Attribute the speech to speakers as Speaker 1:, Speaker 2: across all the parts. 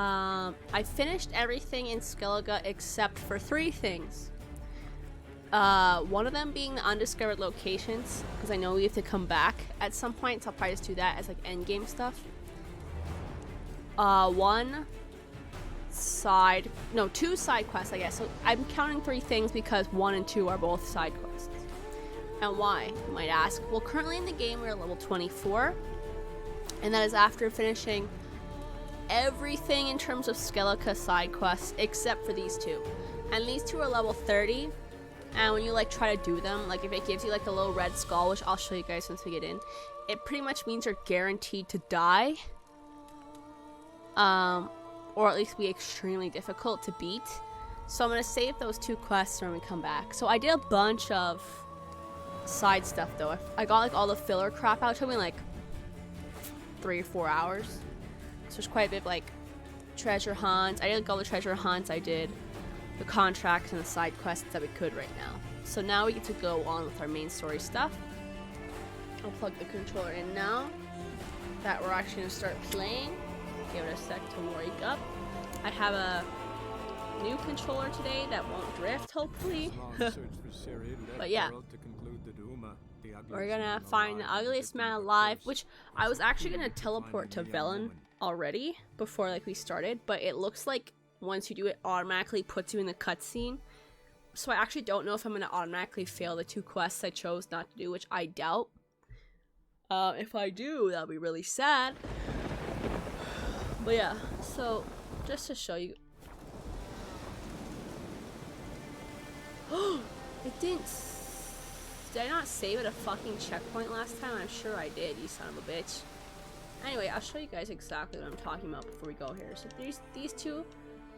Speaker 1: I finished everything in Skellige except for 3 things. One of them being the undiscovered locations, because I know we have to come back at some point, so I'll probably just do that as like end game stuff. 2 side quests, I guess. So I'm counting 3 things because 1 and 2 are both side quests. And why, you might ask? Well, currently in the game we're level 24, and that is after finishing everything in terms of Skellige side quests except for these 2. And these 2 are level 30, and when you like try to do them, like if it gives you like the little red skull, which I'll show you guys once we get in, it pretty much means you're guaranteed to die. Or at least be extremely difficult to beat. So I'm gonna save those 2 quests when we come back. So I did a bunch of side stuff though. I got like all the filler crap out. It took me like 3 or 4 hours. So there's quite a bit of like treasure hunts. I did like all the treasure hunts. I did the contracts and the side quests that we could right now. So now we get to go on with our main story stuff. I'll plug the controller in now that we're actually gonna start playing. Give it a sec to wake up. I have a new controller today that won't drift, hopefully. But yeah, we're gonna find the ugliest man alive, which I was actually gonna teleport to Velen already before like we started, but it looks like once you do it automatically puts you in the cutscene. So I actually don't know if I'm gonna automatically fail the 2 quests I chose not to do, which I doubt. If I do, that'll be really sad. But yeah, so just to show you. It didn't. Did I not save at a fucking checkpoint last time? I'm sure I did, you son of a bitch. Anyway, I'll show you guys exactly what I'm talking about before we go here. So these 2,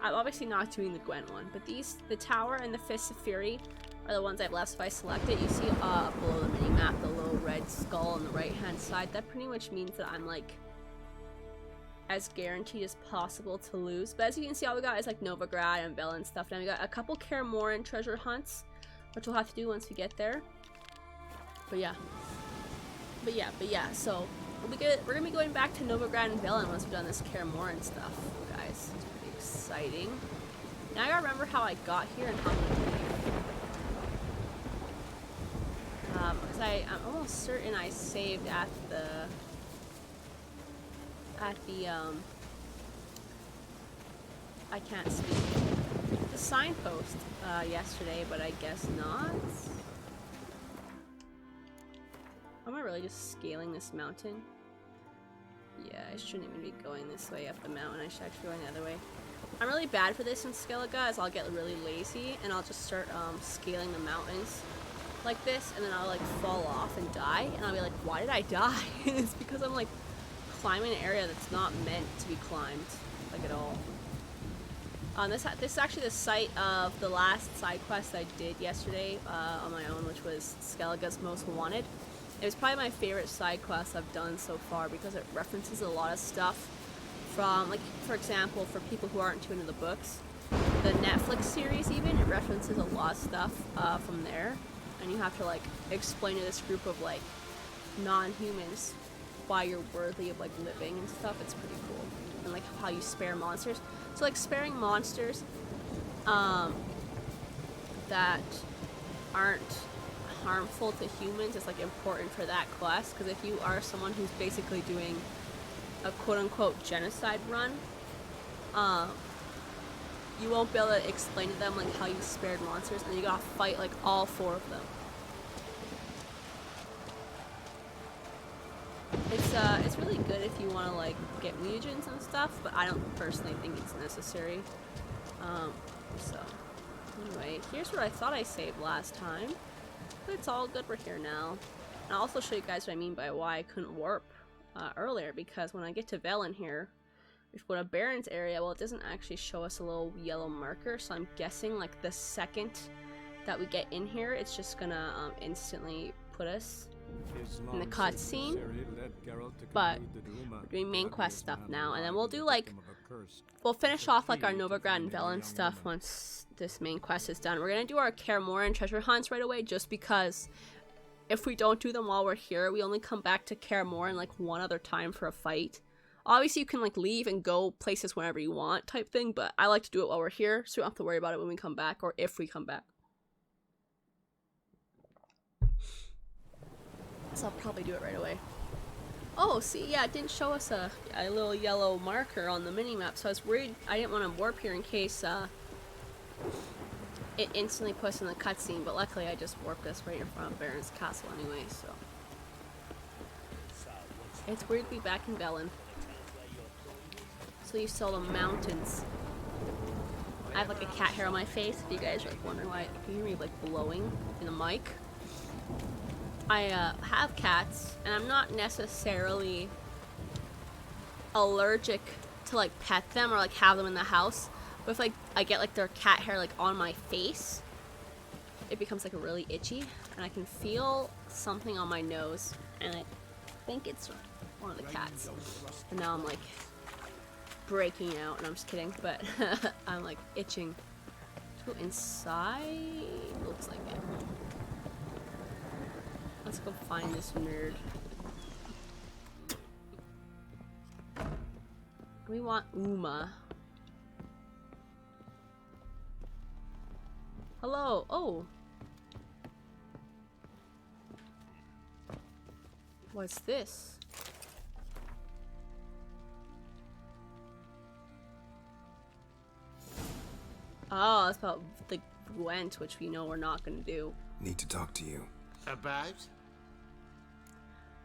Speaker 1: I'm obviously not doing the Gwent one, but the Tower and the Fist of Fury are the ones I've left. So if I select it, you see below the mini-map, the little red skull on the right-hand side. That pretty much means that I'm like as guaranteed as possible to lose. But as you can see, all we got is like Novigrad and Velen stuff. And we got a couple Kaer Morhen treasure hunts, which we'll have to do once we get there. But yeah. So we're gonna be going back to Novigrad and Velen once we've done this Kaer Morhen stuff, guys. It's pretty exciting. Now I gotta remember how I got here and how I'm gonna leave. Because I'm almost certain I saved at the I can't speak. The signpost yesterday, but I guess not. Am I really just scaling this mountain? Yeah, I shouldn't even be going this way up the mountain. I should actually be going the other way. I'm really bad for this in Skellige, as I'll get really lazy and I'll just start scaling the mountains like this, and then I'll like fall off and die, and I'll be like, why did I die? It's because I'm like climbing an area that's not meant to be climbed, like at all. This is actually the site of the last side quest I did yesterday on my own, which was Skellige's Most Wanted. It was probably my favorite side quest I've done so far because it references a lot of stuff from, like, for example, for people who aren't too into the books, the Netflix series even, it references a lot of stuff from there. And you have to, like, explain to this group of, like, non-humans why you're worthy of, like, living and stuff. It's pretty cool. And, like, how you spare monsters. So, like, sparing monsters that aren't harmful to humans is, like, important for that quest. Because if you are someone who's basically doing a quote-unquote genocide run, you won't be able to explain to them, like, how you spared monsters, and you gotta fight, like, all 4 of them. It's really good if you want to, like, get mutagens and stuff, but I don't personally think it's necessary. So, anyway, here's where I thought I saved last time, but it's all good, we're here now. And I'll also show you guys what I mean by why I couldn't warp earlier, because when I get to Velen here, if we go to Baron's area, well, it doesn't actually show us a little yellow marker, so I'm guessing, like, the second that we get in here, it's just gonna instantly put us in the cutscene. But we're doing main quest stuff now, and then we'll do, like, we'll finish off, like, our Novigrad and Velen stuff once this main quest is done. We're gonna do our Kaer Morhen treasure hunts right away, just because if we don't do them while we're here, we only come back to Kaer Morhen, like, one other time for a fight. Obviously, you can, like, leave and go places whenever you want type thing, but I like to do it while we're here, so we don't have to worry about it when we come back, or if we come back. So I'll probably do it right away. Oh, see, yeah, it didn't show us a little yellow marker on the minimap, so I was worried I didn't want to warp here in case it instantly puts in the cutscene, but luckily I just warped us right in front of Baron's castle anyway, so. It's weird to be back in Velen. So you saw the mountains. I have, like, a cat hair on my face, if you guys are, like, wondering why. You can hear me, like, blowing in the mic. I have cats, and I'm not necessarily allergic to, like, pet them or, like, have them in the house, but if, like, I get, like, their cat hair, like, on my face, it becomes, like, really itchy, and I can feel something on my nose, and I think it's one of the cats. And now I'm, like, breaking out, and I'm just kidding, but I'm, like, itching. Let's go inside. Looks like it. Let's go find this nerd. We want Uma. Hello. Oh. What's this? Oh, that's about the Gwent, which we know we're not gonna do.
Speaker 2: Need to talk to you.
Speaker 3: About?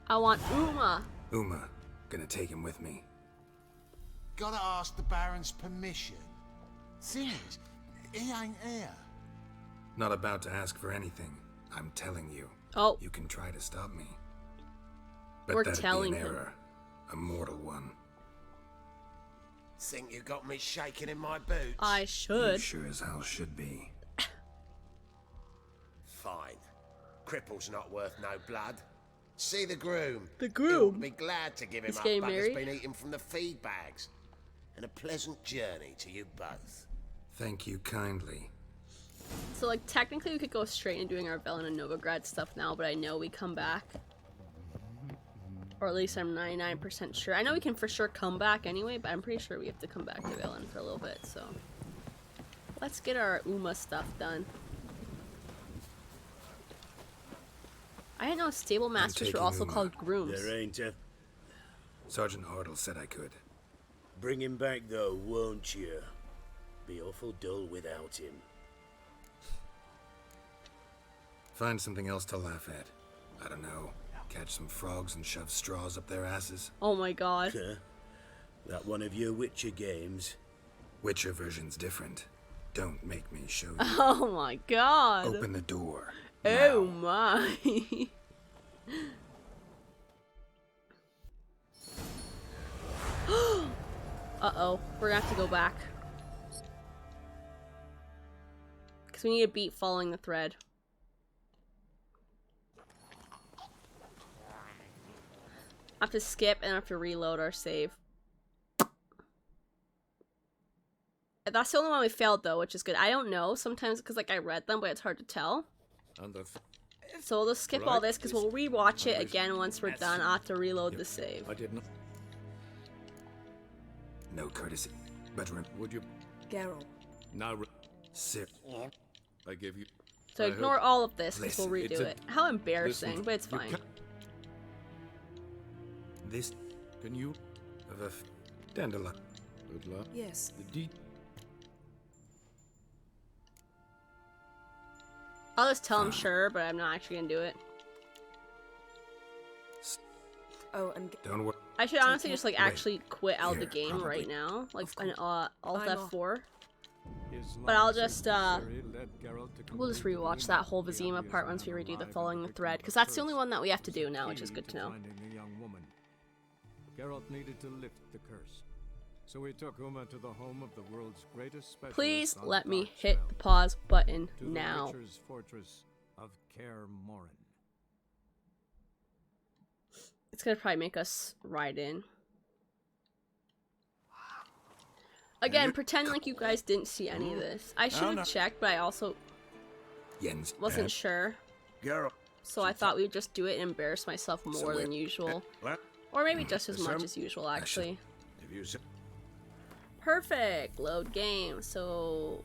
Speaker 1: I want Uma.
Speaker 2: Uma, gonna take him with me.
Speaker 3: Gotta ask the Baron's permission. Thing is, he ain't here.
Speaker 2: Not about to ask for anything. I'm telling you.
Speaker 1: Oh.
Speaker 2: You can try to stop me. But
Speaker 1: We're
Speaker 2: that'd
Speaker 1: telling
Speaker 2: be an
Speaker 1: him.
Speaker 2: error. A mortal one.
Speaker 3: Think you got me shaking in my boots?
Speaker 1: I
Speaker 2: You
Speaker 1: should.
Speaker 2: sure as hell should be.
Speaker 3: Fine. Cripple's not worth no blood. See the groom.
Speaker 1: The
Speaker 3: He'll
Speaker 1: groom?
Speaker 3: be glad to give him
Speaker 1: He's
Speaker 3: up
Speaker 1: getting
Speaker 3: bugger's
Speaker 1: married?
Speaker 3: been eating from the feed bags. And a pleasant journey to you both.
Speaker 2: Thank you kindly.
Speaker 1: So, like, technically we could go straight into doing our Velen and Novigrad stuff now, but I know we come back. Or at least I'm 99% sure. I know we can for sure come back anyway, but I'm pretty sure we have to come back to Velen for a little bit, so. Let's get our Uma stuff done. I didn't know stable masters were
Speaker 2: taking
Speaker 1: also
Speaker 2: Uma.
Speaker 1: called grooms.
Speaker 4: There ain't a...
Speaker 2: Sergeant Hartle said I could.
Speaker 4: Bring him back though, won't you? Be awful dull without him.
Speaker 2: Find something else to laugh at. I don't know. Catch some frogs and shove straws up their asses.
Speaker 1: Oh my god.
Speaker 4: Huh? That one of your Witcher games?
Speaker 2: Witcher version's different. Don't make me show you.
Speaker 1: Oh my god.
Speaker 2: Open the door.
Speaker 1: Oh
Speaker 2: Now.
Speaker 1: my. Uh-oh. We're gonna have to go back. Because we need a beat following the thread. I have to skip and I have to reload our save. That's the only one we failed though, which is good. I don't know sometimes because like I read them, but it's hard to tell. So we'll just skip all this because we'll rewatch it again once we're done. I'll have to reload the save.
Speaker 2: I didn't. No courtesy. But would you?
Speaker 5: Geralt.
Speaker 2: Now, sit. I give you.
Speaker 1: So ignore all of this because we'll redo it. How embarrassing, but it's fine.
Speaker 2: This. Can you? Of a dandelion. Good luck.
Speaker 5: Yes.
Speaker 2: The
Speaker 1: I'll just tell him sure, but I'm not actually gonna do it.
Speaker 5: Oh, and
Speaker 2: don't worry.
Speaker 1: I should honestly just like
Speaker 2: Wait.
Speaker 1: actually quit out the
Speaker 2: Here,
Speaker 1: game
Speaker 2: probably.
Speaker 1: right now, like an Alt
Speaker 5: I'm off.
Speaker 1: F4. But I'll just we'll just rewatch that whole Vizima part once we redo the following the thread, because that's the only one that we have to do now, which is good to know.
Speaker 6: Geralt needed to lift the curse, so he took Uma to the home of the world's greatest specialist.
Speaker 1: Please
Speaker 6: on
Speaker 1: let me
Speaker 6: dark
Speaker 1: hit
Speaker 6: spells,
Speaker 1: the pause button
Speaker 6: to the
Speaker 1: now.
Speaker 6: Witcher's fortress of Kaer Morhen.
Speaker 1: It's gonna probably make us ride in. Again, pretend like you guys didn't see any of this. I should have checked, but I also
Speaker 2: Jens.
Speaker 1: wasn't sure.
Speaker 3: Geralt.
Speaker 1: So I thought we would just do it and embarrass myself more than usual.
Speaker 3: What?
Speaker 1: Or maybe just as much as usual, actually.
Speaker 3: If you say.
Speaker 1: Perfect! Load game, so...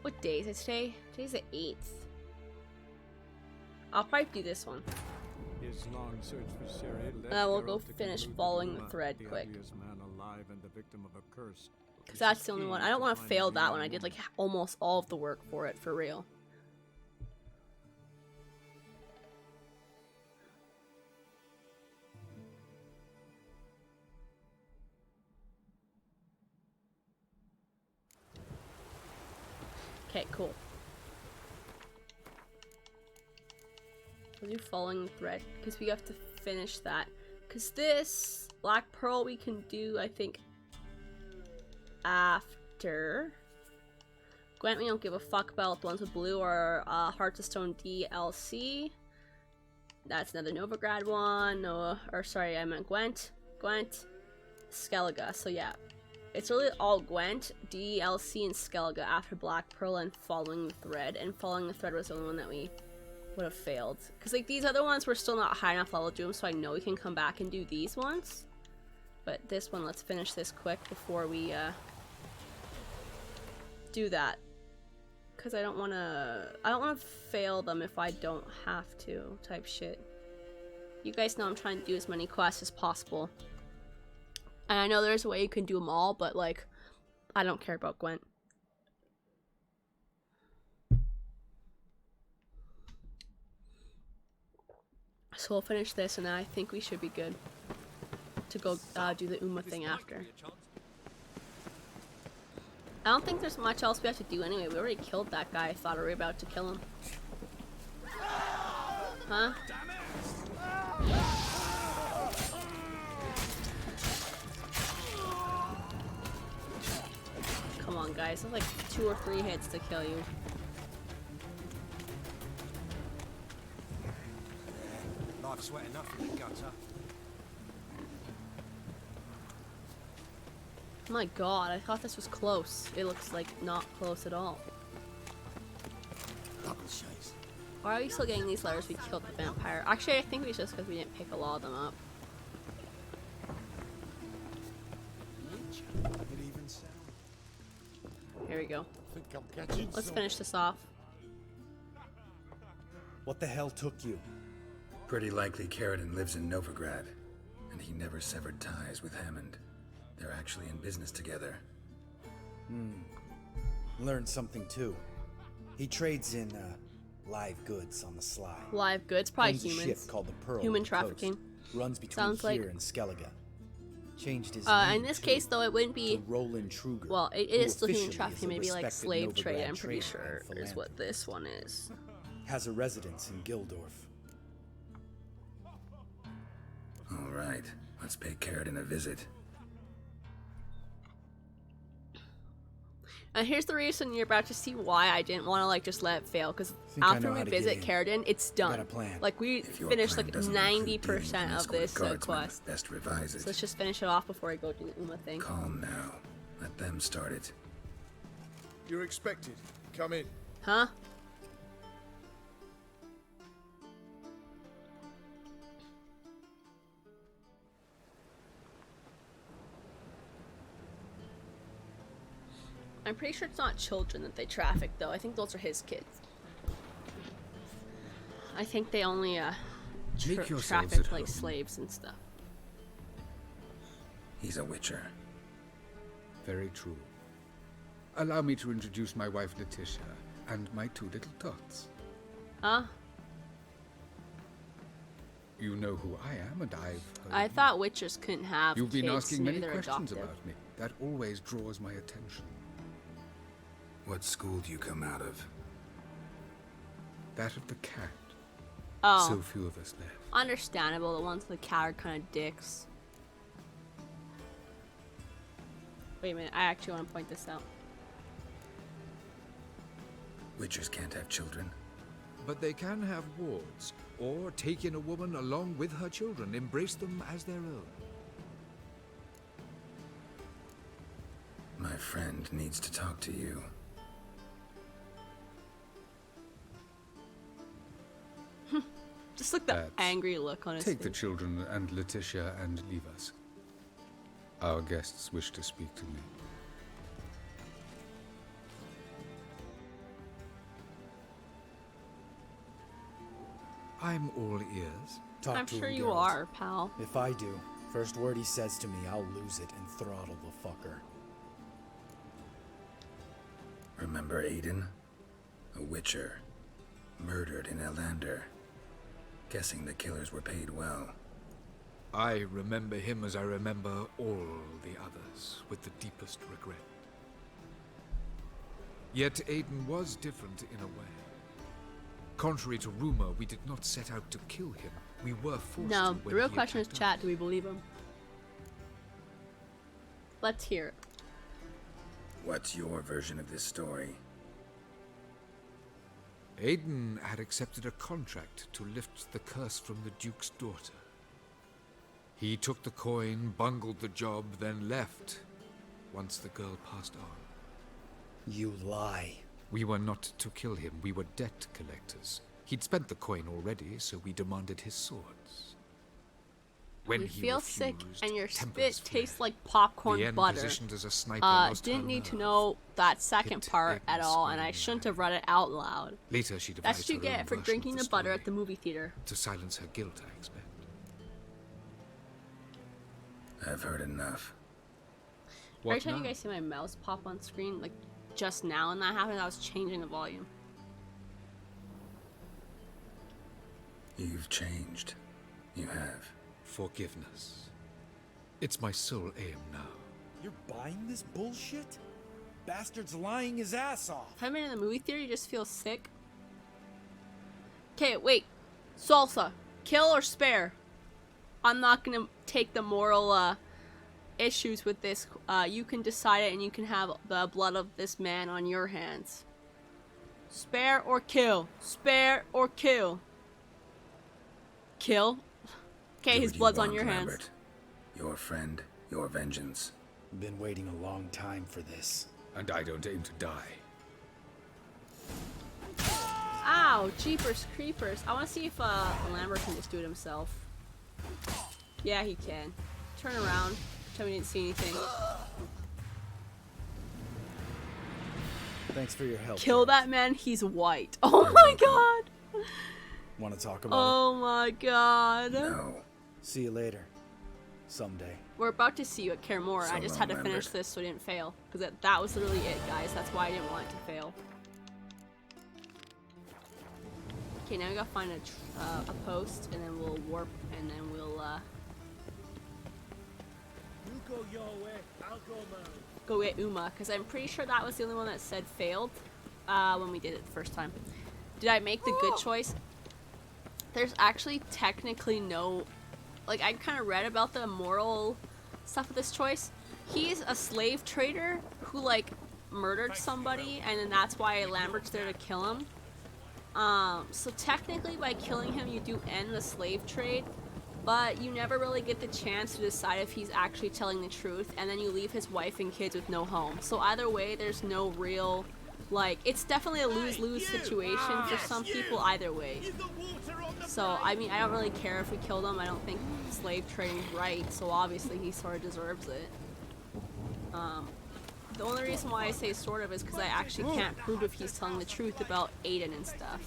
Speaker 1: What day is it today? Today's the 8th. I'll probably do this one.
Speaker 6: His long search for Ciri led
Speaker 1: We'll go
Speaker 6: Geralt to
Speaker 1: finish
Speaker 6: conclude that
Speaker 1: following the
Speaker 6: Uma,
Speaker 1: thread
Speaker 6: the
Speaker 1: quick.
Speaker 6: ugliest man alive and the victim of a curse,
Speaker 1: Because that's the only one. I don't want to fail that one. I did like almost all of the work for it, for real. Okay, cool. We'll do following the thread because we have to finish that. Because this Black Pearl we can do, I think, after. Gwent we don't give a fuck about. The ones with blue or Hearts of Stone DLC. That's another Novigrad one. No, or sorry, I meant Gwent. Gwent, Skellige. So yeah, it's really all Gwent, DLC, and Skellige after Black Pearl and following the thread. And following the thread was the only one that we would have failed. Because like these other ones we're still not high enough level to do them, so I know we can come back and do these ones. But this one, let's finish this quick before we do that. Because I don't want to fail them if I don't have to, type shit. You guys know I'm trying to do as many quests as possible. And I know there's a way you can do them all, but like, I don't care about Gwent. So we'll finish this and I think we should be good to go do the Uma thing after. I don't think there's much else we have to do anyway. We already killed that guy. I thought we were about to kill him. Huh? Come on, guys. That's like 2 or 3 hits to kill you.
Speaker 3: Life's wet enough in the gutter.
Speaker 1: My god, I thought this was close. It looks like not close at all.
Speaker 3: Double chase.
Speaker 1: Why are we still getting these letters? We killed the vampire. Actually, I think it's just because we didn't pick a lot of them up.
Speaker 3: It even sound.
Speaker 1: Here we go.
Speaker 3: Think I'm catching
Speaker 1: Let's
Speaker 3: some.
Speaker 1: finish this off.
Speaker 7: What the hell took you?
Speaker 2: Pretty likely Carradine lives in Novigrad, and he never severed ties with Hammond. They're actually in business together.
Speaker 7: Learned something too. He trades in live goods on the sly.
Speaker 1: Live goods, probably
Speaker 7: Owns a
Speaker 1: humans.
Speaker 7: ship called the Pearl.
Speaker 1: Human
Speaker 7: on the
Speaker 1: trafficking.
Speaker 7: coast. Runs between
Speaker 1: Sounds
Speaker 7: here
Speaker 1: like-
Speaker 7: and Skellige. Changed his
Speaker 1: In
Speaker 7: name,
Speaker 1: this
Speaker 7: too,
Speaker 1: case, though, it wouldn't
Speaker 7: to
Speaker 1: be.
Speaker 7: Roland Truger.
Speaker 1: Well, it
Speaker 7: who
Speaker 1: is still human
Speaker 7: officially
Speaker 1: trafficking,
Speaker 7: is a
Speaker 1: maybe like
Speaker 7: respected
Speaker 1: slave trade.
Speaker 7: Novigrad
Speaker 1: I'm pretty
Speaker 7: trader
Speaker 1: sure
Speaker 7: and
Speaker 1: is
Speaker 7: philanthropist.
Speaker 1: what this one is.
Speaker 7: Has a residence in Gildorf.
Speaker 2: All right, let's pay Carradine a visit.
Speaker 1: And here's the reason you're about to see why I didn't want to like just let it fail, because
Speaker 7: Think I
Speaker 1: after
Speaker 7: know
Speaker 1: we
Speaker 7: how to
Speaker 1: visit
Speaker 7: get in.
Speaker 1: Carradine, it's done.
Speaker 7: Got a plan.
Speaker 1: Like we
Speaker 2: If your
Speaker 1: finished
Speaker 2: plan
Speaker 1: like
Speaker 2: doesn't include
Speaker 1: 90%
Speaker 2: dealing with
Speaker 1: of
Speaker 2: escorted
Speaker 1: this
Speaker 2: guardsmen,
Speaker 1: quest.
Speaker 2: best revise
Speaker 1: So
Speaker 2: it.
Speaker 1: let's just finish it off before I go to the Uma thing.
Speaker 2: Calm now. Let them start it.
Speaker 6: You're expected. Come in.
Speaker 1: Huh? I'm pretty sure it's not children that they traffic, though. I think those are his kids. I think they only
Speaker 2: Make yourselves
Speaker 1: traffic
Speaker 2: at
Speaker 1: like
Speaker 2: home.
Speaker 1: slaves and stuff.
Speaker 2: He's a witcher.
Speaker 8: Very true. Allow me to introduce my wife Letitia and my two little tots.
Speaker 1: Huh?
Speaker 8: You know who I am, and I've heard
Speaker 1: I
Speaker 8: of you.
Speaker 1: thought witchers couldn't have
Speaker 8: You've been
Speaker 1: kids.
Speaker 8: asking
Speaker 1: Maybe
Speaker 8: many
Speaker 1: they're
Speaker 8: questions
Speaker 1: adoptive.
Speaker 8: about me. That always draws my attention.
Speaker 2: What school do you come out of?
Speaker 8: That of the cat.
Speaker 1: Oh,
Speaker 8: So few of us left.
Speaker 1: understandable. The ones with the cat are kind of dicks. Wait a minute, I actually want to point this out.
Speaker 2: Witchers can't have children.
Speaker 8: But they can have wards, or take in a woman along with her children, embrace them as their own.
Speaker 2: My friend needs to talk to you.
Speaker 1: Just look that
Speaker 8: That's-
Speaker 1: angry look on his
Speaker 8: Take the
Speaker 1: face.
Speaker 8: children and Letitia and leave us. Our guests wish to speak to me. I'm all ears.
Speaker 7: Talk
Speaker 1: I'm
Speaker 7: to
Speaker 1: sure
Speaker 7: him,
Speaker 1: you
Speaker 7: Geralt.
Speaker 1: are, pal.
Speaker 7: If I do, first word he says to me, I'll lose it and throttle the fucker.
Speaker 2: Remember Aiden? A witcher. Murdered in Elander. Guessing the killers were paid well.
Speaker 8: I remember him as I remember all the others, with the deepest regret. Yet Aiden was different in a way. Contrary to rumor, we did not set out to kill him. We were forced
Speaker 1: No,
Speaker 8: to
Speaker 1: the
Speaker 8: when
Speaker 1: real
Speaker 8: he
Speaker 1: question is,
Speaker 8: attacked
Speaker 1: chat,
Speaker 8: us.
Speaker 1: do we believe him? Let's hear it.
Speaker 2: What's your version of this story?
Speaker 8: Aiden had accepted a contract to lift the curse from the Duke's daughter. He took the coin, bungled the job, then left once the girl passed on.
Speaker 7: You lie.
Speaker 8: We were not to kill him, we were debt collectors. He'd spent the coin already, so we demanded his swords. When
Speaker 1: You
Speaker 8: he
Speaker 1: feel sick
Speaker 8: refused,
Speaker 1: and your
Speaker 8: tempers
Speaker 1: spit tastes
Speaker 8: flared.
Speaker 1: like popcorn
Speaker 8: Vienne,
Speaker 1: butter.
Speaker 8: positioned as a sniper, lost
Speaker 1: Didn't
Speaker 8: her
Speaker 1: need to
Speaker 8: nerve.
Speaker 1: know that second
Speaker 8: Hit
Speaker 1: part at
Speaker 8: Aiden's
Speaker 1: all, and I
Speaker 8: screaming
Speaker 1: shouldn't
Speaker 8: eye.
Speaker 1: have read it out loud.
Speaker 8: Later, she devised
Speaker 1: That's what you
Speaker 8: her
Speaker 1: get
Speaker 8: own
Speaker 1: for
Speaker 8: version
Speaker 1: drinking
Speaker 8: of
Speaker 1: the butter
Speaker 8: story
Speaker 1: at the movie theater.
Speaker 8: to silence her guilt, I expect.
Speaker 2: I've heard enough.
Speaker 8: What
Speaker 1: Every time you
Speaker 8: now?
Speaker 1: guys see my mouse pop on screen, like just now when that happened, I was changing the volume.
Speaker 2: You've changed. You have.
Speaker 8: Forgiveness. It's my sole aim now.
Speaker 7: You're buying this bullshit? Bastard's lying his ass off.
Speaker 1: If I'm in the movie theater, you just feel sick. Okay, wait. Salsa, kill or spare? I'm not gonna take the moral issues with this. You can decide it, and you can have the blood of this man on your hands. Spare or kill? Spare or kill? Kill. Okay,
Speaker 2: Do
Speaker 1: his
Speaker 2: what you
Speaker 1: blood's on
Speaker 2: want,
Speaker 1: your hands.
Speaker 2: Lambert. Your friend, your vengeance.
Speaker 7: Been waiting a long time for this.
Speaker 8: And I don't aim to die.
Speaker 1: Ow, jeepers creepers. I want to see if Lambert can just do it himself. Yeah, he can. Turn around. Tell me you didn't see anything.
Speaker 7: Thanks for your help.
Speaker 1: Kill that man, he's white. Oh my god!
Speaker 7: Want to talk about
Speaker 1: Oh my god.
Speaker 2: No.
Speaker 7: it? See you later. Someday.
Speaker 1: We're about to see you at Kaer Morhen. I
Speaker 2: So
Speaker 1: just
Speaker 2: long,
Speaker 1: had to finish
Speaker 2: Lambert.
Speaker 1: this so I didn't fail. Because that was literally it, guys. That's why I didn't want it to fail. Okay, now we gotta find a post, and then we'll warp, and then we'll,
Speaker 4: You go your way, I'll go mine.
Speaker 1: go get Uma, because I'm pretty sure that was the only one that said failed when we did it the first time. Did I make the good choice? There's actually technically no... Like, I kind of read about the moral stuff of this choice. He's a slave trader who, like, murdered somebody, and then that's why Lambert's there to kill him. So technically by killing him you do end the slave trade, but you never really get the chance to decide if he's actually telling the truth, and then you leave his wife and kids with no home. So either way, there's no real, like, it's definitely a lose-lose situation for some people either way. So, I mean, I don't really care if we killed him. I don't think slave trading is right, so obviously he sort of deserves it. The only reason why I say sort of is because I actually can't prove if he's telling the truth about Aiden and stuff.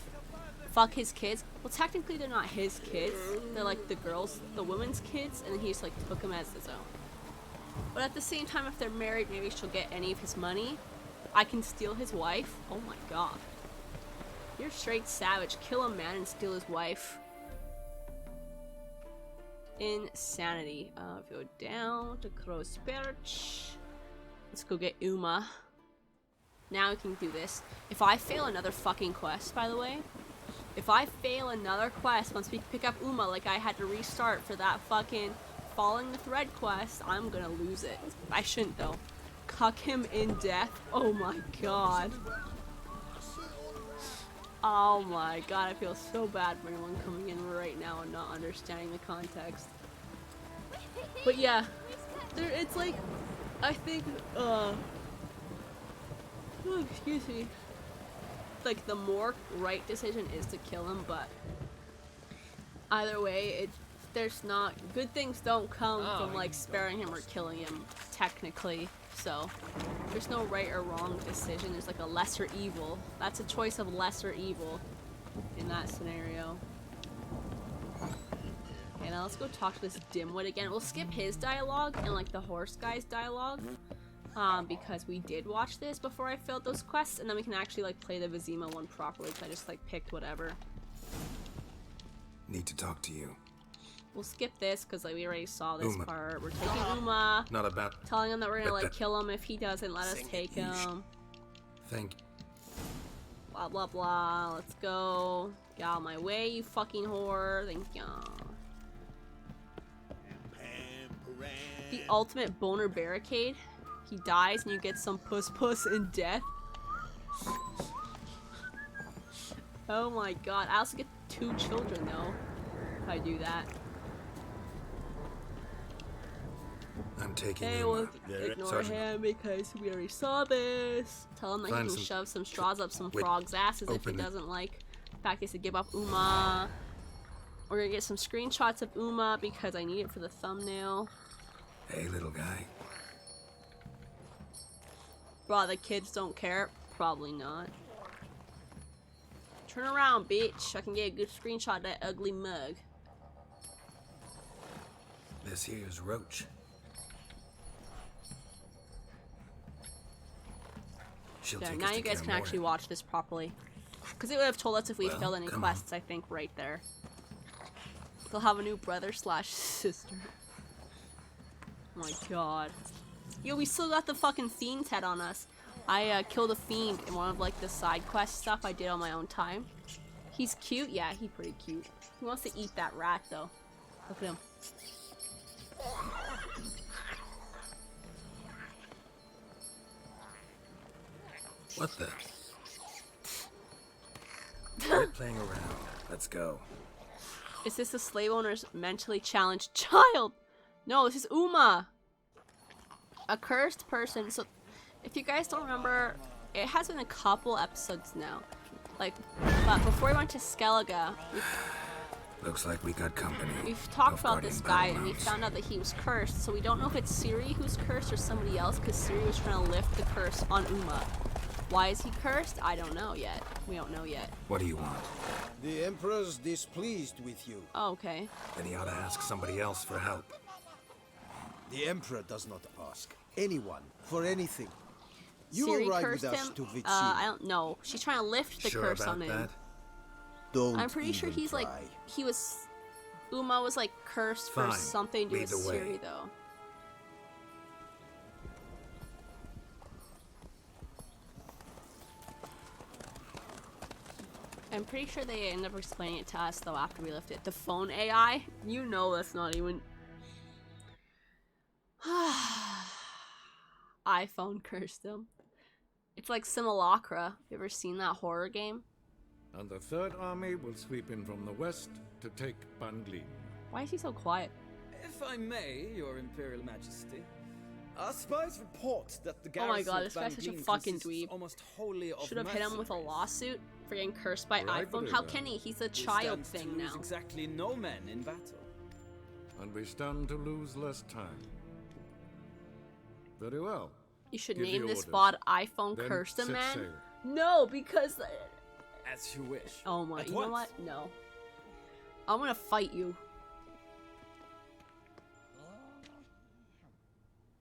Speaker 1: Fuck his kids. Well, technically they're not his kids. They're like the woman's kids, and then he just like took them as his own. But at the same time, if they're married, maybe she'll get any of his money. I can steal his wife? Oh my god. You're straight savage. Kill a man and steal his wife. Insanity. Go down to Crow's Perch. Let's go get Uma. Now we can do this. If I fail another fucking quest, by the way, if I fail another quest once we pick up Uma, like I had to restart for that fucking following the thread quest, I'm gonna lose it. I shouldn't though. Cuck him in death. Oh my god. Oh my god, I feel so bad for anyone coming in right now and not understanding the context. But yeah, it's like, I think, oh, excuse me. Like, the more right decision is to kill him, but either way, there's not, good things don't come from, like, sparing him or killing him, technically. So, there's no right or wrong decision. There's, like, a lesser evil. That's a choice of lesser evil in that scenario. Okay, now let's go talk to this dimwit again. We'll skip his dialogue and, like, the horse guy's dialogue. Because we did watch this before I failed those quests, and then we can actually like play the Vizima one properly, because I just like picked whatever.
Speaker 2: Need to talk to you.
Speaker 1: We'll skip this because like we already saw this part. We're taking Uma,
Speaker 2: Not about
Speaker 1: telling him that we're gonna like kill him if he doesn't let us take him.
Speaker 2: Thank
Speaker 1: Blah blah blah. Let's go. Get out of my way, you fucking whore. Thank you. The ultimate boner barricade. He dies and you get some puss in death. Oh my god. I also get 2 children though if I do that.
Speaker 2: I'm taking
Speaker 1: Okay, we'll ignore him because we already saw this. Tell him that he can shove some straws up some frogs' asses if he doesn't like the fact he has to give up Uma. We're gonna get some screenshots of Uma because I need it for the thumbnail.
Speaker 2: Hey, little guy.
Speaker 1: Bro, the kids don't care? Probably not. Turn around, bitch. I can get a good screenshot of that ugly mug.
Speaker 2: This here's Roach.
Speaker 1: Yeah, now you guys can actually watch this properly. Because it would have told us if we failed any quests, I think, right there. They'll have a new brother / sister. Oh my god. Yo, we still got the fucking fiend's head on us. I killed a fiend in one of like the side quest stuff I did on my own time. He's cute? Yeah, he's pretty cute. He wants to eat that rat though. Look at him.
Speaker 2: What the? Quit playing around. Let's go.
Speaker 1: Is this the slave owner's mentally challenged child? No, this is Uma. A cursed person. So, if you guys don't remember, it has been a couple episodes now. Like, but before we went to Skellige,
Speaker 2: Looks like we got company.
Speaker 1: we've talked about this guy and we found out that he was cursed. So we don't know if it's Siri who's cursed or somebody else, because Siri was trying to lift the curse on Uma. Why is he cursed? I don't know yet. We don't know yet.
Speaker 2: What do you want?
Speaker 9: The Emperor's displeased with you.
Speaker 1: Oh, okay.
Speaker 2: Then he ought to ask somebody else for help.
Speaker 9: The Emperor does not ask anyone for anything. You
Speaker 1: Siri
Speaker 9: will ride
Speaker 1: cursed
Speaker 9: with us
Speaker 1: him?
Speaker 9: to Vichy.
Speaker 1: I don't know. She's trying to lift the
Speaker 2: Sure
Speaker 1: curse
Speaker 2: about
Speaker 1: on him.
Speaker 2: that?
Speaker 9: Don't
Speaker 1: I'm pretty sure
Speaker 9: even
Speaker 1: he's like,
Speaker 9: try.
Speaker 1: Uma was like cursed for
Speaker 2: Fine.
Speaker 1: something to do
Speaker 2: Lead
Speaker 1: with
Speaker 2: the way.
Speaker 1: Siri though. I'm pretty sure they end up explaining it to us though after we left it. The phone AI? You know that's not even... iPhone cursed him. It's like Simulacra. You ever seen that horror game?
Speaker 6: And the Third Army will sweep in from the west to take Banglin.
Speaker 1: Why is he so quiet?
Speaker 10: If I may, Your Imperial Majesty, our spies report that the
Speaker 1: Oh my
Speaker 10: garrison
Speaker 1: god,
Speaker 10: of
Speaker 1: this guy's such a
Speaker 10: Banglin
Speaker 1: fucking
Speaker 10: consists
Speaker 1: dweeb.
Speaker 10: almost wholly of
Speaker 1: Should have hit him with a
Speaker 10: mercenaries.
Speaker 1: lawsuit for getting cursed by
Speaker 6: Right,
Speaker 1: iPhone.
Speaker 6: but
Speaker 1: How
Speaker 6: it,
Speaker 1: can he? He's a
Speaker 10: We
Speaker 1: child
Speaker 10: stand
Speaker 1: thing
Speaker 10: to lose
Speaker 1: now.
Speaker 10: exactly no men in battle.
Speaker 6: And we stand to lose less time. Very well.
Speaker 1: You should
Speaker 6: Give
Speaker 1: name
Speaker 6: the
Speaker 1: this
Speaker 6: orders.
Speaker 1: VOD iPhone
Speaker 6: Then
Speaker 1: Curse the
Speaker 6: set
Speaker 1: Man.
Speaker 6: sail.
Speaker 1: No, because
Speaker 10: As you wish.
Speaker 1: oh my,
Speaker 10: At
Speaker 1: you know
Speaker 10: once.
Speaker 1: what? No. I'm gonna fight you.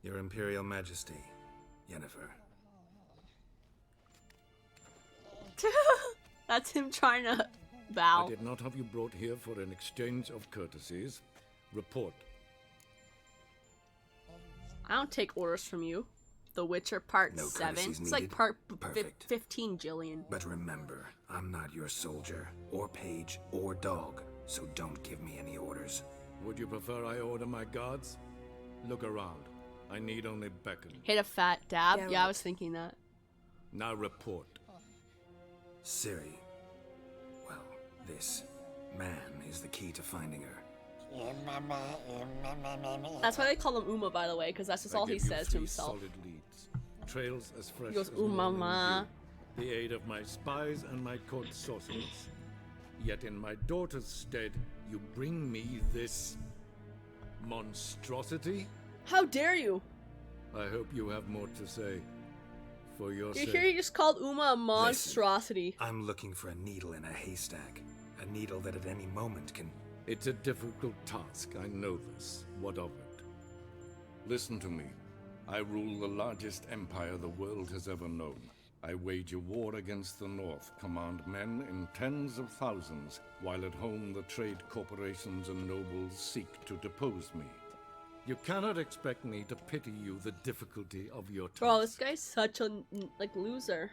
Speaker 2: Your Imperial Majesty, Yennefer.
Speaker 1: That's him trying to
Speaker 6: I
Speaker 1: bow.
Speaker 6: did not have you brought here for an exchange of courtesies. Report.
Speaker 1: I don't take orders from you. The Witcher Part
Speaker 2: No
Speaker 1: 7.
Speaker 2: courtesies
Speaker 1: It's like
Speaker 2: needed.
Speaker 1: part
Speaker 2: Perfect.
Speaker 1: 15 jillion.
Speaker 2: But remember, I'm not your soldier, or page, or dog, so don't give me any orders.
Speaker 6: Would you prefer I order my guards? Look around. I need only beckon.
Speaker 1: Hit a fat dab.
Speaker 5: Yeah,
Speaker 1: Yeah, I
Speaker 5: right.
Speaker 1: was thinking that.
Speaker 6: Now report.
Speaker 2: Ciri. Well, this man is the key to finding her.
Speaker 1: That's why they call him Uma, by the way, because that's just
Speaker 6: I
Speaker 1: all he
Speaker 6: give you
Speaker 1: says to
Speaker 6: 3
Speaker 1: himself.
Speaker 6: solid leads. Trails as fresh
Speaker 1: He goes,
Speaker 6: as
Speaker 1: "Ooh,
Speaker 6: morning
Speaker 1: mama."
Speaker 6: dew. The aid of my spies and my court sorcerers. Yet in my daughter's stead, you bring me this monstrosity?
Speaker 1: How dare you?
Speaker 6: I hope you have more to say. For your
Speaker 1: You
Speaker 6: sake.
Speaker 1: hear he just called Uma a monstrosity.
Speaker 2: I'm looking for a needle in a haystack. A needle that at any moment can...
Speaker 6: It's a difficult task, I know this. What of it? Listen to me. I rule the largest empire the world has ever known. I wage a war against the North, command men in tens of thousands, while at home the trade corporations and nobles seek to depose me. You cannot expect me to pity you the difficulty of your task.
Speaker 1: Bro, this guy's such a like loser.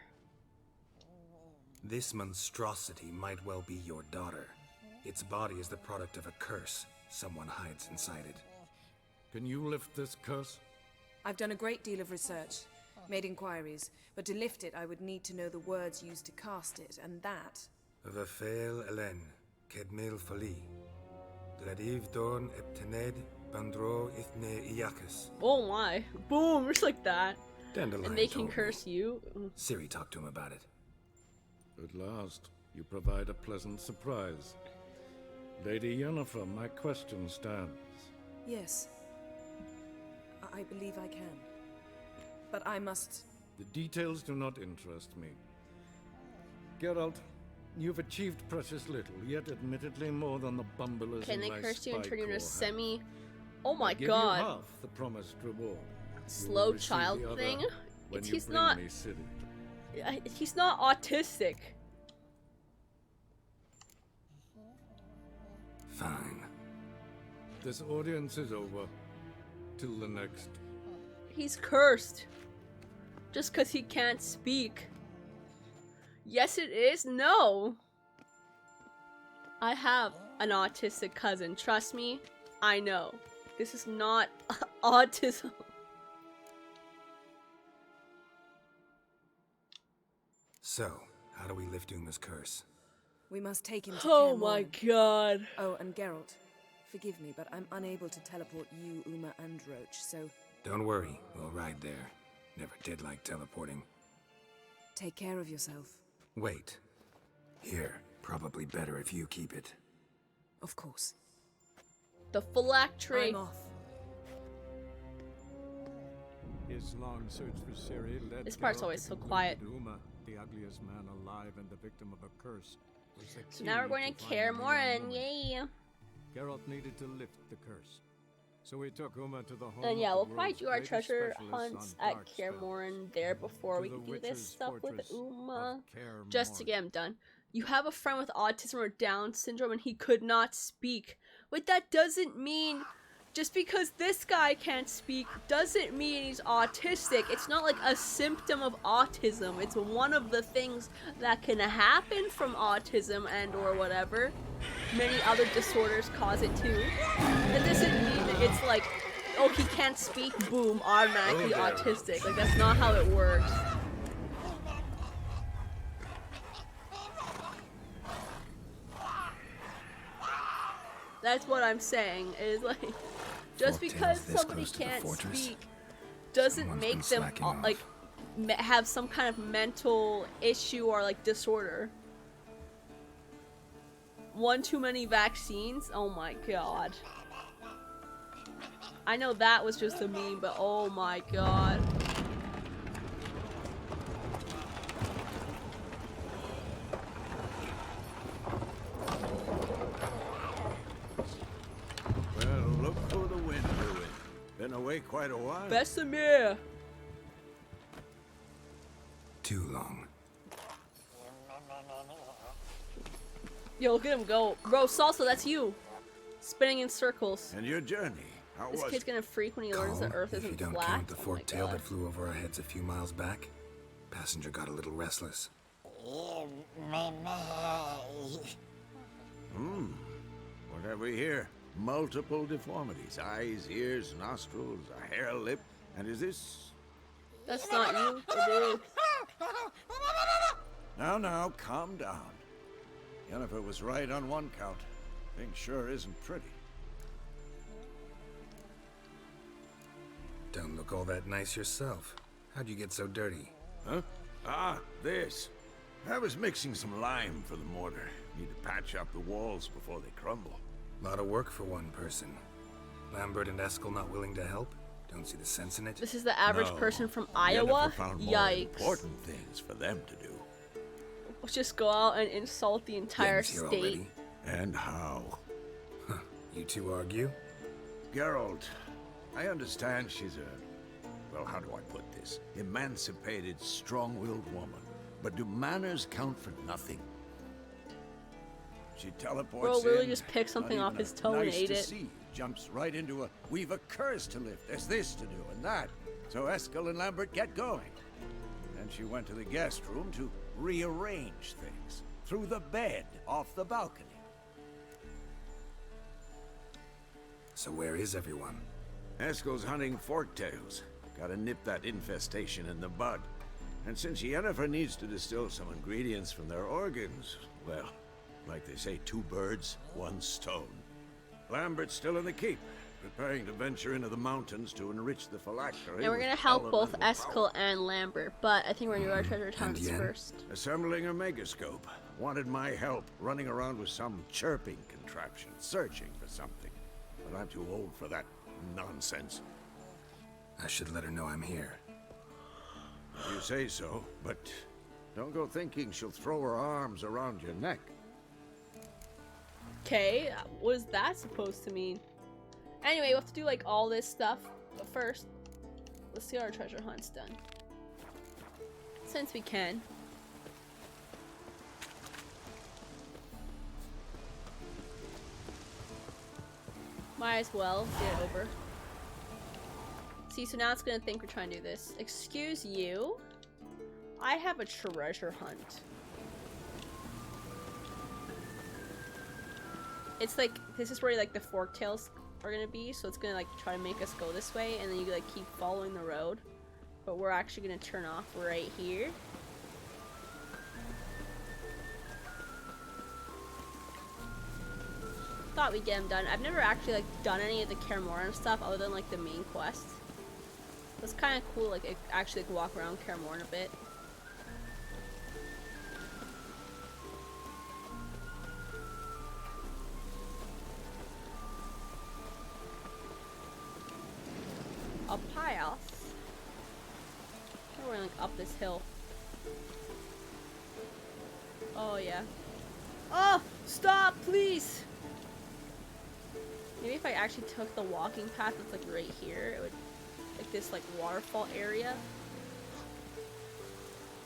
Speaker 2: This monstrosity might well be your daughter. Its body is the product of a curse someone hides inside it.
Speaker 6: Can you lift this curse?
Speaker 5: I've done a great deal of research, made inquiries, but to lift it I would need to know the words used to cast it, and that...
Speaker 2: Vafael Elen, Kedmil Fali, Gladiv Dorn Eptened, Bandro Ithne Iacus.
Speaker 1: Oh my. Boom, just like that.
Speaker 2: Dandelion
Speaker 1: And they can
Speaker 2: told me.
Speaker 1: curse you.
Speaker 2: Ciri talked to him about it.
Speaker 6: At last, you provide a pleasant surprise. Lady Yennefer, my question stands.
Speaker 5: Yes. I believe I can. But I must...
Speaker 6: The details do not interest me. Geralt, you've achieved precious little, yet admittedly more than the bumblers
Speaker 1: Can
Speaker 6: in
Speaker 1: they
Speaker 6: my
Speaker 1: curse you and
Speaker 6: spy
Speaker 1: turn you into
Speaker 6: corps have.
Speaker 1: semi... Oh my
Speaker 6: Give
Speaker 1: god.
Speaker 6: you half the promised reward. You will
Speaker 1: Slow
Speaker 6: receive
Speaker 1: child
Speaker 6: the other
Speaker 1: thing?
Speaker 6: when you
Speaker 1: He's
Speaker 6: bring
Speaker 1: not...
Speaker 6: me Ciri.
Speaker 1: He's not autistic.
Speaker 2: Fine.
Speaker 6: This audience is over. Till the next.
Speaker 1: He's cursed. Just because he can't speak. Yes, it is. No. I have an autistic cousin. Trust me, I know. This is not autism.
Speaker 2: So, how do we lift Uma's curse?
Speaker 5: We must take him to
Speaker 1: Oh
Speaker 5: Kaer
Speaker 1: my
Speaker 5: Morhen.
Speaker 1: god.
Speaker 5: Oh, and Geralt, forgive me, but I'm unable to teleport you, Uma, and Roach, so
Speaker 2: Don't worry, we'll ride there. Never did like teleporting.
Speaker 5: take care of yourself.
Speaker 2: Wait. Here, probably better if you keep it.
Speaker 5: Of course.
Speaker 1: The phylactery.
Speaker 5: I'm off.
Speaker 6: His long search for Ciri led
Speaker 1: This part's
Speaker 6: Geralt
Speaker 1: always
Speaker 6: to
Speaker 1: so
Speaker 6: conclude
Speaker 1: quiet.
Speaker 6: that Uma, the ugliest man alive and the victim of a curse, was the
Speaker 1: So now we're
Speaker 6: key
Speaker 1: going to
Speaker 6: finding
Speaker 1: Kaer
Speaker 6: the young
Speaker 1: Morhen.
Speaker 6: woman.
Speaker 1: Yay.
Speaker 6: Geralt needed to lift the curse. So we took Uma to the home
Speaker 1: And yeah,
Speaker 6: of
Speaker 1: we'll
Speaker 6: the
Speaker 1: probably
Speaker 6: world's
Speaker 1: do our
Speaker 6: greatest
Speaker 1: treasure
Speaker 6: specialist
Speaker 1: hunts
Speaker 6: on
Speaker 1: at
Speaker 6: dark
Speaker 1: Kaer
Speaker 6: spells,
Speaker 1: Morhen there before
Speaker 6: to
Speaker 1: we
Speaker 6: the
Speaker 1: can do this
Speaker 6: Witcher's
Speaker 1: stuff with
Speaker 6: fortress
Speaker 1: Uma.
Speaker 6: of Kaer
Speaker 1: Just to
Speaker 6: Morhen.
Speaker 1: get him done. You have a friend with autism or Down syndrome and he could not speak. But that doesn't mean... Just because this guy can't speak doesn't mean he's autistic. It's not like a symptom of autism. It's one of the things that can happen from autism and or whatever. Many other disorders cause it too. It doesn't mean that it's like, oh, he can't speak, boom, automatically
Speaker 6: Oh, there.
Speaker 1: autistic. Like, that's not how it works. That's what I'm saying. Is like, just because somebody can't speak doesn't make them like have some kind of mental issue or like disorder. One too many vaccines? Oh my god. I know that was just a meme, but oh my god.
Speaker 11: Well, look who the wind blew in. Been away quite a while.
Speaker 1: Vesemir!
Speaker 2: Too long.
Speaker 1: Yo, look at him go. Bro, Salsa, that's you. Spinning in circles.
Speaker 11: And your journey, how
Speaker 1: This
Speaker 11: was
Speaker 1: kid's
Speaker 11: it?
Speaker 1: gonna freak when he learns the Earth
Speaker 2: If you
Speaker 1: isn't
Speaker 2: don't
Speaker 1: flat.
Speaker 2: count the
Speaker 1: Oh my
Speaker 2: forked tail
Speaker 1: God.
Speaker 2: that flew over our heads a few miles back, passenger got a little restless.
Speaker 11: What have we here? Multiple deformities. Eyes, ears, nostrils, a hair lip. And is this...
Speaker 1: That's not you. It is.
Speaker 11: Now, calm down. Yennefer was right on one count. Thing sure isn't pretty.
Speaker 2: Don't look all that nice yourself. How'd you get so dirty?
Speaker 11: Huh? Ah, this. I was mixing some lime for the mortar. Need to patch up the walls before they crumble.
Speaker 2: Lot of work for one person. Lambert and Eskel not willing to help? Don't see the sense in it?
Speaker 1: This is the average
Speaker 11: No.
Speaker 1: person from
Speaker 11: Yennefer
Speaker 1: Iowa?
Speaker 11: found more
Speaker 1: Yikes.
Speaker 11: important things for them to do.
Speaker 1: Let's just go out and insult the entire
Speaker 2: Yen's here
Speaker 1: state.
Speaker 2: already.
Speaker 11: And how?
Speaker 2: Huh. You two argue?
Speaker 11: Geralt, I understand she's a... well, how do I put this? Emancipated, strong-willed woman. But do manners count for nothing? She teleports
Speaker 1: Bro literally
Speaker 11: in,
Speaker 1: just picked something
Speaker 11: not
Speaker 1: off
Speaker 11: even
Speaker 1: his
Speaker 11: a
Speaker 1: toe and
Speaker 11: nice
Speaker 1: ate
Speaker 11: to
Speaker 1: it.
Speaker 11: see. Jumps right into a, we've a curse to lift, there's this to do and that. So Eskel and Lambert get going. Then she went to the guest room to rearrange things. Through the bed, off the balcony.
Speaker 2: So where is everyone?
Speaker 11: Eskel's hunting forktails. Gotta nip that infestation in the bud. And since Yennefer needs to distill some ingredients from their organs, well, like they say, 2 birds, 1 stone. Lambert's still in the keep, preparing to venture into the mountains to enrich the phylactery.
Speaker 1: And we're gonna
Speaker 11: with
Speaker 1: help both
Speaker 11: elemental
Speaker 1: Eskel and Lambert, but I think we're gonna do our treasure hunts
Speaker 2: Yen?
Speaker 1: first.
Speaker 11: power. Assembling a megascope. Wanted my help, running around with some chirping contraption, searching for something. But I'm too old for that nonsense.
Speaker 2: I should let her know I'm here.
Speaker 11: You say so, but don't go thinking she'll throw her arms around your neck.
Speaker 1: Okay, what is that supposed to mean? Anyway, we have to do like all this stuff, but first, let's get our treasure hunts done. Since we can. Might as well get it over. See, so now it's gonna think we're trying to do this. Excuse you? I have a treasure hunt. It's like, this is where like the forktails are gonna be, so it's gonna like try to make us go this way, and then you like keep following the road. But we're actually gonna turn off right here. Thought we'd get them done. I've never actually like done any of the Kaer Morhen stuff other than like the main quest. It's kind of cool, like actually like walk around Kaer Morhen a bit. Up high off. We're like up this hill. Oh yeah. Oh, stop, please. Maybe if I actually took the walking path that's like right here, it would, like this like waterfall area.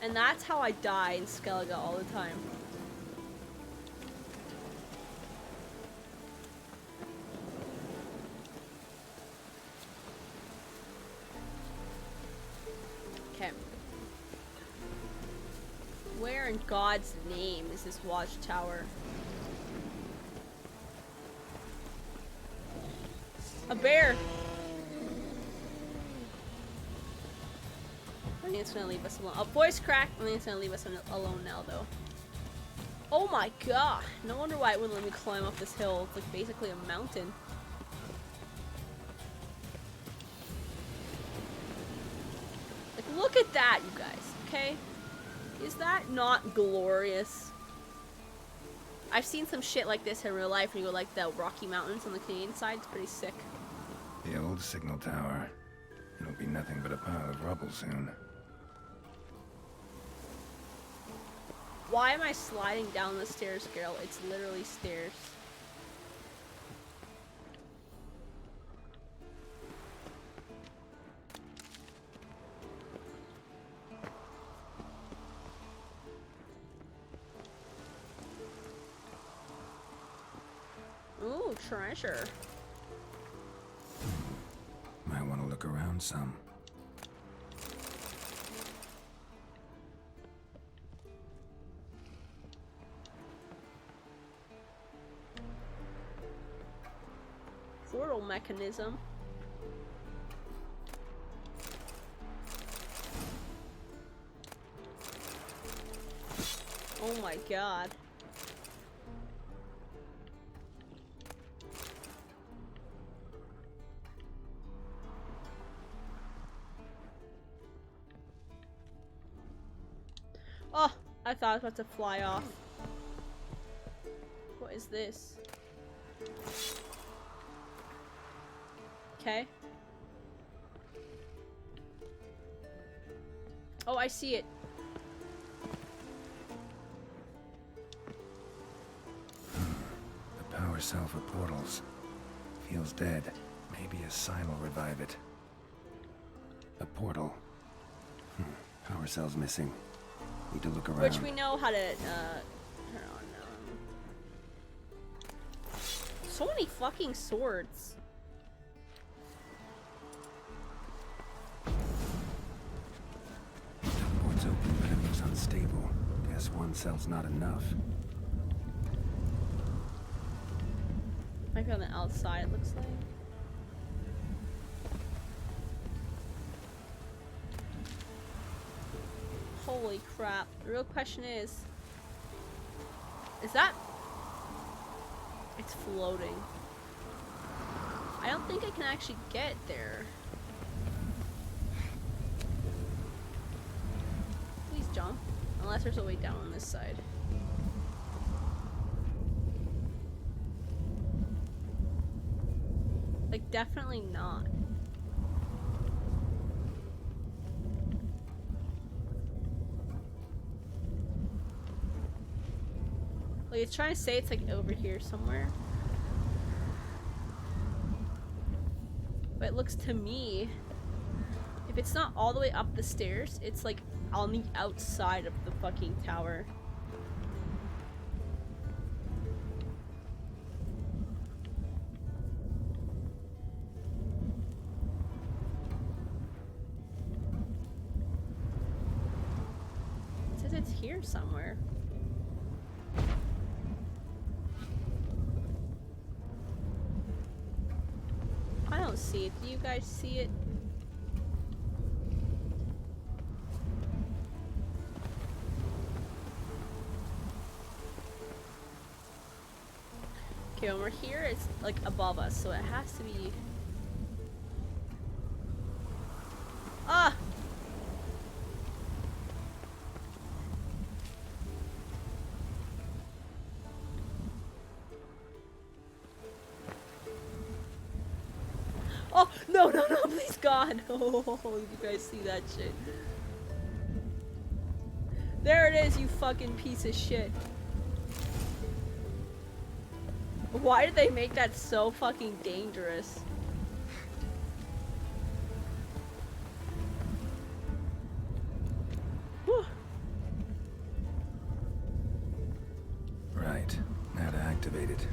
Speaker 1: And that's how I die in Skellige all the time. Okay. Where in God's name is this watchtower? A bear! I think it's gonna leave us alone. A voice crack! I think it's gonna leave us alone now, though. Oh my god! No wonder why it wouldn't let me climb up this hill. It's like basically a mountain. Like, look at that, you guys, okay? Is that not glorious? I've seen some shit like this in real life when you go like the Rocky Mountains on the Canadian side. It's pretty sick.
Speaker 2: The old signal tower. It'll be nothing but a pile of rubble soon.
Speaker 1: Why am I sliding down the stairs, girl? It's literally stairs. Ooh, treasure.
Speaker 2: Might want to look around some.
Speaker 1: Portal mechanism. Oh my god. Oh, I thought I was about to fly off. What is this? Okay. Oh, I see it.
Speaker 2: The power cell for portals. Feels dead. Maybe a sign will revive it. A portal. Power cell's missing. Need to look around.
Speaker 1: Which we know how to, turn on now. So many fucking swords.
Speaker 2: Teleport's open, but it looks unstable. Guess one cell's not enough.
Speaker 1: Might be on the outside, it looks like. Holy crap. The real question is that... It's floating. I don't think I can actually get there. Please jump. Unless there's a way down on this side. Like, definitely not. Like, it's trying to say it's like over here somewhere. But it looks to me, if it's not all the way up the stairs, it's like on the outside of the fucking tower. It says it's here somewhere. I don't see it. Do you guys see it? Okay, when we're here, it's like above us, so it has to be... Ah! Oh, no, no, no, please, God. Oh, you guys see that shit. There it is, you fucking piece of shit. Why did they make that so fucking dangerous? Whew.
Speaker 2: Right. Now to activate it.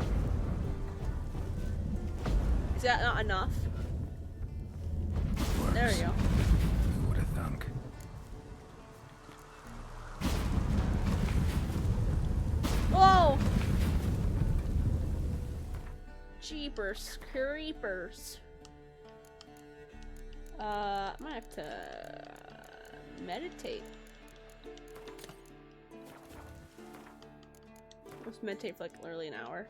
Speaker 1: Is that not enough?
Speaker 2: Works.
Speaker 1: There we go.
Speaker 2: Who would have thunk?
Speaker 1: Whoa! Jeepers creepers. I might have to meditate. Let's meditate for like literally an hour.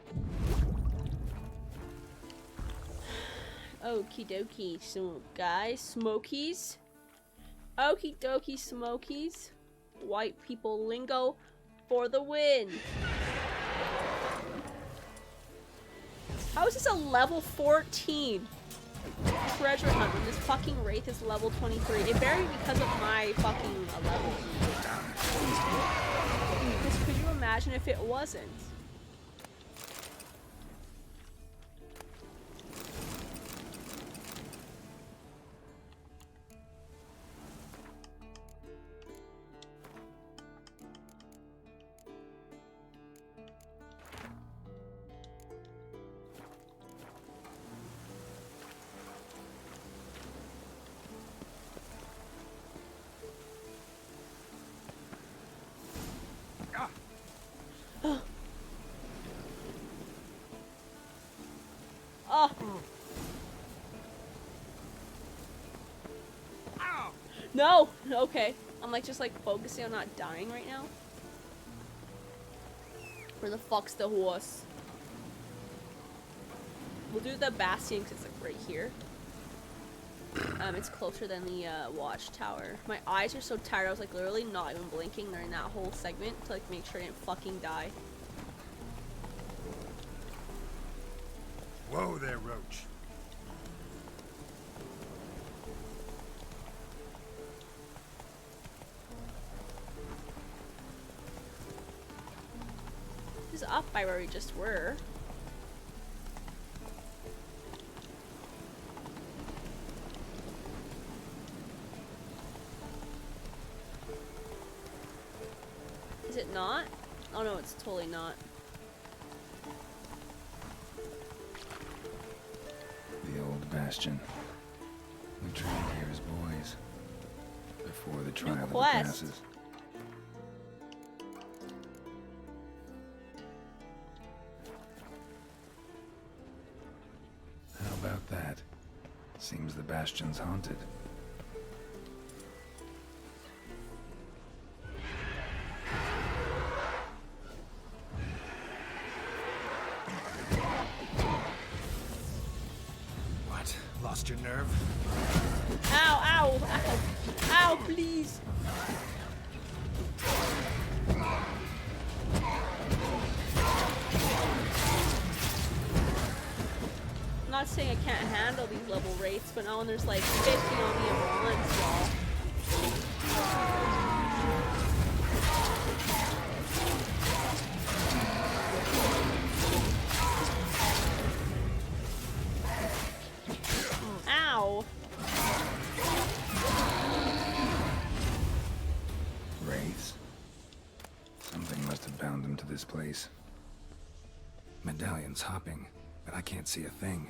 Speaker 1: Okie dokie, so guys, smokies. Okie dokie, smokies. White people lingo for the win. How is this a level 14 treasure hunt when this fucking wraith is level 23? It better be because of my fucking level. Because could you imagine if it wasn't? Oh. No! Okay. I'm like just like focusing on not dying right now. Where the fuck's the horse? We'll do the bastion because it's like right here. It's closer than the watchtower. My eyes are so tired, I was like literally not even blinking during that whole segment to like make sure I didn't fucking die.
Speaker 2: Whoa there, Roach.
Speaker 1: This is up by where we just were. Is it not? Oh no, it's totally not.
Speaker 2: The old bastion. We trained here as boys. Before the trial of the passes. How about that? Seems the bastion's haunted.
Speaker 9: What? Lost your nerve?
Speaker 1: Ow, ow, ow, ow, please. I'm not saying I can't handle these level rates, but now when there's like 50 on me at once, y'all. Ow.
Speaker 2: Wraiths? Something must have bound them to this place. Medallion's hopping, but I can't see a thing.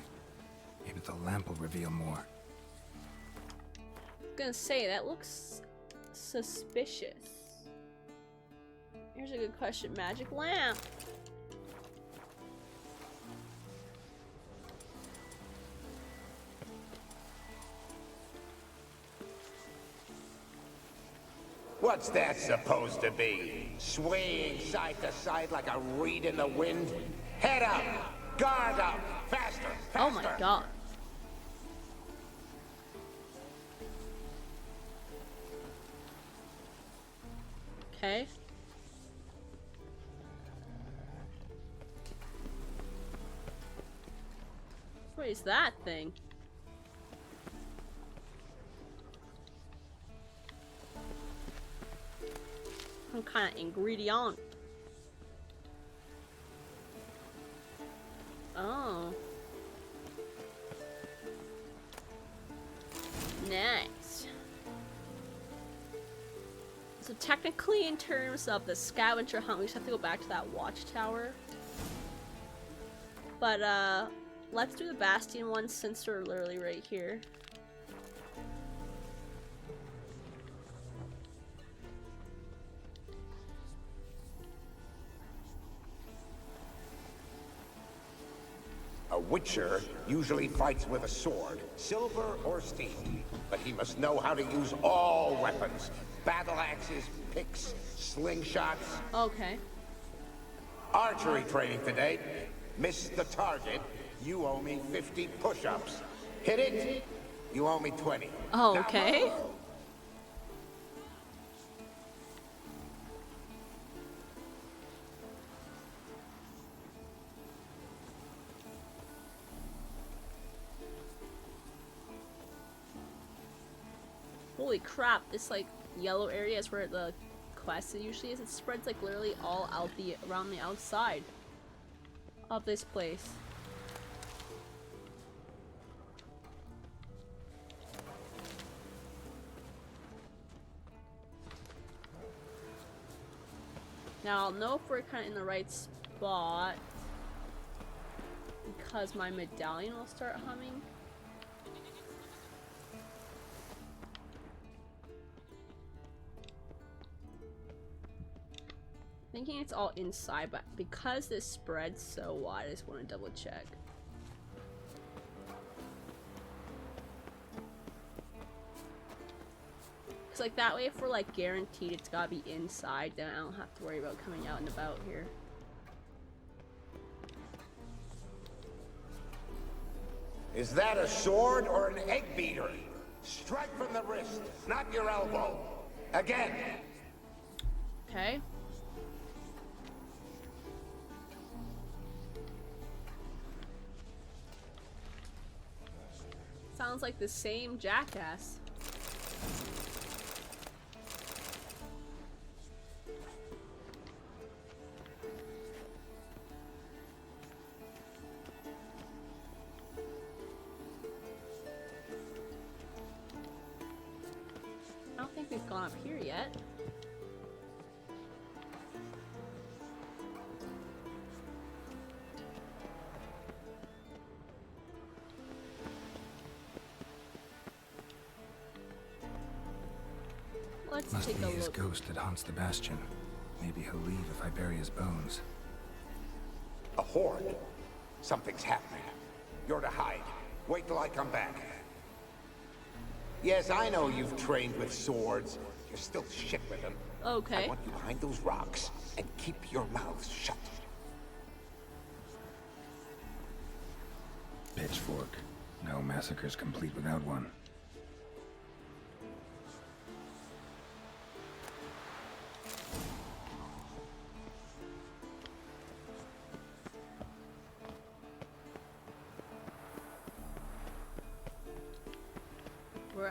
Speaker 2: Maybe the lamp will reveal more.
Speaker 1: I'm gonna say, that looks suspicious. Here's a good question. Magic lamp.
Speaker 12: What's that supposed to be? Swaying side to side like a reed in the wind? Head up! Guard up! Faster! Faster!
Speaker 1: Oh my god. Okay. What is that thing? Some kind of ingredient. Oh. Nice. So technically in terms of the scavenger hunt, we just have to go back to that watchtower. But let's do the bastion one since we're literally right here.
Speaker 12: A witcher usually fights with a sword, silver or steel. But he must know how to use all weapons. Battle axes, picks, slingshots.
Speaker 1: Okay.
Speaker 12: Archery training today. Missed the target. You owe me 50 push-ups. Hit it. You owe me 20.
Speaker 1: Oh,
Speaker 12: Now
Speaker 1: okay.
Speaker 12: move.
Speaker 1: Holy crap, this like yellow area is where the quest usually is. It spreads like literally all out around the outside of this place. Now I'll know if we're kind of in the right spot because my medallion will start humming. Thinking it's all inside, but because this spreads so wide, I just want to double check. Cause like that way, if we're like guaranteed it's gotta be inside, then I don't have to worry about coming out and about here.
Speaker 12: Is that a sword or an egg beater? Strike from the wrist, not your elbow. Again.
Speaker 1: Okay. Sounds like the same jackass. I don't think we've gone up here yet. Let's
Speaker 2: Must
Speaker 1: take
Speaker 2: be
Speaker 1: a
Speaker 2: his
Speaker 1: look.
Speaker 2: ghost that haunts the bastion. Maybe he'll leave if I bury his bones.
Speaker 12: A horde. Something's happening. You're to hide. Wait till I come back. Yes, I know you've trained with swords. You're still shit with them.
Speaker 1: Okay.
Speaker 12: I want you behind those rocks and keep your mouth shut.
Speaker 2: Pitchfork. No massacre's complete without one.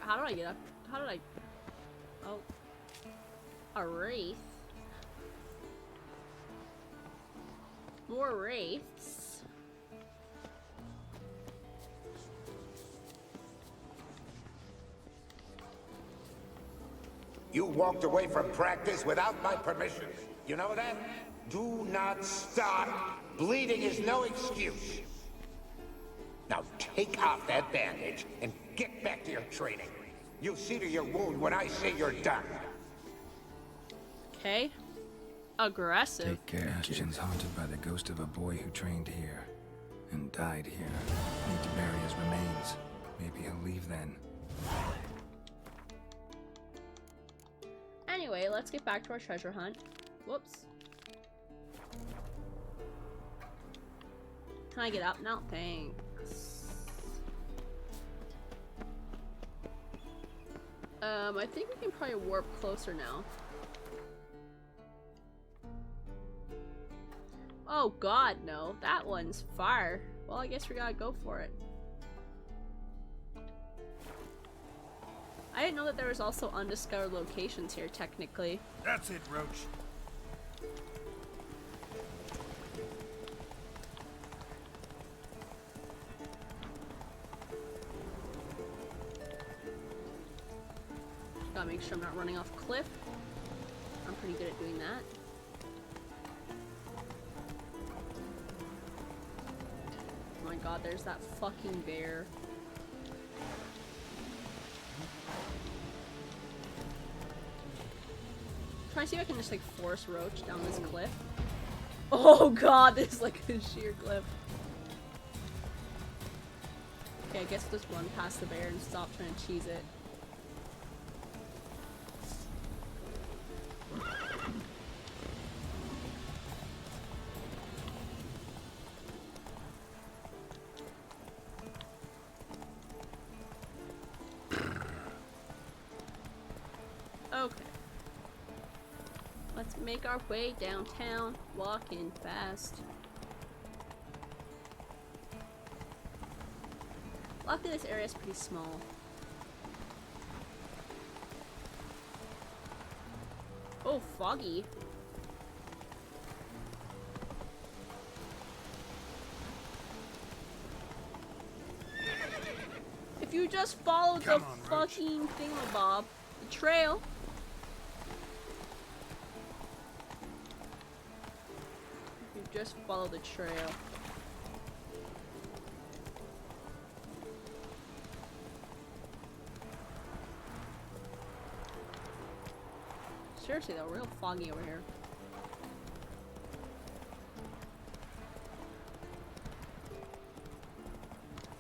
Speaker 1: How do I get up? How did I? Oh, a wraith. More wraiths.
Speaker 12: You walked away from practice without my permission. You know that? Do not stop. Bleeding is no excuse. Now take off that bandage and get back to your training. You'll see to your wound when I say you're done.
Speaker 1: Okay. Aggressive.
Speaker 2: Take care, Bastion's haunted by the ghost of a boy who trained here and died here. Need to bury his remains. Maybe he'll leave then.
Speaker 1: Anyway, let's get back to our treasure hunt. Whoops. Can I get up now? Thanks. I think we can probably warp closer now. Oh god, no. That one's far. Well, I guess we gotta go for it. I didn't know that there was also undiscovered locations here, technically.
Speaker 9: That's it, Roach.
Speaker 1: Gotta make sure I'm not running off a cliff. I'm pretty good at doing that. Oh my god, there's that fucking bear. Try to see if I can just like force Roach down this cliff. Oh god, this is like a sheer cliff. Okay, I guess we'll just run past the bear and stop trying to cheese it. make our way downtown, walking fast. Luckily this area is pretty small. Oh, foggy. If you just follow the fucking thingamabob, the trail. If you just follow the trail. Seriously though, real foggy over here.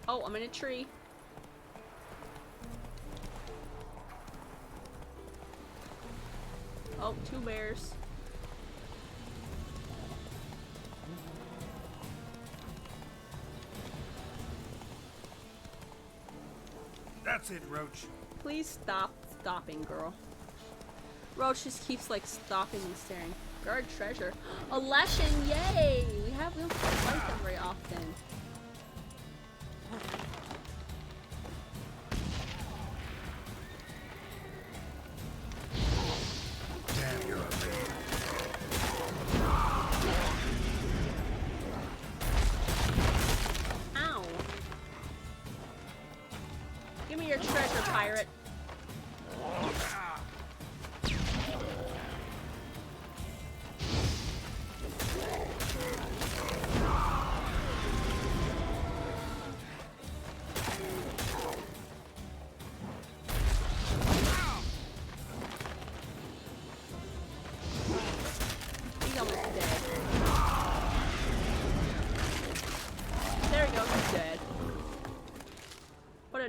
Speaker 1: Oh, I'm in a tree. Oh, 2 bears.
Speaker 2: That's it, Roach.
Speaker 1: Please stop stopping, girl. Roach just keeps like stopping and staring. Guard treasure. A lesson, yay! We don't fight them very often.
Speaker 2: Damn, you're a babe.
Speaker 1: Ow. Give me your treasure, pirate.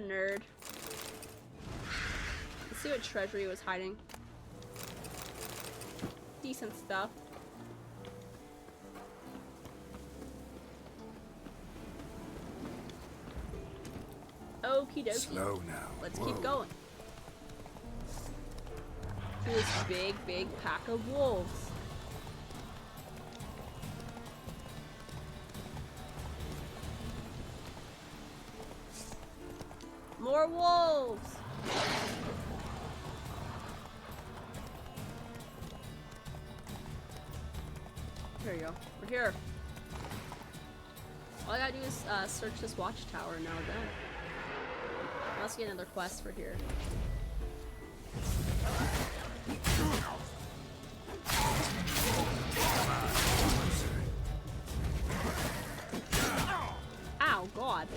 Speaker 1: Nerd. Let's see what treasure he was hiding. Decent stuff. Okie dokie.
Speaker 2: Slow now.
Speaker 1: Let's
Speaker 2: Whoa.
Speaker 1: keep going. To this big pack of wolves. More wolves! Here you go. We're here. All I gotta do is search this watchtower and now we're done. Let's get another quest for here. Ow, God.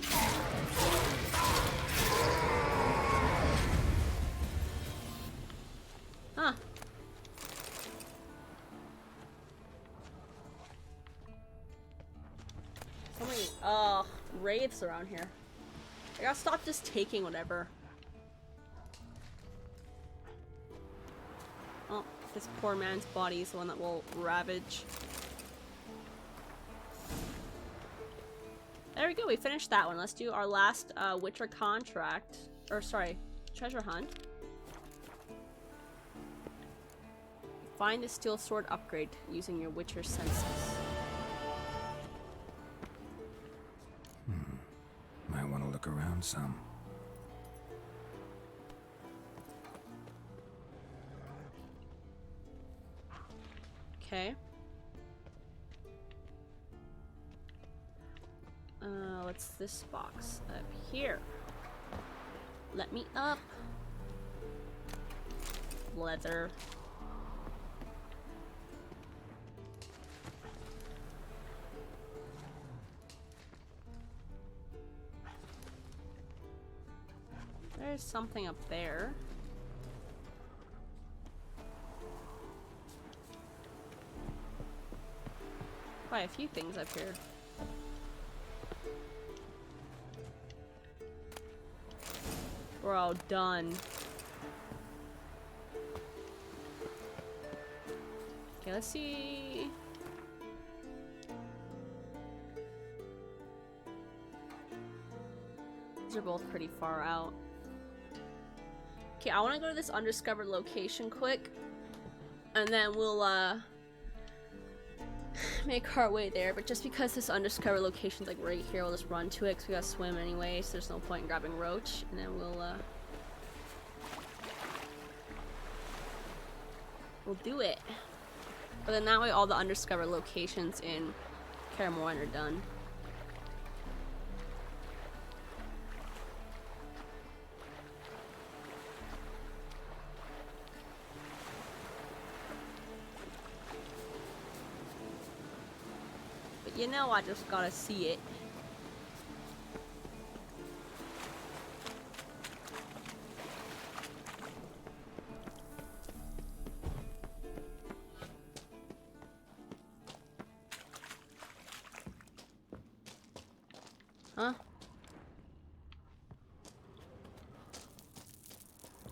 Speaker 1: Huh. So many, wraiths around here. I gotta stop just taking whatever. Oh, this poor man's body is the one that will ravage. There we go, we finished that one. Let's do our last Witcher contract. Or sorry, treasure hunt. Find the steel sword upgrade using your Witcher senses.
Speaker 2: Might want to look around some.
Speaker 1: Okay. What's this box up here? Let me up. Leather. There's something up there. Quite a few things up here. We're all done. Okay, let's see. These are both pretty far out. Okay, I want to go to this undiscovered location quick, and then we'll make our way there, but just because this undiscovered location's like right here, we'll just run to it because we gotta swim anyway, so there's no point in grabbing Roach, and then we'll do it. But then that way all the undiscovered locations in Kaer Morhen are done. But you know, I just gotta see it. Huh?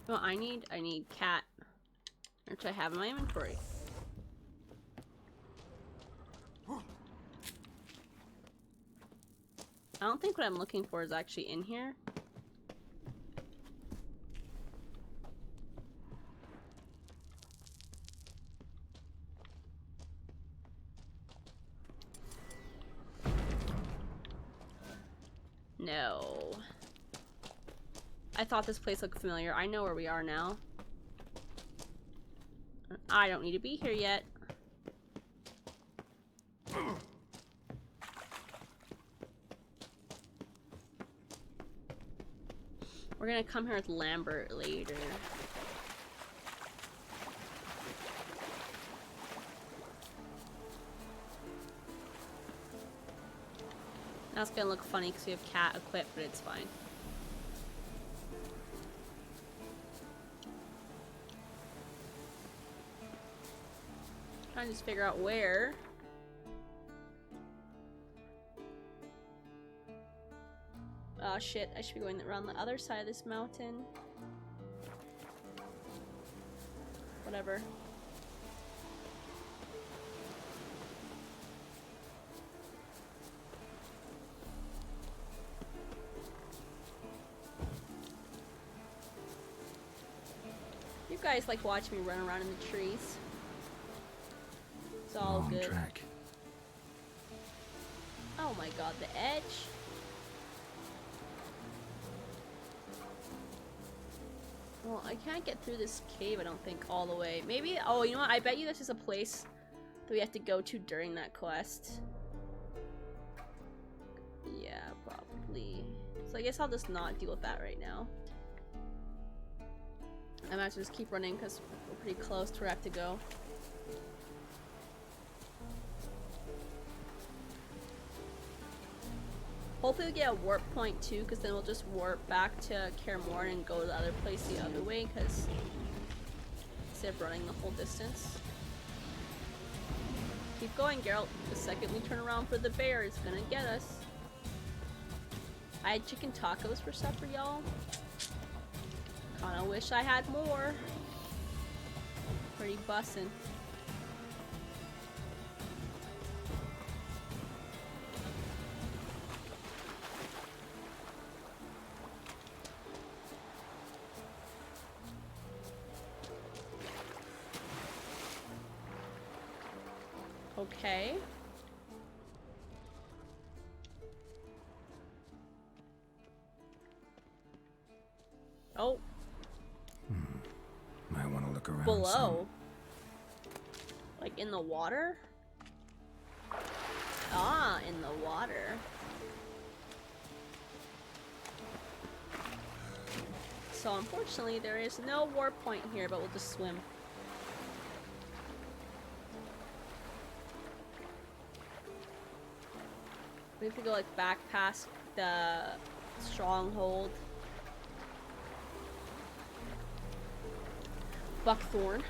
Speaker 1: Well, I need cat, which I have in my inventory. I don't think what I'm looking for is actually in here. No. I thought this place looked familiar. I know where we are now. I don't need to be here yet. We're gonna come here with Lambert later. Now it's gonna look funny because we have cat equipped, but it's fine. Trying to just figure out where. Oh shit, I should be going around the other side of this mountain. Whatever. You guys like watching me run around in the trees. It's all good.
Speaker 2: Track.
Speaker 1: Oh my god, the edge. Well, I can't get through this cave, I don't think, all the way. Maybe, oh, you know what? I bet you this is a place that we have to go to during that quest. Yeah, probably. So I guess I'll just not deal with that right now. I might as well just keep running because we're pretty close to where I have to go. Hopefully we get a warp point too, because then we'll just warp back to Kaer Morhen and go to the other place the other way, because instead of running the whole distance. Keep going, Geralt. The second we turn around for the bear, it's gonna get us. I had chicken tacos for supper, y'all. Kinda wish I had more. Pretty bussin'. Okay. Oh.
Speaker 2: Might want to look around.
Speaker 1: Below. Like in the water? Ah, in the water. So unfortunately there is no warp point here, but we'll just swim. We have to go like back past the stronghold. Buckthorn.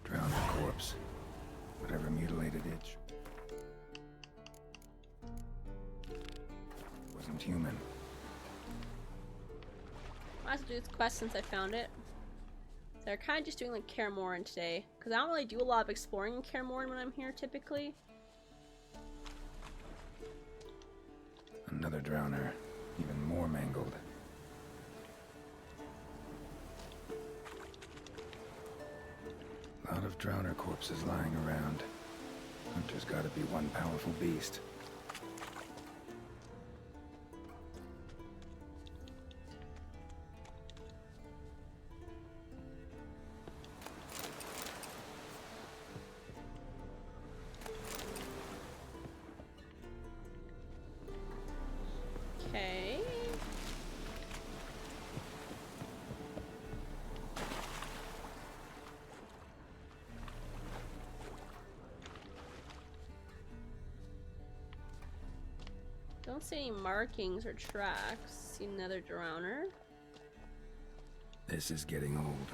Speaker 2: Drowned corpse. Whatever mutilated itch. Wasn't human.
Speaker 1: I have to do this quest since I found it. So they're kind of just doing like Kaer Morhen today, because I don't really do a lot of exploring in Kaer Morhen when I'm here typically.
Speaker 2: Another drowner. Even more mangled. A lot of drowner corpses lying around. Hunter's gotta be one powerful beast.
Speaker 1: Okay. Don't see any markings or tracks. See another drowner.
Speaker 2: This is getting old.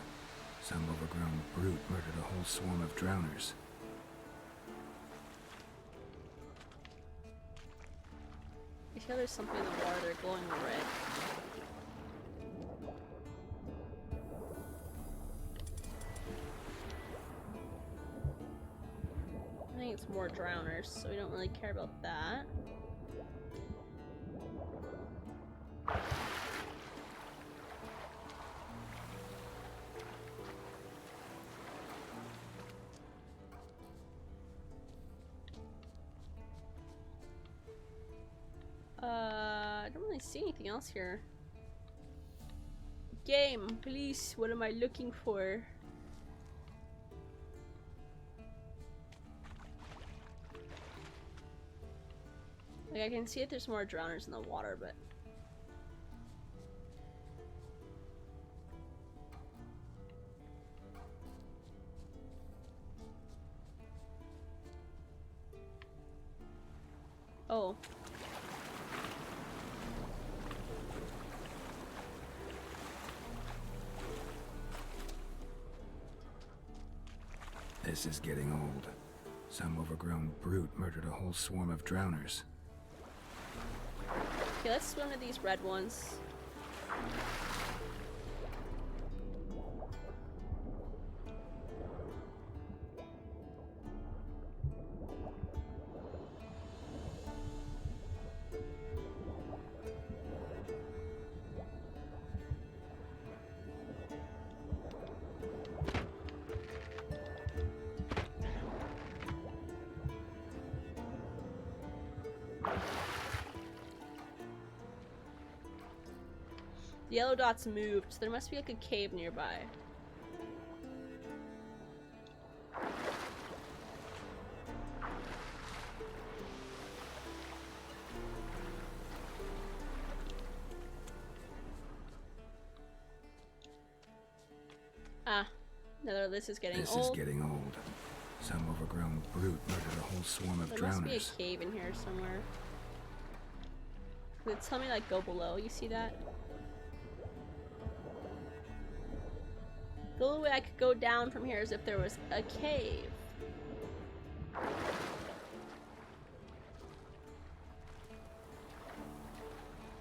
Speaker 2: Some overgrown brute murdered a whole swarm of drowners.
Speaker 1: I feel there's something in the water. They're glowing red. I think it's more drowners, so we don't really care about that. I don't really see anything else here. Game, please, what am I looking for? Like, I can see that there's more drowners in the water, but... Oh.
Speaker 2: This is getting old. Some overgrown brute murdered a whole swarm of drowners.
Speaker 1: Okay, let's swim to these red ones. The yellow dots moved, so there must be like a cave nearby. Ah, another this is getting
Speaker 2: old. This is getting old. Some overgrown brute murdered a whole swarm of drowners.
Speaker 1: There must be a cave in here somewhere. Does it tell me like go below? You see that? The only way I could go down from here is if there was a cave.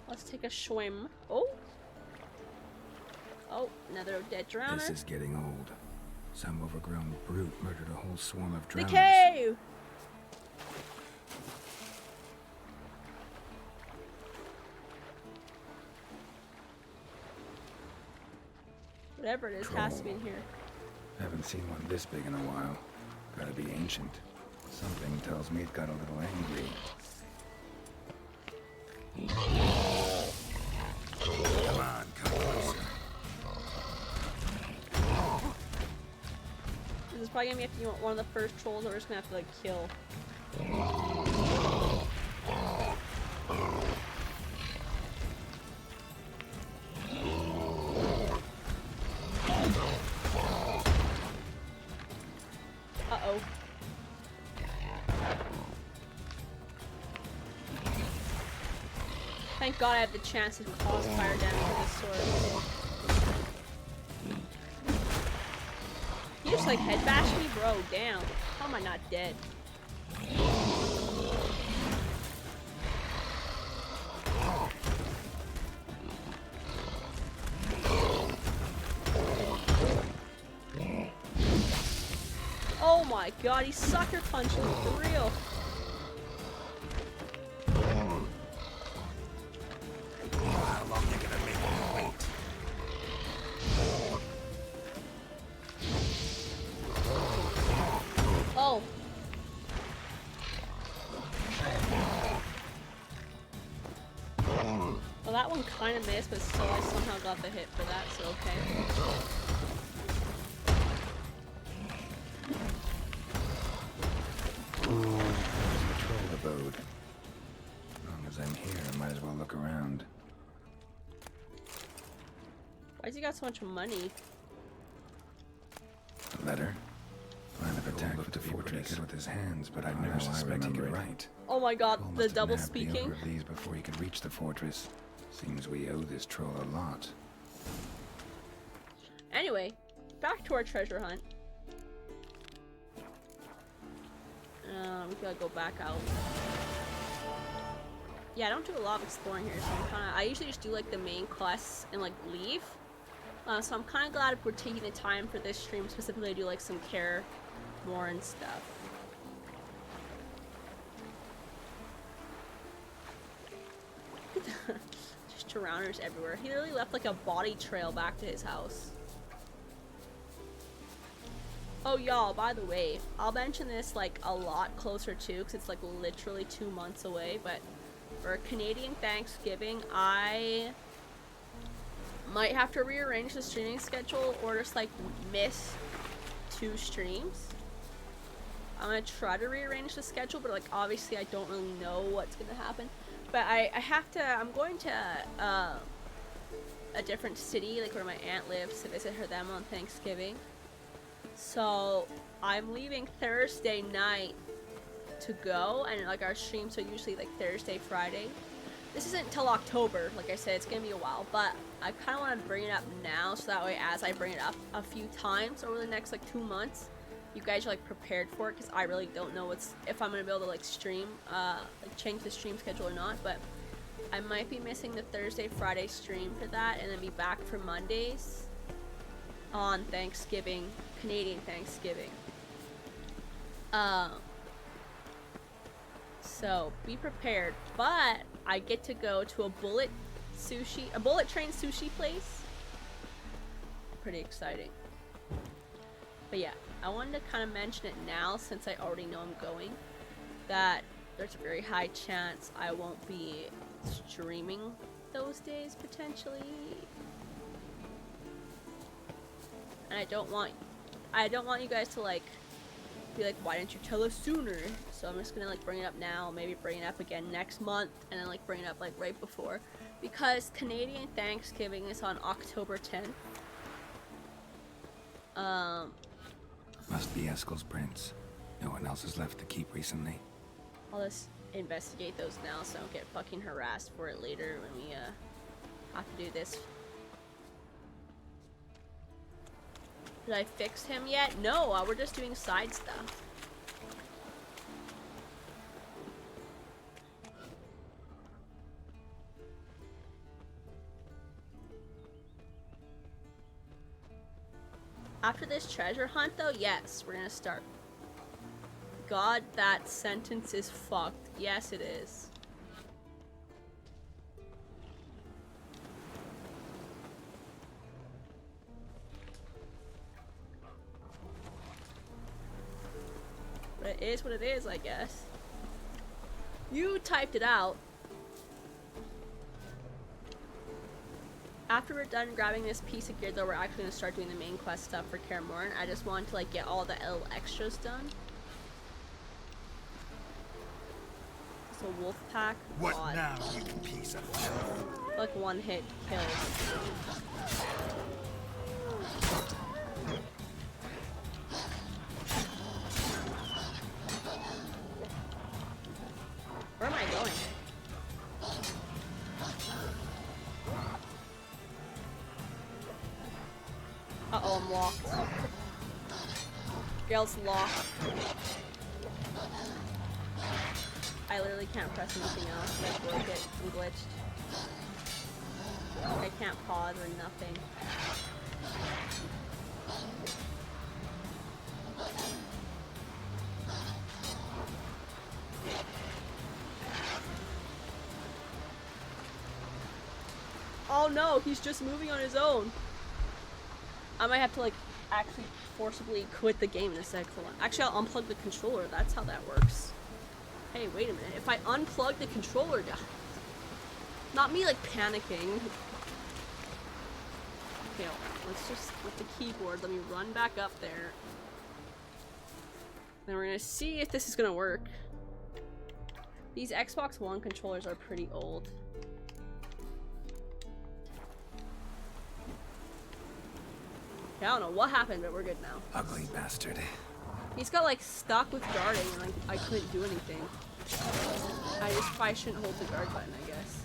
Speaker 1: Let's take a swim. Oh! Oh, another dead drowner.
Speaker 2: This is getting old. Some overgrown brute murdered a whole swarm of drowners.
Speaker 1: The cave! Whatever it is has to be in here.
Speaker 2: Haven't seen one this big in a while. Gotta be ancient. Something tells me it got a little angry. Come on, come closer.
Speaker 1: This is probably gonna be one of the first trolls that we're just gonna have to like kill. Uh-oh. Thank God I have the chance to cause fire damage with this sword. You just like head bash me? Bro, damn. How am I not dead? Oh my God, he's sucker punching me for real.
Speaker 12: How long you gonna make me wait?
Speaker 1: one kind of missed, but still I somehow got the hit for that, so okay.
Speaker 2: Patrol abode. As long as I'm here, I might as well look around.
Speaker 1: Why's he got so much money?
Speaker 2: A letter? Plan of attack with the fortress with his hands, but I'd never suspect he could write.
Speaker 1: Oh my god,
Speaker 2: Troll
Speaker 1: the
Speaker 2: must have
Speaker 1: double
Speaker 2: nabbed the
Speaker 1: speaking.
Speaker 2: owner of these before he could reach the fortress. Seems we owe this troll a lot.
Speaker 1: Anyway, back to our treasure hunt. We gotta go back out. Yeah, I don't do a lot of exploring here, so I usually just do like the main quests and like leave. So I'm kind of glad we're taking the time for this stream specifically to do like some care more and stuff. Just drowners everywhere. He literally left like a body trail back to his house. Oh y'all, by the way, I'll mention this like a lot closer too, because it's like literally 2 months away, but for Canadian Thanksgiving, I might have to rearrange the streaming schedule or just like miss 2 streams. I'm gonna try to rearrange the schedule, but like obviously I don't really know what's gonna happen. But I'm going to a different city, like where my aunt lives, to visit them on Thanksgiving. So I'm leaving Thursday night to go, and like our streams are usually like Thursday, Friday. This isn't till October, like I said, it's gonna be a while, but I kind of want to bring it up now, so that way as I bring it up a few times over the next like 2 months, you guys are like prepared for it, because I really don't know if I'm gonna be able to like stream, like change the stream schedule or not. But I might be missing the Thursday, Friday stream for that, and then be back for Mondays on Thanksgiving, Canadian Thanksgiving. So be prepared, but I get to go to a bullet train sushi place. Pretty exciting. But yeah, I wanted to kind of mention it now, since I already know I'm going, that there's a very high chance I won't be streaming those days, potentially. And I don't want you guys to like be like, why didn't you tell us sooner? So I'm just gonna like bring it up now, maybe bring it up again next month, and then like bring it up like right before, because Canadian Thanksgiving is on October 10th.
Speaker 2: Must be Eskel's prints. No one else is left to keep recently.
Speaker 1: I'll just investigate those now so I don't get fucking harassed for it later when we have to do this. Did I fix him yet? No, we're just doing side stuff. After this treasure hunt though, yes, we're gonna start. God, that sentence is fucked. Yes, it is. But it is what it is, I guess. You typed it out. After we're done grabbing this piece of gear though, we're actually going to start doing the main quest stuff for Kaer Morhen. I just wanted to like get all the little extras done. So wolf pack.
Speaker 3: What
Speaker 1: God.
Speaker 3: now, you piece of filth?
Speaker 1: Like one hit kills. Where am I going? Uh-oh, I'm locked. Gale's locked. I literally can't press anything else. I broke it. I'm glitched. I can't pause or nothing. Oh no, he's just moving on his own. I might have to like actually forcibly quit the game in a sec. Hold on. Actually, I'll unplug the controller. That's how that works. Hey, wait a minute. If I unplug the controller, Not me like panicking. Okay, let's just, with the keyboard, let me run back up there. Then we're gonna see if this is gonna work. These Xbox One controllers are pretty old. I don't know what happened, but we're good now.
Speaker 2: Ugly bastard.
Speaker 1: He's got like stuck with guarding and like I couldn't do anything. I just probably shouldn't hold the guard button, I guess.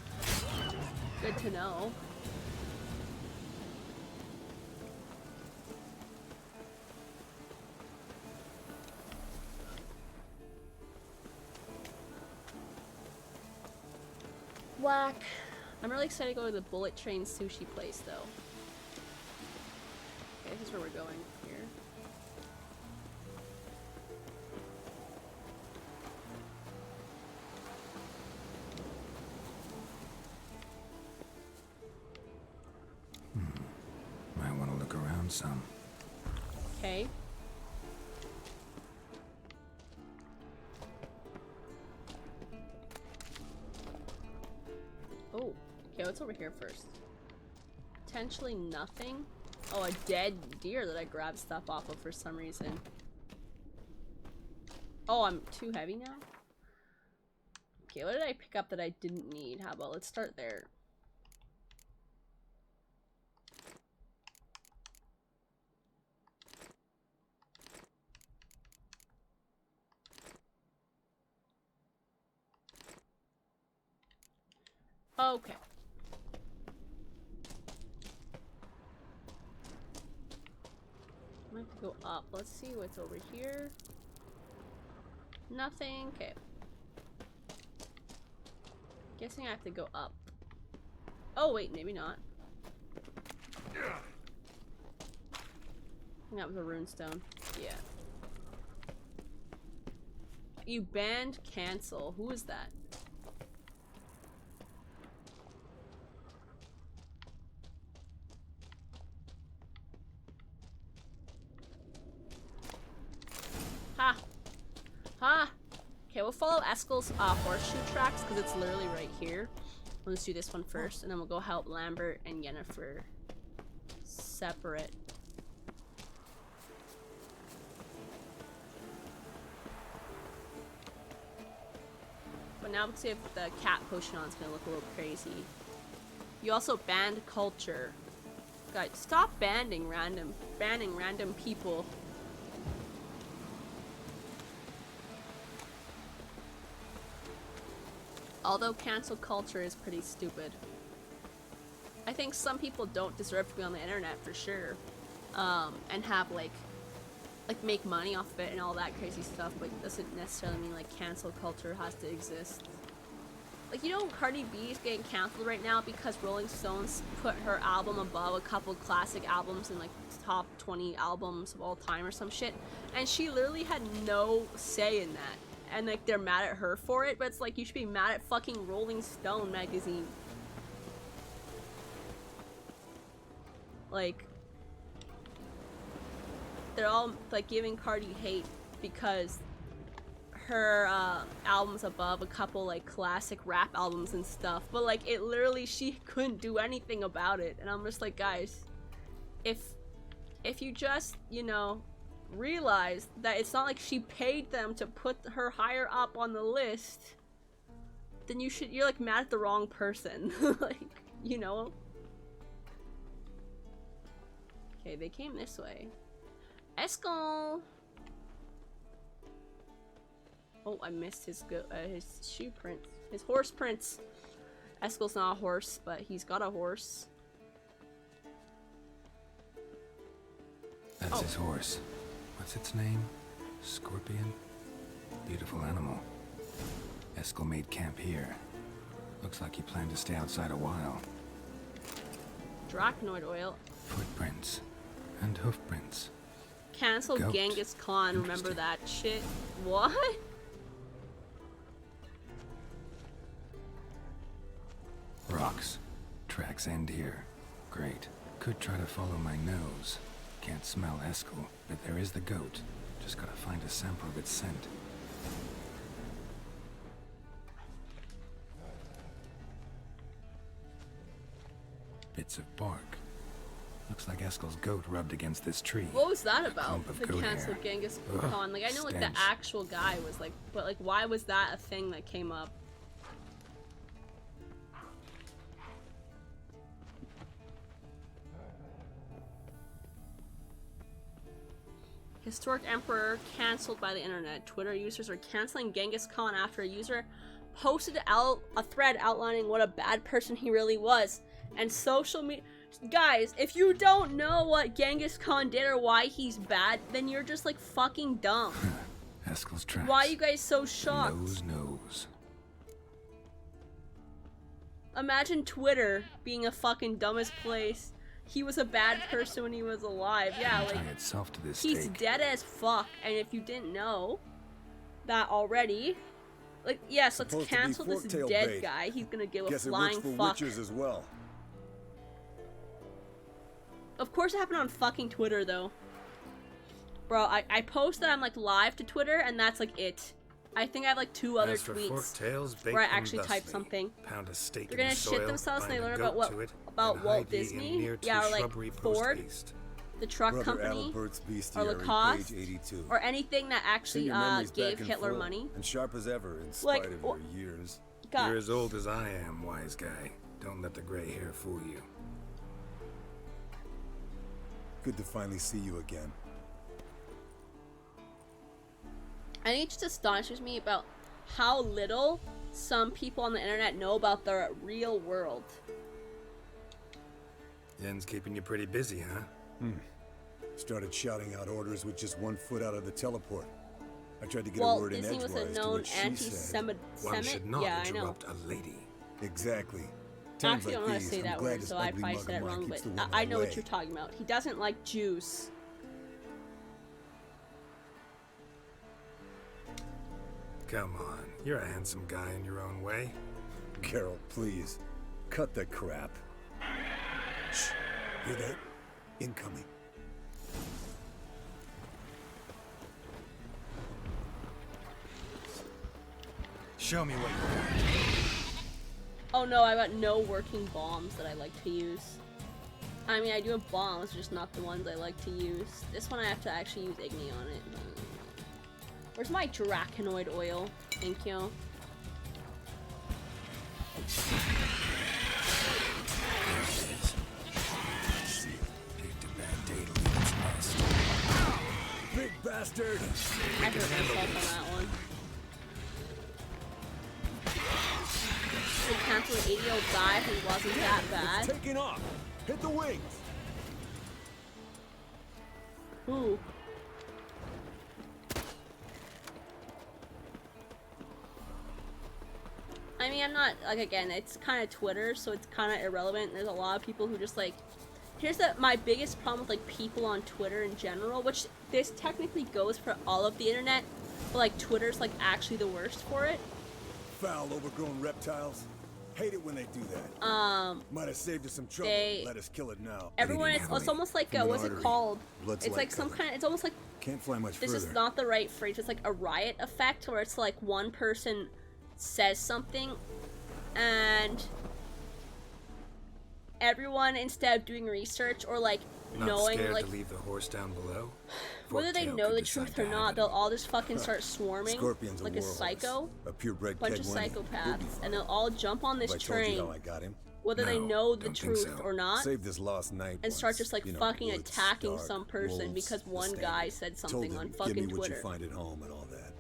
Speaker 1: Good to know. Whack. I'm really excited to go to the Bullet Train sushi place though. Okay, this is where we're going here.
Speaker 2: Might want to look around some.
Speaker 1: Okay. Oh, okay, what's over here first? Potentially nothing. Oh, a dead deer that I grabbed stuff off of for some reason. Oh, I'm too heavy now? Okay, what did I pick up that I didn't need? How about let's start there. Okay. I have to go up. Let's see what's over here. Nothing. Okay. Guessing I have to go up. Oh wait, maybe not. I think that was a runestone. Yeah. You banned cancel. Who is that? Ha! Ha! Okay, we'll follow Eskel's horseshoe tracks because it's literally right here. Let's do this one first, and then we'll go help Lambert and Yennefer separate. But now let's see if the cat potion on is gonna look a little crazy. You also banned culture. Guys, stop banning random people. Although cancel culture is pretty stupid. I think some people don't deserve to be on the internet for sure. And have like make money off of it and all that crazy stuff, but it doesn't necessarily mean like cancel culture has to exist. Like, you know, Cardi B is getting canceled right now because Rolling Stones put her album above a couple classic albums in like top 20 albums of all time or some shit, and she literally had no say in that. And like they're mad at her for it, but it's like you should be mad at fucking Rolling Stone magazine. Like, they're all like giving Cardi hate because her album's above a couple like classic rap albums and stuff, but like it literally, she couldn't do anything about it. And I'm just like, guys, if you just, you know, realize that it's not like she paid them to put her higher up on the list, then you're like mad at the wrong person. Like, you know. Okay, they came this way. Eskel. Oh, I missed his shoe prints, his horse prints. Eskel's not a horse, but he's got a horse.
Speaker 2: That's his horse. What's its name? Scorpion? Beautiful animal. Eskel made camp here. Looks like he planned to stay outside a while.
Speaker 1: Dracnoid oil.
Speaker 2: Footprints. And hoofprints.
Speaker 1: Cancel
Speaker 2: Goat.
Speaker 1: Genghis Khan, remember that shit? What?
Speaker 2: Rocks. Tracks end here. Great. Could try to follow my nose. Can't smell Eskel, but there is the goat. Just gotta find a sample of its scent. bits of bark. Looks like Eskel's goat rubbed against this tree.
Speaker 1: What was that about?
Speaker 2: clump of
Speaker 1: The
Speaker 2: goat
Speaker 1: canceled
Speaker 2: hair.
Speaker 1: Genghis
Speaker 2: Ugh,
Speaker 1: Khan. Like, I know, like, the
Speaker 2: stench.
Speaker 1: actual guy was like, but like, why was that a thing that came up? Historic Emperor cancelled by the internet. Twitter users are canceling Genghis Khan after a user posted a thread outlining what a bad person he really was. And social media... Guys, if you don't know what Genghis Khan did or why he's bad, then you're just, like, fucking dumb.
Speaker 2: Eskel's tracks.
Speaker 1: Why are you guys so shocked?
Speaker 2: Knows.
Speaker 1: Imagine Twitter being a fucking dumbest place. He was a bad person when he was alive. Yeah, like,
Speaker 2: Tie itself to this
Speaker 1: he's
Speaker 2: stake.
Speaker 1: dead as fuck. And if you didn't know that already, like, yes, let's
Speaker 13: Supposed to be
Speaker 1: cancel this
Speaker 13: forktail
Speaker 1: dead
Speaker 13: bait.
Speaker 1: guy. He's gonna give
Speaker 13: Guess
Speaker 1: a
Speaker 13: it
Speaker 1: flying
Speaker 13: works for
Speaker 1: fuck.
Speaker 13: witches as well.
Speaker 1: Of course it happened on fucking Twitter, though. Bro, I post that I'm, like, live to Twitter, and that's, like, it. I think I have, like, 2 other
Speaker 2: As for
Speaker 1: tweets
Speaker 2: forked tails, bake
Speaker 1: where I
Speaker 2: them
Speaker 1: actually type
Speaker 2: thusly.
Speaker 1: something.
Speaker 2: Pound a steak
Speaker 1: They're
Speaker 2: in
Speaker 1: gonna
Speaker 2: the
Speaker 1: shit
Speaker 2: soil,
Speaker 1: themselves and they
Speaker 2: bind a
Speaker 1: learn
Speaker 2: goat
Speaker 1: about what
Speaker 2: to it,
Speaker 1: about
Speaker 2: and
Speaker 1: Walt
Speaker 2: hide ye in
Speaker 1: Disney,
Speaker 2: near to
Speaker 1: yeah, or like
Speaker 2: shrubbery
Speaker 1: Ford,
Speaker 2: post-haste.
Speaker 1: the truck
Speaker 13: Brother
Speaker 1: company,
Speaker 13: Adalbert's
Speaker 1: or
Speaker 13: bestiary,
Speaker 1: Lacoste,
Speaker 13: page 82.
Speaker 1: or anything that actually
Speaker 13: Seen your memories
Speaker 1: gave
Speaker 13: back in
Speaker 1: Hitler
Speaker 13: full,
Speaker 1: money.
Speaker 13: and sharp as ever in spite
Speaker 1: Like,
Speaker 13: of your years.
Speaker 1: God.
Speaker 2: You're as old as I am, wise guy. Don't let the gray hair fool you.
Speaker 13: Good to finally see you again.
Speaker 1: I think it just astonishes me about how little some people on the internet know about the real world.
Speaker 2: Yen's keeping you pretty busy, huh?
Speaker 13: Started shouting out orders with just 1 foot out of the teleport. I tried to get a
Speaker 1: Walt
Speaker 13: word in
Speaker 1: Disney was a
Speaker 13: edgewise to
Speaker 1: known
Speaker 13: what she said.
Speaker 1: anti-Semite.
Speaker 2: One should not
Speaker 1: Yeah, I know.
Speaker 2: interrupt a lady.
Speaker 13: Exactly.
Speaker 1: I
Speaker 13: Times
Speaker 1: actually don't know how
Speaker 13: like
Speaker 1: to
Speaker 13: these,
Speaker 1: say
Speaker 13: I'm
Speaker 1: that
Speaker 13: glad
Speaker 1: word,
Speaker 13: this
Speaker 1: so I
Speaker 13: ugly
Speaker 1: probably
Speaker 13: mug
Speaker 1: said it
Speaker 13: of mine
Speaker 1: wrong,
Speaker 13: keeps
Speaker 1: but
Speaker 13: the women
Speaker 1: I know what
Speaker 13: away.
Speaker 1: you're talking about. He doesn't like juice.
Speaker 2: Come on, you're a handsome guy in your own way.
Speaker 13: Carol, please. Cut the crap. Shh. Hear that? Incoming.
Speaker 2: Show me what you got.
Speaker 1: Oh no, I got no working bombs that I like to use. I mean, I do have bombs, just not the ones I like to use. This one I have to actually use Igni on it. Where's my Dracanoid oil? Thank you.
Speaker 13: Big bastard!
Speaker 1: I hurt myself on that one. They canceled an 80-year-old guy who wasn't that bad.
Speaker 13: It's taking off! Hit the wings!
Speaker 1: Ooh. I mean, I'm not, like, again, it's kind of Twitter, so it's kind of irrelevant. There's a lot of people who just, like, here's my biggest problem with, like, people on Twitter in general, which this technically goes for all of the internet, but, like, Twitter's, like, actually the worst for it.
Speaker 13: Foul, overgrown reptiles. Hate it when they do that. Might have saved us some trouble. Let us kill it now.
Speaker 1: Everyone, it's almost like,
Speaker 13: From an
Speaker 1: what's it
Speaker 13: artery.
Speaker 1: called?
Speaker 13: Blood's
Speaker 1: It's
Speaker 13: light
Speaker 1: like some
Speaker 13: covered.
Speaker 1: kind of, it's almost like,
Speaker 13: Can't fly much
Speaker 1: this
Speaker 13: further.
Speaker 1: is not the right phrase, it's like a riot effect, where it's like one person says something, and everyone, instead of doing research or like
Speaker 2: Not
Speaker 1: knowing,
Speaker 2: scared
Speaker 1: like,
Speaker 2: to leave the horse down below?
Speaker 1: whether they
Speaker 2: Forktail
Speaker 1: know
Speaker 2: could
Speaker 1: the
Speaker 2: decide
Speaker 1: truth
Speaker 2: to
Speaker 1: or
Speaker 2: have
Speaker 1: not,
Speaker 2: it.
Speaker 1: they'll all just fucking start swarming
Speaker 13: Scorpion's
Speaker 1: like a
Speaker 13: warhorse.
Speaker 1: psycho,
Speaker 13: A purebred
Speaker 1: bunch of
Speaker 13: Keg Wendy.
Speaker 1: psychopaths, and they'll all jump on this
Speaker 13: Have I told you
Speaker 1: train,
Speaker 13: how I got him?
Speaker 1: whether they
Speaker 13: No,
Speaker 1: know the
Speaker 13: don't think
Speaker 1: truth
Speaker 13: so.
Speaker 1: or not,
Speaker 13: Saved this lost night
Speaker 1: and start
Speaker 13: once.
Speaker 1: just like
Speaker 13: You know,
Speaker 1: fucking
Speaker 13: woods,
Speaker 1: attacking
Speaker 13: dark,
Speaker 1: some person
Speaker 13: wolves,
Speaker 1: because
Speaker 13: the
Speaker 1: one
Speaker 13: standard.
Speaker 1: guy said
Speaker 13: Told
Speaker 1: something
Speaker 13: him,
Speaker 1: on
Speaker 13: give
Speaker 1: fucking
Speaker 13: me what
Speaker 1: Twitter.
Speaker 13: you find at home and all that.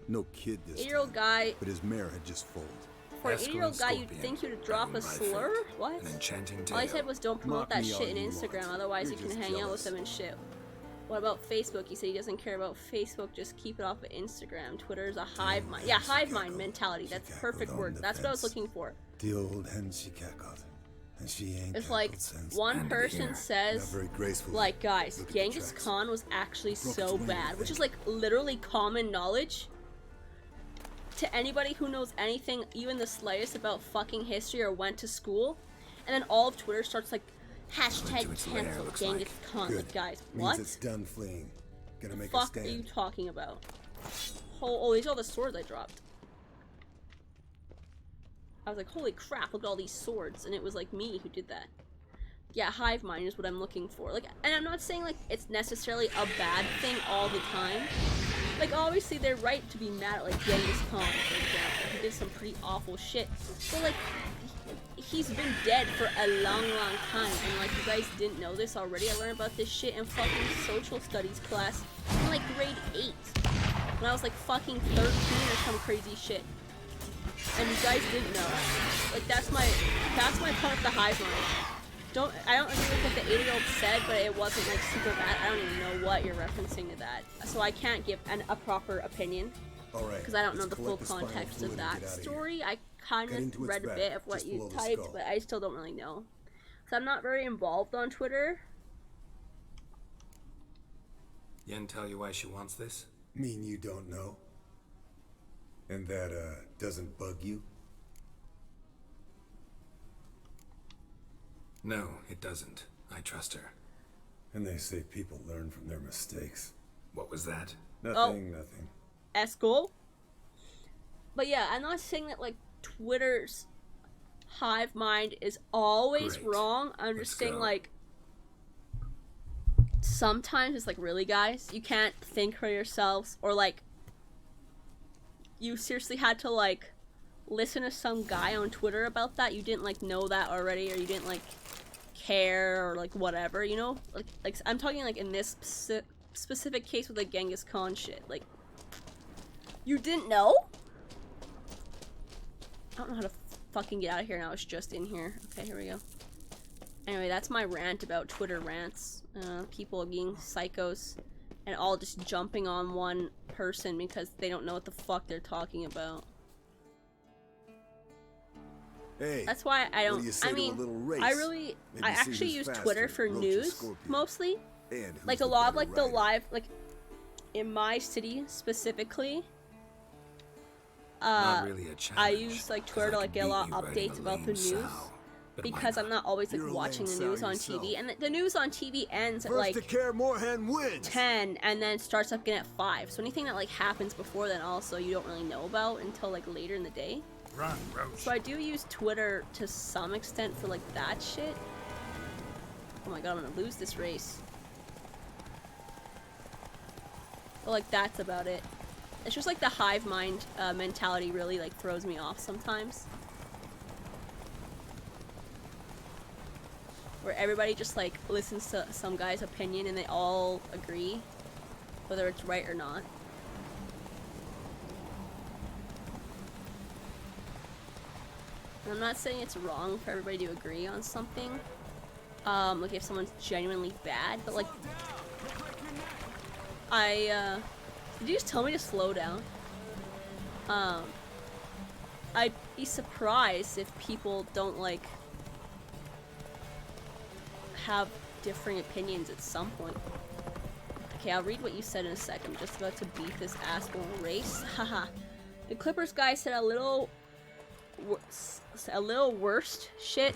Speaker 13: No kid this
Speaker 1: 8-year-old guy.
Speaker 13: but his mare had just foaled.
Speaker 1: For an
Speaker 2: Eskel
Speaker 1: 8-year-old
Speaker 2: and
Speaker 1: guy, you'd
Speaker 2: Scorpion,
Speaker 1: think you'd drop a
Speaker 2: bound by
Speaker 1: slur?
Speaker 2: fate.
Speaker 1: What?
Speaker 2: An enchanting
Speaker 1: All I
Speaker 2: tale.
Speaker 1: said was don't promote
Speaker 13: Mock
Speaker 1: that
Speaker 13: me all
Speaker 1: shit in
Speaker 13: you
Speaker 1: Instagram,
Speaker 13: want.
Speaker 1: otherwise
Speaker 13: You're
Speaker 1: you can
Speaker 13: just
Speaker 1: hang out with
Speaker 13: jealous.
Speaker 1: them and shit. What about Facebook? He said he doesn't care about Facebook, just keep it off of Instagram. Twitter's a hive mind. Yeah, hive mind mentality. That's the perfect
Speaker 13: on
Speaker 1: word.
Speaker 13: the
Speaker 1: That's what I was
Speaker 13: fence.
Speaker 1: looking for.
Speaker 13: The old hen she cackled, and she ain't
Speaker 1: It's like
Speaker 13: cackled since.
Speaker 1: one
Speaker 2: And
Speaker 1: person
Speaker 2: here.
Speaker 13: Not
Speaker 1: says,
Speaker 13: very graceful.
Speaker 1: like, guys,
Speaker 13: Look at the
Speaker 1: Genghis
Speaker 13: tracks.
Speaker 1: Khan was actually
Speaker 13: Broke
Speaker 1: so
Speaker 13: his wing, I
Speaker 1: bad, which is
Speaker 13: think.
Speaker 1: like literally common knowledge. To anybody who knows anything, even the slightest about fucking history or went to school, and then all of Twitter starts like, hashtag
Speaker 2: to its lair,
Speaker 1: cancel
Speaker 2: looks
Speaker 1: Genghis
Speaker 2: like.
Speaker 1: Khan.
Speaker 13: Good.
Speaker 1: Like, guys,
Speaker 13: Means
Speaker 1: what?
Speaker 13: it's done fleeing. Gonna
Speaker 1: The
Speaker 13: make a
Speaker 1: fuck
Speaker 13: stand.
Speaker 1: are you talking about? Oh, these are all the swords I dropped. I was like, holy crap, look at all these swords. And it was like me who did that. yeah, hive mind is what I'm looking for. Like, and I'm not saying like it's necessarily a bad thing all the time. Like, obviously they're right to be mad at like Genghis Khan, for example. He did some pretty awful shit. But like, he's been dead for a long time, and like, you guys didn't know this already. I learned about this shit in fucking social studies class in like grade 8 when I was like fucking 13 or some crazy shit. And you guys didn't know. Like, that's my point of the hive mind. I don't agree with what the 8-year-old said, but it wasn't like super bad. I don't even know what you're referencing to that, so I can't give a proper opinion. Because I don't know the full context of that story. I kind of read a bit of what you typed, but I still don't really know. So I'm not very involved on Twitter.
Speaker 2: Yen tell you why she wants this?
Speaker 13: Mean you don't know? And that, doesn't bug you?
Speaker 2: No, it doesn't. I trust her.
Speaker 13: And they say people learn from their mistakes.
Speaker 2: What was that?
Speaker 13: Nothing.
Speaker 1: That's cool. But yeah, I'm not saying that like Twitter's hive mind is always wrong. I'm just saying like sometimes it's like, really guys, you can't think for yourselves, or like you seriously had to like listen to some guy on Twitter about that. You didn't like know that already, or you didn't like care, or like whatever, you know? Like I'm talking like in this specific case with the Genghis Khan shit. Like, you didn't know? I don't know how to fucking get out of here now. It's just in here. Okay, here we go. Anyway, that's my rant about Twitter rants. People being psychos and all just jumping on one person because they don't know what the fuck they're talking about.
Speaker 13: Hey,
Speaker 1: that's why I don't. I actually use Twitter for news mostly. Like a lot of like the live, like in my city specifically.
Speaker 2: Really
Speaker 1: I use like Twitter to like get a lot of updates about the news because I'm not always like watching the news on TV, and the news on TV ends at like 10 and then starts up again at 5. So anything that like happens before then also you don't really know about until like later in the day. So I do use Twitter to some extent for like that shit. Oh my god, I'm gonna lose this race. But like that's about it. It's just like the hive mind mentality really like throws me off sometimes. Where everybody just like listens to some guy's opinion and they all agree, whether it's right or not. And I'm not saying it's wrong for everybody to agree on something. Like if someone's genuinely bad, but like did you just tell me to slow down? I'd be surprised if people don't like have differing opinions at some point. Okay, I'll read what you said in a second. I'm just about to beat this asshole in a race. Haha. The Clippers guy said a little worst shit,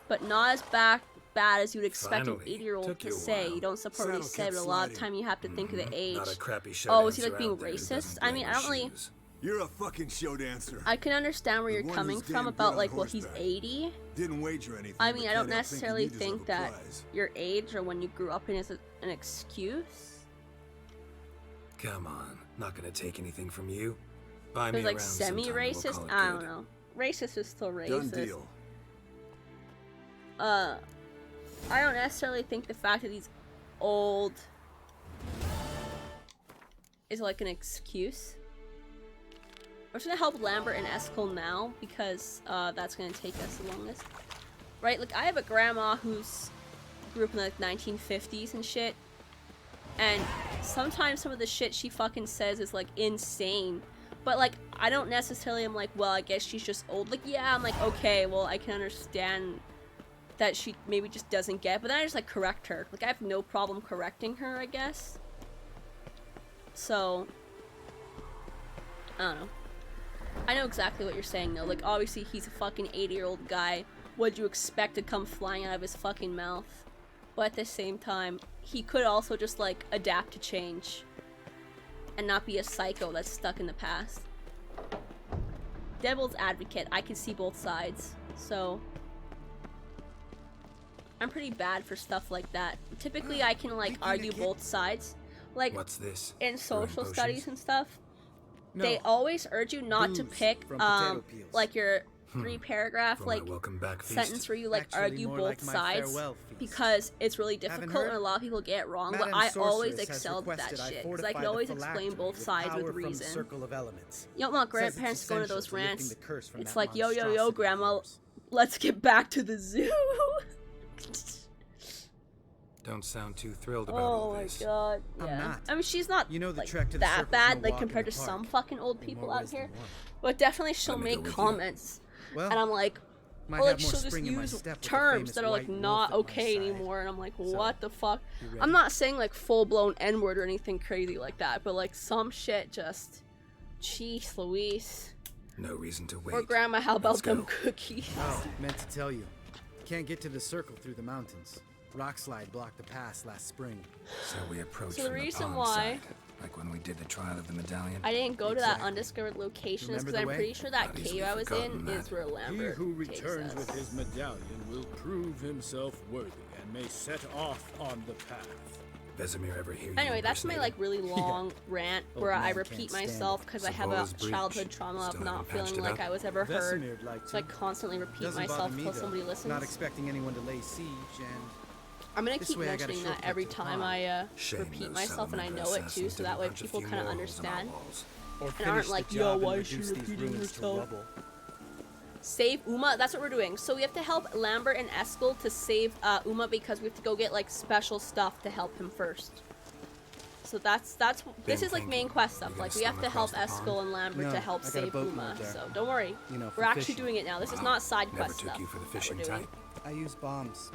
Speaker 1: but not as bad as you'd expect an 8-year-old to say. You don't support what he said, but a lot of time you have to think of the age.
Speaker 2: Not a crappy show
Speaker 1: oh, is he like being racist? I mean, I don't really...
Speaker 13: You're a fucking show dancer.
Speaker 1: I can understand where you're coming from about like, well, he's 80.
Speaker 13: Didn't wager anything.
Speaker 1: I mean, I don't necessarily think that your age or when you grew up in is an excuse.
Speaker 2: Come on, not gonna take anything from you. Buy me
Speaker 1: It's like semi-racist.
Speaker 2: We'll
Speaker 1: I don't know. Racist is still racist.
Speaker 13: Done deal.
Speaker 1: I don't necessarily think the fact that he's old is like an excuse. We're just gonna help Lambert and Eskel now because that's gonna take us the longest. Right? Like, I have a grandma who's grew up in the like 1950s and shit. And sometimes some of the shit she fucking says is like insane. But like, I don't necessarily am like, well, I guess she's just old. Like, yeah, I'm like, okay, well, I can understand that she maybe just doesn't get, but then I just like correct her. Like, I have no problem correcting her, I guess. So, I don't know. I know exactly what you're saying though. Like, obviously he's a fucking 80-year-old guy. What'd you expect to come flying out of his fucking mouth? But at the same time, he could also just like adapt to change and not be a psycho that's stuck in the past. Devil's advocate, I can see both sides. So I'm pretty bad for stuff like that. Typically, I can like argue both sides. Like,
Speaker 2: what's this?
Speaker 1: In social studies and stuff,
Speaker 9: No.
Speaker 1: they always urge you not to
Speaker 9: Booze
Speaker 1: pick
Speaker 9: from potato peels.
Speaker 1: like your 3-paragraph
Speaker 2: For my
Speaker 1: like
Speaker 2: welcome back feast.
Speaker 1: sentence where you like
Speaker 9: Actually,
Speaker 1: argue
Speaker 9: more
Speaker 1: both
Speaker 9: like my
Speaker 1: sides
Speaker 9: farewell feast.
Speaker 1: because it's really difficult and a
Speaker 9: heard?
Speaker 1: lot of people get it wrong.
Speaker 9: Madame
Speaker 1: but I always
Speaker 9: Sorceress has
Speaker 1: excelled at that
Speaker 9: requested I
Speaker 1: shit because I
Speaker 9: fortify
Speaker 1: could
Speaker 9: the
Speaker 1: always explain
Speaker 9: phylactery
Speaker 1: both
Speaker 9: with
Speaker 1: sides
Speaker 9: power
Speaker 1: with
Speaker 9: from the
Speaker 1: reason.
Speaker 9: circle of elements.
Speaker 1: You don't want
Speaker 9: Says it's
Speaker 1: grandparents to go into
Speaker 9: essential
Speaker 1: those
Speaker 9: to lifting
Speaker 1: rants.
Speaker 9: the curse from
Speaker 1: It's
Speaker 9: that
Speaker 1: like, yo,
Speaker 9: monstrosity
Speaker 1: grandma,
Speaker 9: of yours.
Speaker 1: let's get back to the zoo.
Speaker 2: Don't sound too thrilled about all this.
Speaker 1: Oh my god.
Speaker 9: I'm
Speaker 1: Yeah.
Speaker 9: not.
Speaker 1: I mean, she's not
Speaker 9: You know the
Speaker 1: like,
Speaker 9: trek to the
Speaker 1: that
Speaker 9: circle's
Speaker 1: bad,
Speaker 9: no
Speaker 1: like
Speaker 9: walk in
Speaker 1: compared
Speaker 9: the
Speaker 1: to
Speaker 9: park.
Speaker 1: some fucking old
Speaker 9: In
Speaker 1: people
Speaker 9: more
Speaker 1: out
Speaker 9: ways
Speaker 1: here.
Speaker 9: than one.
Speaker 1: But definitely she'll
Speaker 2: Let me go
Speaker 1: make
Speaker 2: with you.
Speaker 1: comments.
Speaker 9: Well,
Speaker 1: And I'm like,
Speaker 9: might
Speaker 1: or like
Speaker 9: have more
Speaker 1: she'll just
Speaker 9: spring in my
Speaker 1: use
Speaker 9: step with the
Speaker 1: terms
Speaker 9: famous
Speaker 1: that are like
Speaker 9: white wolf
Speaker 1: not
Speaker 9: at my
Speaker 1: okay
Speaker 9: side.
Speaker 1: anymore, and I'm like,
Speaker 9: So,
Speaker 1: what the fuck?
Speaker 9: you ready?
Speaker 1: I'm not saying like full blown N word or anything crazy like that, but like some shit just, jeez Louise.
Speaker 2: No reason to wait.
Speaker 1: Or grandma, how about
Speaker 2: Let's
Speaker 1: them
Speaker 2: go.
Speaker 1: cookies?
Speaker 9: Oh, meant to tell you. Can't get to the circle through the mountains. Rockslide blocked the pass last spring.
Speaker 2: So we approach
Speaker 1: So the
Speaker 2: from
Speaker 1: reason
Speaker 2: pond
Speaker 1: why
Speaker 2: side, like when we did the trial of the medallion.
Speaker 1: I didn't go to that undiscovered location is
Speaker 9: Remember
Speaker 1: because
Speaker 9: the
Speaker 1: I'm
Speaker 9: way?
Speaker 1: pretty sure that
Speaker 2: Not easily
Speaker 1: cave I was in
Speaker 2: forgotten,
Speaker 1: is where
Speaker 10: He
Speaker 1: Lambert
Speaker 10: who
Speaker 1: takes
Speaker 10: returns
Speaker 1: us.
Speaker 10: with his medallion will prove himself worthy and may set off on the path.
Speaker 2: Vesemir ever hear you
Speaker 1: Anyway, that's my like
Speaker 2: impersonating?
Speaker 1: really long rant
Speaker 9: Old
Speaker 1: where I
Speaker 9: man
Speaker 1: repeat
Speaker 9: can't stand
Speaker 1: myself
Speaker 9: it.
Speaker 1: because I have a
Speaker 2: Savola's breach.
Speaker 1: childhood trauma
Speaker 2: Still
Speaker 1: of not
Speaker 2: haven't patched
Speaker 1: feeling
Speaker 2: it
Speaker 1: like
Speaker 2: up?
Speaker 1: I was ever heard.
Speaker 10: Vesemir liked
Speaker 1: So I
Speaker 10: you.
Speaker 1: constantly repeat
Speaker 9: Doesn't
Speaker 1: myself
Speaker 9: bother me,
Speaker 1: till
Speaker 9: though.
Speaker 1: somebody listens.
Speaker 9: Not expecting anyone to lay siege, and
Speaker 1: I'm gonna
Speaker 9: This
Speaker 1: keep
Speaker 9: way I got a
Speaker 1: mentioning that
Speaker 9: shortcut
Speaker 1: every
Speaker 9: to the
Speaker 1: time
Speaker 9: pond.
Speaker 1: I
Speaker 2: Shame
Speaker 1: repeat
Speaker 2: those
Speaker 1: myself and I
Speaker 2: salamander
Speaker 1: know it too,
Speaker 2: assassins
Speaker 1: so that
Speaker 2: didn't
Speaker 1: way
Speaker 2: punch a
Speaker 1: people
Speaker 2: few
Speaker 1: kind of
Speaker 2: more holes in our
Speaker 1: understand.
Speaker 2: walls.
Speaker 9: or
Speaker 1: And
Speaker 9: finish
Speaker 1: aren't
Speaker 9: the
Speaker 1: like,
Speaker 9: job
Speaker 1: yo,
Speaker 9: and
Speaker 1: why is she
Speaker 9: reduce these
Speaker 1: repeating
Speaker 9: ruins to
Speaker 1: herself?
Speaker 9: rubble.
Speaker 1: Save Uma, that's what we're doing. So we have to help Lambert and Eskel to save Uma because we have to go get like special stuff to help him first. So this is like main quest stuff. Like we have to help Eskel and Lambert
Speaker 9: No,
Speaker 1: to help
Speaker 9: I got a
Speaker 1: save
Speaker 9: boat
Speaker 1: Uma.
Speaker 9: moored there.
Speaker 1: So don't worry,
Speaker 9: You know, for
Speaker 1: we're actually
Speaker 9: fishing.
Speaker 1: doing it now. This is
Speaker 2: Wow.
Speaker 1: not side
Speaker 2: Never
Speaker 1: quest
Speaker 2: took
Speaker 1: stuff.
Speaker 2: you for the
Speaker 1: that we're
Speaker 2: fishing
Speaker 1: doing.
Speaker 2: type.
Speaker 9: I use bombs.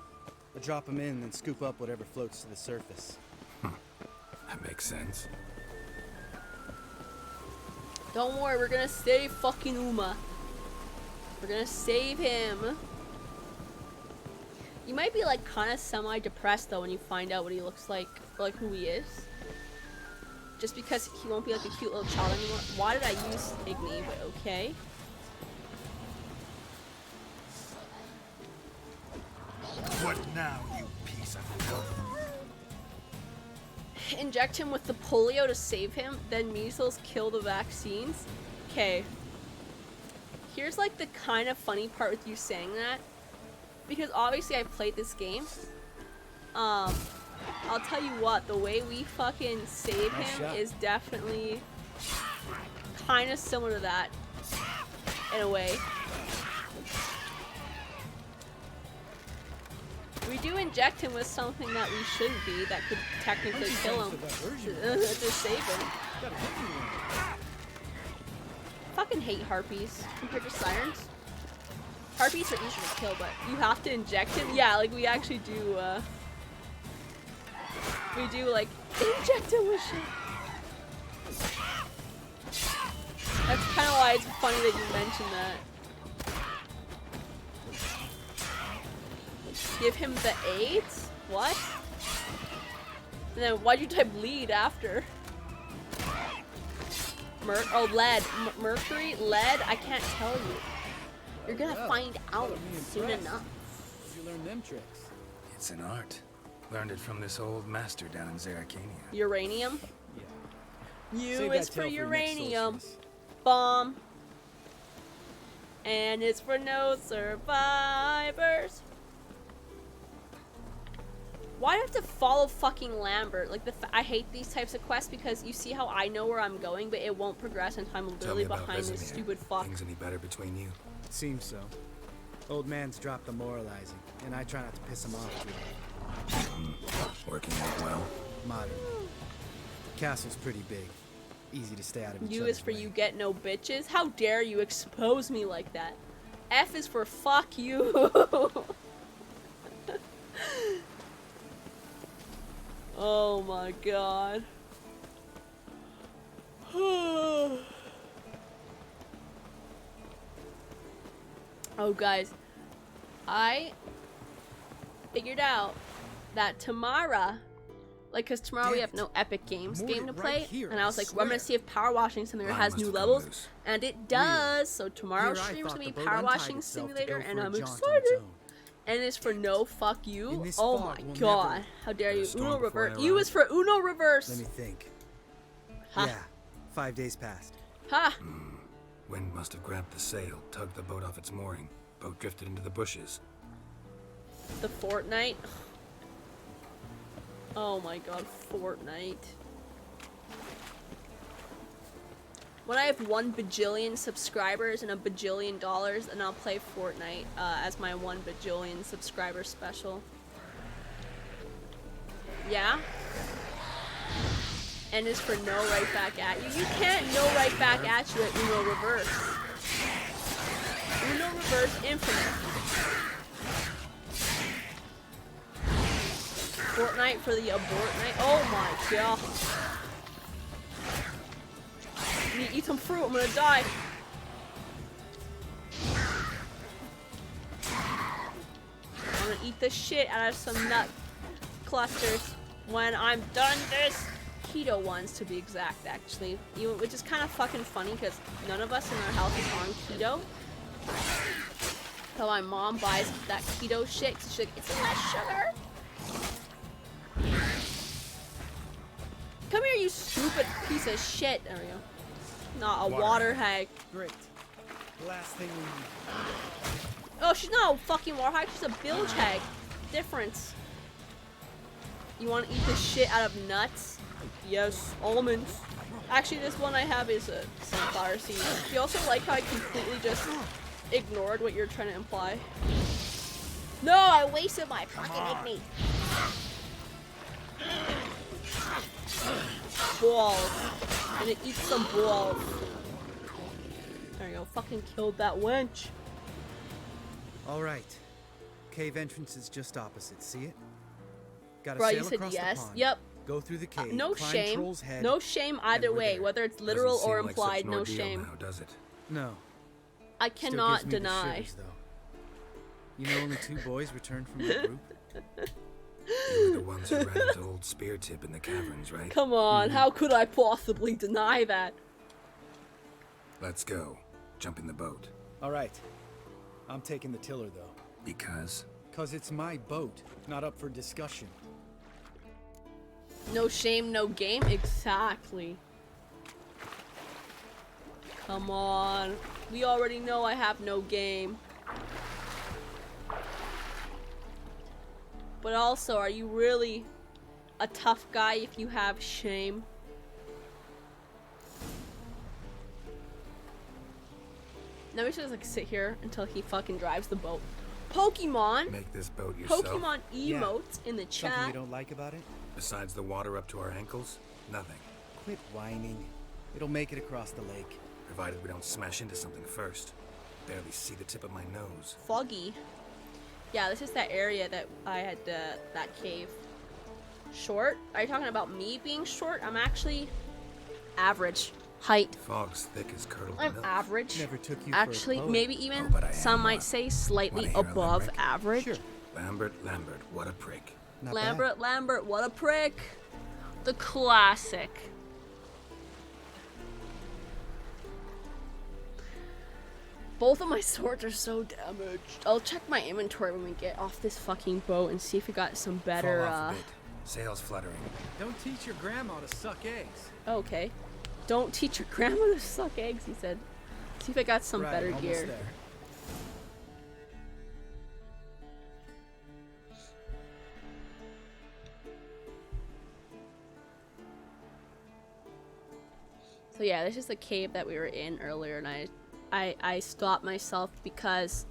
Speaker 9: I drop them in and scoop up whatever floats to the surface.
Speaker 2: That makes sense.
Speaker 1: Don't worry, we're gonna save fucking Uma. We're gonna save him. You might be like kind of semi-depressed though when you find out what he looks like who he is. Just because he won't be like a cute little child anymore. Why did I use Igni? But okay.
Speaker 13: What now, you piece of filth?
Speaker 1: Inject him with the polio to save him, then measles kill the vaccines. Okay. Here's like the kind of funny part with you saying that. Because obviously I played this game. I'll tell you what, the way we fucking save him is definitely kind of similar to that. In a way. We do inject him with something that we shouldn't be, that could technically kill him. To save him. Fucking hate harpies compared to sirens. Harpies are easier to kill, but you have to inject him? Yeah, like we actually do, we do like, inject him with shit. That's kind of why it's funny that you mentioned that. Give him the AIDS? What? And then why'd you type lead after? Lead. Mercury? Lead? I can't tell you. You're gonna find out soon enough.
Speaker 10: You learn them tricks.
Speaker 2: It's an art. Learned it from this old master down in Zeracania.
Speaker 1: Uranium?
Speaker 10: Yeah.
Speaker 1: U
Speaker 9: Save
Speaker 1: is
Speaker 9: that
Speaker 1: for
Speaker 9: tale your next
Speaker 1: uranium.
Speaker 9: sorceress.
Speaker 1: Bomb. And it's for no survivors. Why do I have to follow fucking Lambert? Like, I hate these types of quests because you see how I know where I'm going, but it won't progress until I'm
Speaker 2: Tell
Speaker 1: literally
Speaker 2: me about
Speaker 1: behind this
Speaker 2: Vesemir.
Speaker 1: stupid fuck.
Speaker 2: Things any better between you?
Speaker 9: It seems so. Old man's dropped the moralizing, and I try not to piss him off too much.
Speaker 2: Working out well.
Speaker 9: Modern. Castle's pretty big. Easy to stay out of each
Speaker 1: U
Speaker 9: other's
Speaker 1: is for
Speaker 9: way.
Speaker 1: you get no bitches. How dare you expose me like that? F is for fuck you. Oh my god. Oh guys, I figured out that tomorrow, like, cause tomorrow we have no Epic Games
Speaker 9: Moored
Speaker 1: game to
Speaker 9: it
Speaker 1: play,
Speaker 9: right here,
Speaker 1: and I was
Speaker 9: I
Speaker 1: like, well, I'm gonna
Speaker 9: swear.
Speaker 1: see if Power Washing Simulator
Speaker 2: Line
Speaker 1: has
Speaker 2: must
Speaker 1: new
Speaker 2: have come
Speaker 1: levels,
Speaker 2: loose.
Speaker 1: and it does. So tomorrow's
Speaker 9: Here I
Speaker 1: stream's
Speaker 9: thought
Speaker 1: gonna be
Speaker 9: the boat
Speaker 1: Power
Speaker 9: untied
Speaker 1: Washing
Speaker 9: itself to
Speaker 1: Simulator,
Speaker 9: go
Speaker 1: and
Speaker 9: for a
Speaker 1: I'm
Speaker 9: jaunt on its
Speaker 1: excited.
Speaker 9: own.
Speaker 1: N is for no, fuck you.
Speaker 9: this
Speaker 1: Oh
Speaker 9: fog,
Speaker 1: my
Speaker 9: we'll
Speaker 1: god.
Speaker 9: never-
Speaker 1: How dare you?
Speaker 2: storm
Speaker 1: Uno
Speaker 2: before I
Speaker 1: reverse. U
Speaker 2: arrive?
Speaker 1: is for Uno reverse.
Speaker 9: Let me think.
Speaker 1: Ha.
Speaker 9: Yeah, 5 days passed.
Speaker 1: Ha.
Speaker 2: Wind must have grabbed the sail, tugged the boat off its mooring. Boat drifted into the bushes.
Speaker 1: The Fortnite. Oh my god, Fortnite. When I have 1 bajillion subscribers and $1 bajillion, then I'll play Fortnite as my 1 bajillion subscriber special. Yeah? N is for no right back at you. You can't no right back at you at Uno reverse. Uno reverse infinite. Fortnite for the abort night. Oh my god. I need to eat some fruit. I'm gonna die. I'm gonna eat the shit out of some nut clusters when I'm done this. Keto ones to be exact, actually. Which is kind of fucking funny because none of us in our house is on keto. So my mom buys that keto shit. She's like, it's less sugar. Come here, you stupid piece of shit. There we go. Not a water hag.
Speaker 9: Great. Last thing we need.
Speaker 1: Oh, she's not a fucking water hag. She's a bilge hag. Difference. You want to eat the shit out of nuts? Yes, almonds. Actually, this one I have is a sunflower seed. Do you also like how I completely just ignored what you're trying to imply? No, I wasted my fucking igni. Balls. I'm gonna eat some balls. There you go. Fucking killed that wench.
Speaker 9: All right. Cave entrance is just opposite. See it? Gotta
Speaker 1: Bro,
Speaker 9: sail
Speaker 1: you said
Speaker 9: across
Speaker 1: yes.
Speaker 9: the pond.
Speaker 1: Yep.
Speaker 9: Go through the cave.
Speaker 1: No
Speaker 9: climb
Speaker 1: shame.
Speaker 9: Troll's head,
Speaker 1: No shame either
Speaker 9: we're
Speaker 1: way,
Speaker 9: there.
Speaker 1: whether it's literal
Speaker 2: Doesn't
Speaker 1: or
Speaker 2: seem like such
Speaker 1: implied.
Speaker 2: an
Speaker 1: No
Speaker 2: ordeal
Speaker 1: shame.
Speaker 2: now, does it?
Speaker 9: No.
Speaker 1: I
Speaker 9: Still
Speaker 1: cannot
Speaker 9: gives me the
Speaker 1: deny.
Speaker 9: shivers, though. You know, only 2 boys returned from the group.
Speaker 2: You were the ones who ran into old Spear Tip in the caverns, right?
Speaker 1: Come on, how could I possibly deny that?
Speaker 2: Let's go. Jump in the boat.
Speaker 9: All right. I'm taking the tiller, though.
Speaker 2: Because?
Speaker 9: 'Cause it's my boat, not up for discussion.
Speaker 1: No shame, no game? Exactly. Come on. We already know I have no game. But also, are you really a tough guy if you have shame? Now we should just like sit here until he fucking drives the boat. Pokemon!
Speaker 2: Make this boat yourself?
Speaker 1: Pokemon emotes in the
Speaker 9: Something
Speaker 1: chat.
Speaker 9: you don't like about it?
Speaker 2: Besides the water up to our ankles? Nothing.
Speaker 9: Quit whining. It'll make it across the lake.
Speaker 2: Provided we don't smash into something first. Barely see the tip of my nose.
Speaker 1: Foggy. Yeah, this is that area that I had, that cave. Short? Are you talking about me being short? I'm actually average height.
Speaker 2: Fog's thick as curdled
Speaker 1: I'm
Speaker 2: milk.
Speaker 1: average.
Speaker 9: Never took you
Speaker 1: Actually,
Speaker 9: for a poet.
Speaker 1: maybe even
Speaker 2: Oh, but I am
Speaker 1: some might
Speaker 2: one.
Speaker 1: say slightly
Speaker 2: Wanna hear a
Speaker 1: above
Speaker 2: limerick?
Speaker 1: average.
Speaker 9: Sure.
Speaker 2: Lambert, what a prick.
Speaker 9: Not bad.
Speaker 1: Lambert, what a prick. The classic. Both of my swords are so damaged. I'll check my inventory when we get off this fucking boat and see if we got some better,
Speaker 2: Fall off a bit. Sails fluttering.
Speaker 9: Don't teach your grandma to suck eggs.
Speaker 1: Okay. Don't teach your grandma to suck eggs, he said. See if I got some
Speaker 9: Right,
Speaker 1: better
Speaker 9: almost
Speaker 1: gear.
Speaker 9: there.
Speaker 1: So yeah, this is the cave that we were in earlier, and I stopped myself because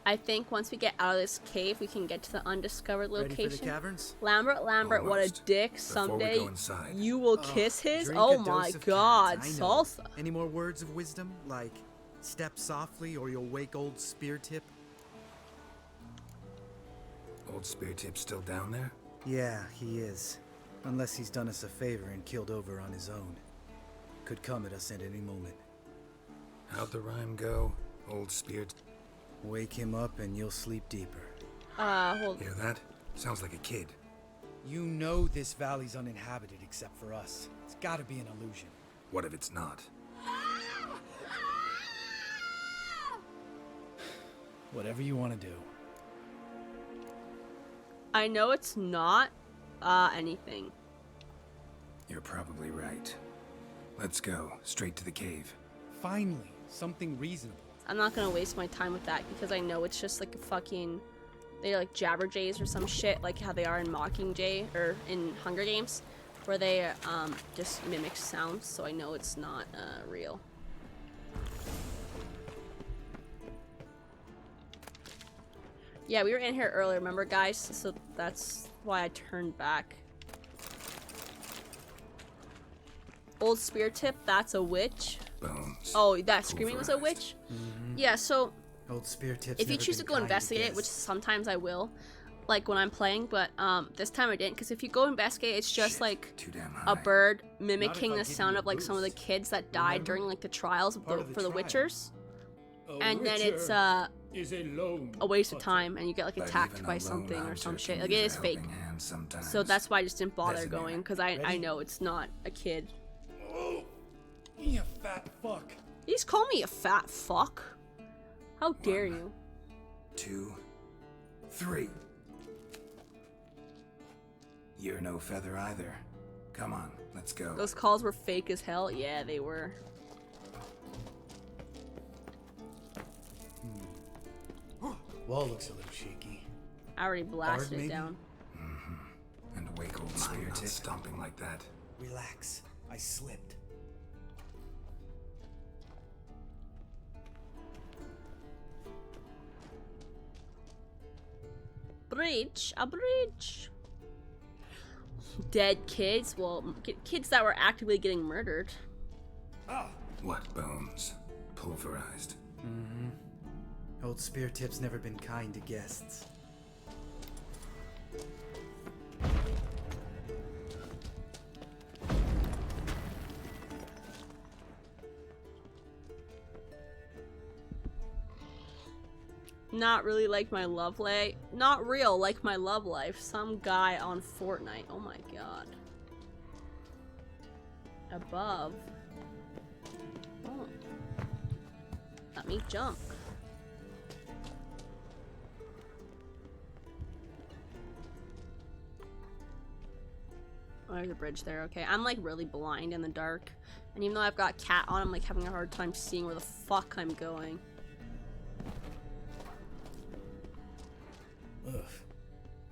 Speaker 1: I think once we get out of this cave, we can get to the undiscovered
Speaker 9: Ready
Speaker 1: location.
Speaker 9: for the caverns?
Speaker 1: Lambert, what a
Speaker 2: Almost.
Speaker 1: dick!
Speaker 2: Before we
Speaker 1: Someday
Speaker 2: go inside.
Speaker 1: you will kiss his.
Speaker 9: Drink
Speaker 1: Oh
Speaker 9: a
Speaker 1: my
Speaker 9: dose of
Speaker 1: God,
Speaker 9: carrots, I know.
Speaker 1: salsa!
Speaker 9: Any more words of wisdom, like step softly or you'll wake old Spear Tip?
Speaker 2: Old Spear Tip's still down there?
Speaker 9: Yeah, he is. Unless he's done us a favor and killed over on his own. Could come at us at any moment.
Speaker 2: How'd the rhyme go? Old Spear...
Speaker 9: Wake him up and you'll sleep deeper.
Speaker 1: Hold.
Speaker 2: Hear that? Sounds like a kid.
Speaker 9: You know this valley's uninhabited except for us. It's gotta be an illusion.
Speaker 2: What if it's not?
Speaker 9: Whatever you want to do.
Speaker 1: I know it's not anything.
Speaker 2: You're probably right. Let's go straight to the cave.
Speaker 9: Finally, something reasonable.
Speaker 1: I'm not gonna waste my time with that because I know it's just like a fucking, they're like Jabberjays or some shit, like how they are in Mockingjay or in Hunger Games, where they just mimic sounds. So I know it's not real. Yeah, we were in here earlier, remember guys? So that's why I turned back. Old spear tip, that's a witch.
Speaker 2: Bones.
Speaker 1: Oh, that screaming was a witch? Yeah, so
Speaker 7: Old spear tips.
Speaker 1: if you choose to go investigate it, which sometimes I will, like when I'm playing, but this time I didn't, because if you go investigate, it's just like a bird mimicking the sound of like some of the kids that died during like the trials of for the Witchers. And then it's a waste of time, and you get like attacked by something or some shit. Like it is fake. So that's why I just didn't bother going, because I know it's not a kid.
Speaker 9: Oh, you fat fuck.
Speaker 1: You just call me a fat fuck? How dare you?
Speaker 2: 2, 3. You're no feather either. Come on, let's go.
Speaker 1: Those calls were fake as hell. Yeah, they were.
Speaker 7: Wall looks a little shaky.
Speaker 1: I already blasted it down.
Speaker 2: And wake old spear tip stomping like that.
Speaker 7: Relax. I slipped.
Speaker 1: Bridge, a bridge. Dead kids, well, kids that were actively getting murdered.
Speaker 2: What bones? Pulverized.
Speaker 7: Old spear tip's never been kind to guests.
Speaker 1: Not really like my love life. Not real like my love life. Some guy on Fortnite. Oh my god. Above. Oh. Let me jump. Oh, there's a bridge there. Okay, I'm like really blind in the dark. And even though I've got cat on, I'm like having a hard time seeing where the fuck I'm going.
Speaker 7: Ugh.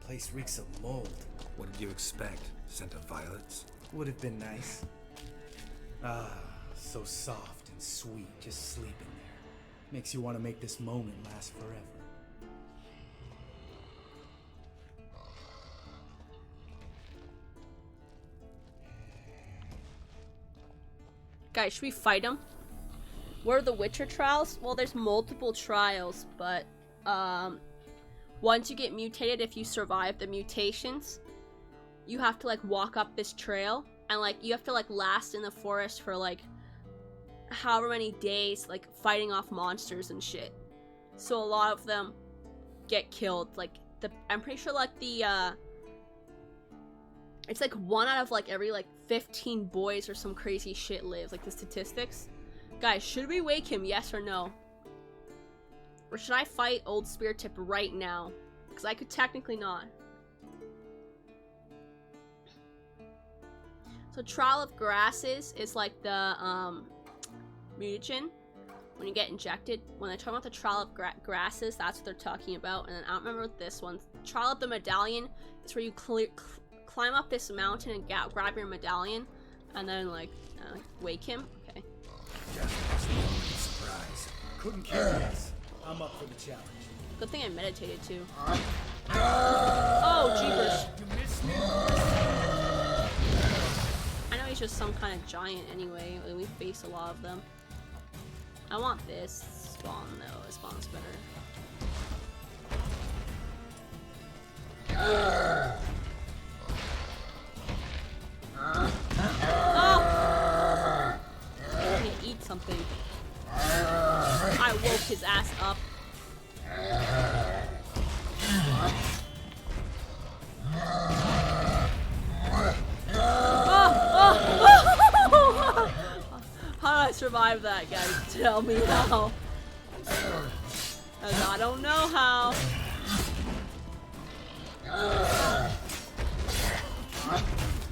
Speaker 7: Place reeks of mold.
Speaker 2: What did you expect? Scent of violets?
Speaker 7: Would have been nice. Ah, so soft and sweet, just sleeping there. Makes you want to make this moment last forever.
Speaker 1: Guys, should we fight him? What are the Witcher trials? Well, there's multiple trials, but once you get mutated, if you survive the mutations, you have to like walk up this trail, and like you have to like last in the forest for like however many days, like fighting off monsters and shit. So a lot of them get killed. Like I'm pretty sure like it's like 1 out of like every like 15 boys or some crazy shit lives, like the statistics. Guys, should we wake him, yes or no? Or should I fight old spear tip right now? Because I could technically not. So trial of grasses is like the mutagen when you get injected. When they're talking about the trial of grasses, that's what they're talking about. And then I don't remember what this one. Trial of the medallion is where you climb up this mountain and grab your medallion, and then like wake him. Okay.
Speaker 2: Surprise.
Speaker 9: Couldn't care less. I'm up for the challenge.
Speaker 1: Good thing I meditated too. Oh, jeepers.
Speaker 9: You missed me.
Speaker 1: I know he's just some kind of giant anyway. We face a lot of them. I want this spawn though. This spawn's better. Oh! I'm gonna eat something. I woke his ass up. How did I survive that, guys? Tell me how. 'Cause I don't know how.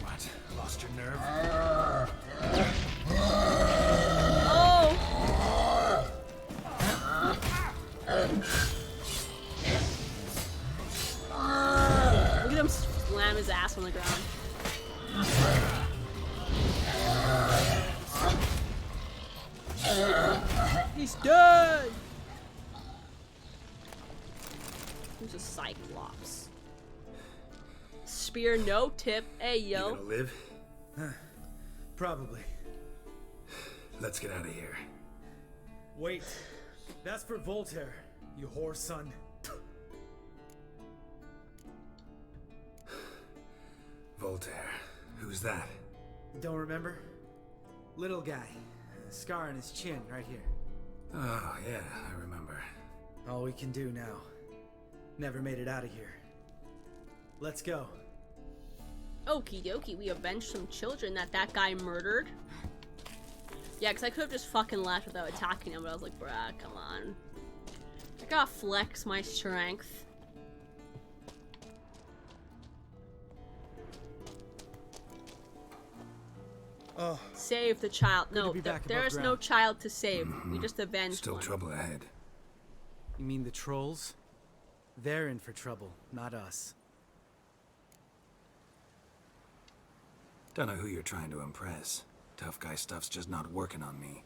Speaker 2: What? Lost your nerve?
Speaker 1: Oh! Look at him slam his ass on the ground. He's dead! Who's a Cyclops? Spear no tip. Hey yo.
Speaker 2: You gonna live?
Speaker 9: Probably.
Speaker 2: Let's get out of here.
Speaker 9: Wait. That's for Voltaire, you whore son.
Speaker 2: Voltaire. Who's that?
Speaker 9: Don't remember? Little guy. Scar on his chin, right here.
Speaker 2: Oh, yeah, I remember.
Speaker 9: All we can do now. Never made it out of here. Let's go.
Speaker 1: Okie dokie, we avenged some children that guy murdered. Yeah, because I could have just fucking left without attacking him, but I was like, bruh, come on. I gotta flex my strength.
Speaker 9: Oh,
Speaker 1: save the child. No, there's no child to save. We just avenged
Speaker 2: Still
Speaker 1: one.
Speaker 2: trouble ahead.
Speaker 9: You mean the trolls? They're in for trouble, not us.
Speaker 2: Don't know who you're trying to impress. Tough guy stuff's just not working on me.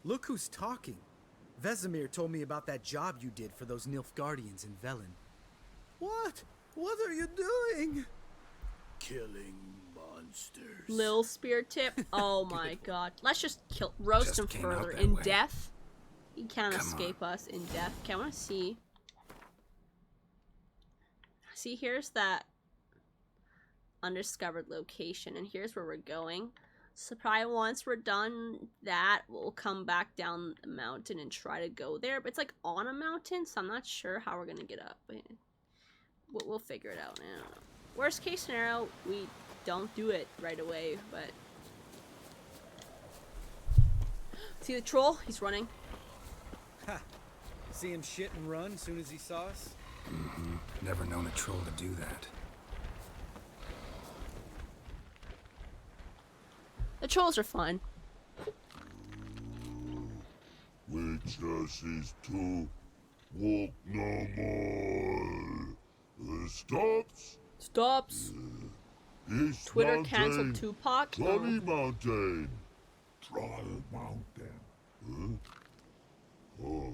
Speaker 9: Look who's talking. Vesemir told me about that job you did for those Nilfgaardians in Velen. What? What are you doing?
Speaker 4: Killing monsters.
Speaker 1: Lil spear tip. Oh my god. Let's just roast him further. In death? He can't escape us in death. Okay, I want to see. See, here's that undiscovered location, and here's where we're going. So probably once we're done that, we'll come back down the mountain and try to go there. But it's like on a mountain, so I'm not sure how we're gonna get up. But we'll figure it out. I don't know. Worst case scenario, we don't do it right away, but... See the troll? He's running.
Speaker 9: Ha! See him shit and run as soon as he saw us?
Speaker 2: Never known a troll to do that.
Speaker 1: The trolls are fun.
Speaker 14: Witches is to walk no more. Stops.
Speaker 1: Stops. Twitter
Speaker 14: mountain,
Speaker 1: canceled Tupac.
Speaker 14: Trolley Mountain. Troll Mountain. Oh.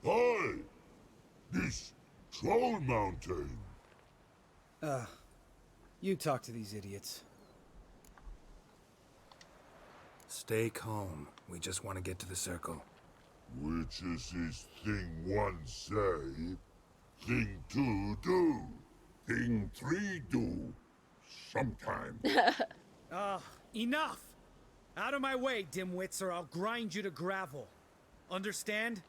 Speaker 14: Hi! This Troll Mountain.
Speaker 9: You talk to these idiots.
Speaker 2: Stay calm. We just want to get to the circle.
Speaker 14: Witches is thing one say, thing two do, thing three do, sometime.
Speaker 9: Enough! Out of my way, dimwits, or I'll grind you to gravel. Understand?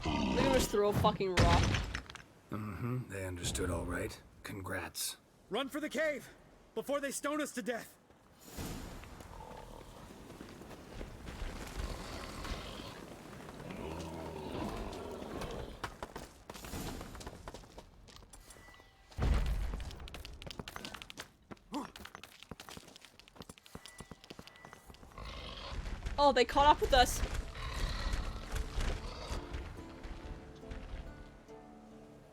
Speaker 1: Look at us throw a fucking rock.
Speaker 2: They understood all right. Congrats.
Speaker 9: Run for the cave! Before they stone us to death!
Speaker 1: Oh, they caught up with us.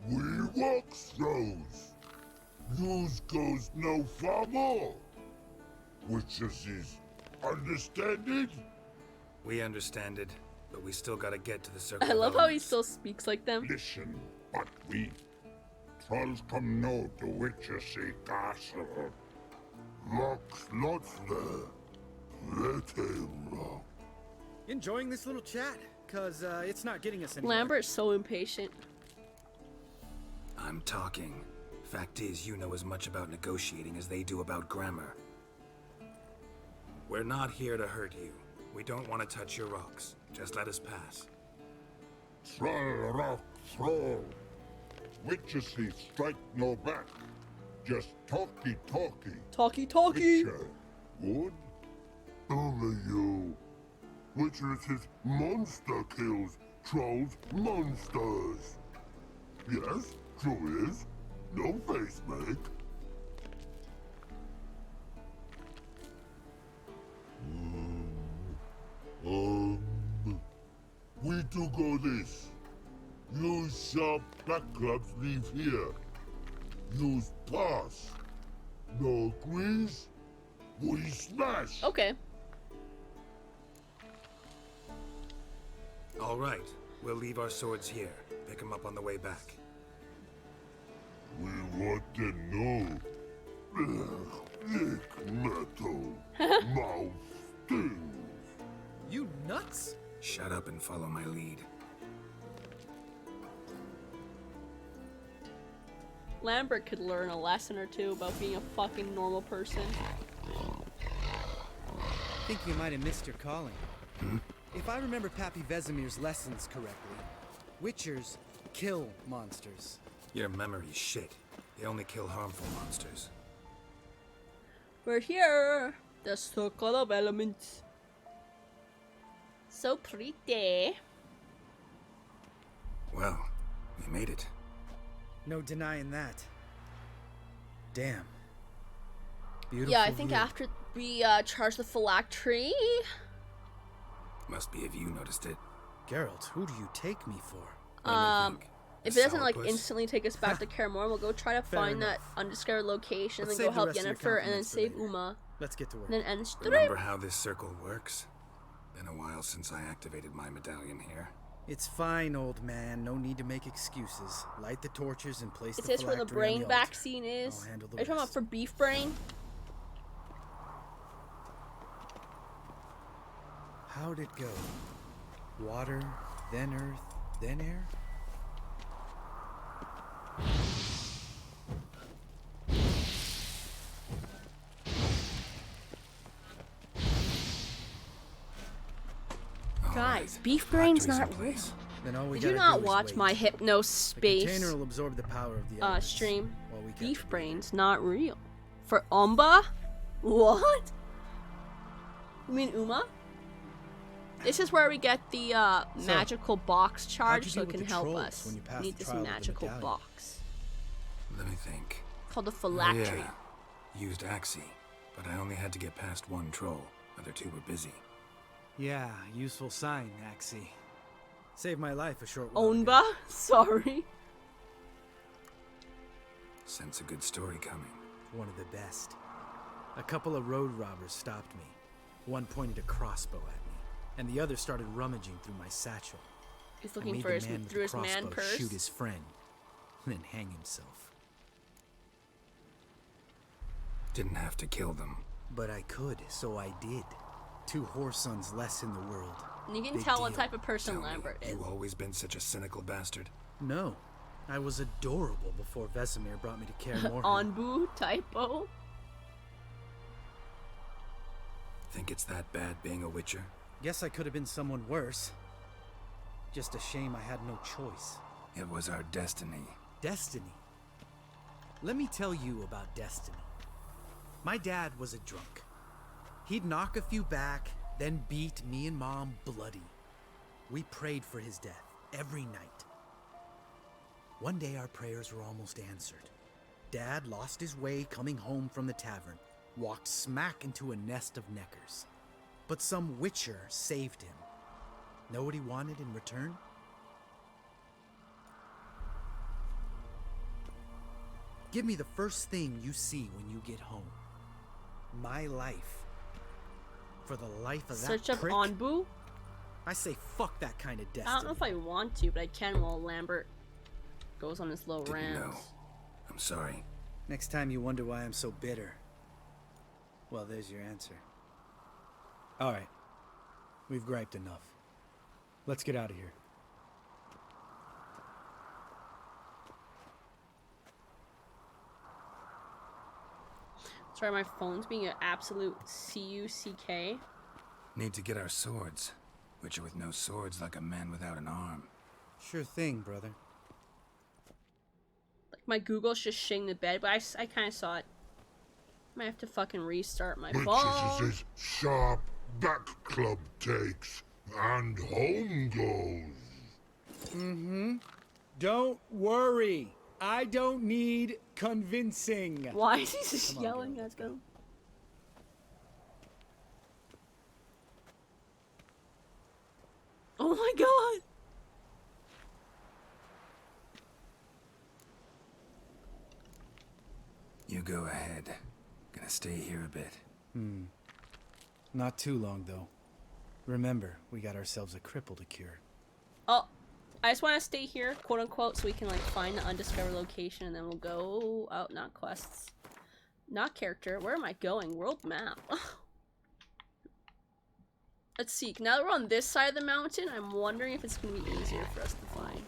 Speaker 14: We walk throws. News goes no far more. Witches is understand it?
Speaker 2: We understand it, but we still gotta get to the circle.
Speaker 1: I love how he still speaks like them.
Speaker 14: Listen, but we trolls come no to Witches castle. Locks lots there. Let him rock.
Speaker 9: Enjoying this little chat, cause it's not getting us anywhere.
Speaker 1: Lambert's so impatient.
Speaker 2: I'm talking. Fact is, you know as much about negotiating as they do about grammar. We're not here to hurt you. We don't want to touch your rocks. Just let us pass.
Speaker 14: Troll rock throw. Witches he strike no back. Just talky.
Speaker 1: Talky.
Speaker 14: Witcher, good? Only you. Witches his monster kills trolls, monsters. Yes, true is. No face make. We do go this. Use sharp back clubs leave here. Use pass. No agrees? We smash.
Speaker 1: Okay.
Speaker 2: All right. We'll leave our swords here. Pick them up on the way back.
Speaker 14: We want to know. Thick metal. Mouth stings.
Speaker 9: You nuts?
Speaker 2: Shut up and follow my lead.
Speaker 1: Lambert could learn a lesson or two about being a fucking normal person.
Speaker 9: I think you might have missed your calling. If I remember Pappy Vesemir's lessons correctly, Witchers kill monsters.
Speaker 2: Your memory's shit. They only kill harmful monsters.
Speaker 1: We're here. The circle of elements. So pretty.
Speaker 2: Well, we made it.
Speaker 9: No denying that. Damn. Beautiful.
Speaker 1: Yeah, I think
Speaker 9: view.
Speaker 1: after we charge the phylactery.
Speaker 2: Must be if you noticed it.
Speaker 9: Geralt, who do you take me for?
Speaker 1: If it doesn't like instantly take us back to Kaer Morhen, we'll go try to find that undiscovered location,
Speaker 9: Let's
Speaker 1: then go
Speaker 9: save the
Speaker 1: help
Speaker 9: rest of your
Speaker 1: Yennefer, and then
Speaker 9: compliments for
Speaker 1: save
Speaker 9: later.
Speaker 1: Uma.
Speaker 9: Let's get to work.
Speaker 1: And then end stream.
Speaker 2: Remember how this circle works? Been a while since I activated my medallion here.
Speaker 9: It's fine, old man. No need to make excuses. Light the torches and place
Speaker 1: It
Speaker 9: the
Speaker 1: says where the
Speaker 9: phylactery on
Speaker 1: brain
Speaker 9: the altar.
Speaker 1: vaccine is.
Speaker 9: I'll handle the
Speaker 1: Are you talking about
Speaker 9: rest.
Speaker 1: for beef brain?
Speaker 9: How'd it go? Water, then earth, then air?
Speaker 1: Guys, beef brain's not real.
Speaker 9: Then all we
Speaker 1: Did you
Speaker 9: gotta
Speaker 1: not
Speaker 9: do is
Speaker 1: watch
Speaker 9: wait.
Speaker 1: my
Speaker 9: The container
Speaker 1: Hypnospace
Speaker 9: will absorb the power of the elements
Speaker 1: stream?
Speaker 9: while we catch
Speaker 1: Beef brain's not real. For Umba? What? You mean Uma? This is where we get the magical box
Speaker 9: how'd
Speaker 1: charge
Speaker 9: you
Speaker 1: so
Speaker 9: deal
Speaker 1: it
Speaker 9: with
Speaker 1: can
Speaker 9: the
Speaker 1: help
Speaker 9: trolls
Speaker 1: us.
Speaker 9: when you passed
Speaker 1: Need
Speaker 9: the
Speaker 1: this
Speaker 9: trial of the
Speaker 1: magical
Speaker 9: medallion?
Speaker 1: box.
Speaker 2: Let me think.
Speaker 1: Called the
Speaker 2: Oh,
Speaker 1: phylactery.
Speaker 2: yeah. Used Axie, but I only had to get past one troll. Other two were busy.
Speaker 9: Yeah, useful sign, Axie. Saved my life a short while ago.
Speaker 1: Onba? Sorry.
Speaker 2: Sense a good story coming.
Speaker 9: One of the best. A couple of road robbers stopped me. One pointed a crossbow at me, and the other started rummaging through my satchel.
Speaker 1: He's
Speaker 9: I
Speaker 1: looking
Speaker 9: made
Speaker 1: for
Speaker 9: the
Speaker 1: his
Speaker 9: man with
Speaker 1: through
Speaker 9: the
Speaker 1: his man
Speaker 9: crossbow
Speaker 1: purse.
Speaker 9: shoot his friend, then hang himself.
Speaker 2: Didn't have to kill them.
Speaker 9: But I could, so I did. 2 whoresons less in the world.
Speaker 1: You can
Speaker 9: Big
Speaker 1: tell what
Speaker 9: deal.
Speaker 1: type of person
Speaker 2: Tell me,
Speaker 1: Lambert is.
Speaker 2: you always been such a cynical bastard?
Speaker 9: No, I was adorable before Vesemir brought me to Kaer Morhen.
Speaker 1: Onbu typo.
Speaker 2: Think it's that bad being a witcher?
Speaker 9: Guess I could have been someone worse. Just a shame I had no choice.
Speaker 2: It was our destiny.
Speaker 9: Destiny. Let me tell you about destiny. My dad was a drunk. He'd knock a few back, then beat me and Mom bloody. We prayed for his death every night. One day our prayers were almost answered. Dad lost his way coming home from the tavern, walked smack into a nest of neckers. But some witcher saved him. Know what he wanted in return? Give me the first thing you see when you get home. My life. For the life of that
Speaker 1: Search up
Speaker 9: prick,
Speaker 1: Onbu?
Speaker 9: I say fuck that kind of
Speaker 1: I don't
Speaker 9: destiny.
Speaker 1: know if I want to, but I can while Lambert goes on his low
Speaker 2: Didn't
Speaker 1: rants.
Speaker 2: know. I'm sorry.
Speaker 9: Next time you wonder why I'm so bitter, well, there's your answer. All right. We've griped enough. Let's get out of here.
Speaker 1: Sorry, my phone's being an absolute C-U-C-K.
Speaker 2: Need to get our swords. Witcher with no swords like a man without an arm.
Speaker 9: Sure thing, brother.
Speaker 1: Like, my Google's just shitting the bed, but I kind of saw it. Might have to fucking restart my phone.
Speaker 14: Witches is sharp back club takes, and home goes.
Speaker 9: Mm-hmm. Don't worry. I don't need convincing.
Speaker 1: Why is he just yelling? Let's go. Oh my god!
Speaker 2: You go ahead. Gonna stay here a bit.
Speaker 9: Not too long, though. Remember, we got ourselves a cripple to cure.
Speaker 1: Oh, I just want to stay here, quote unquote, so we can like find the undiscovered location, and then we'll go out. Not quests, not character. Where am I going? World map. Let's see. Now that we're on this side of the mountain, I'm wondering if it's gonna be easier for us to find.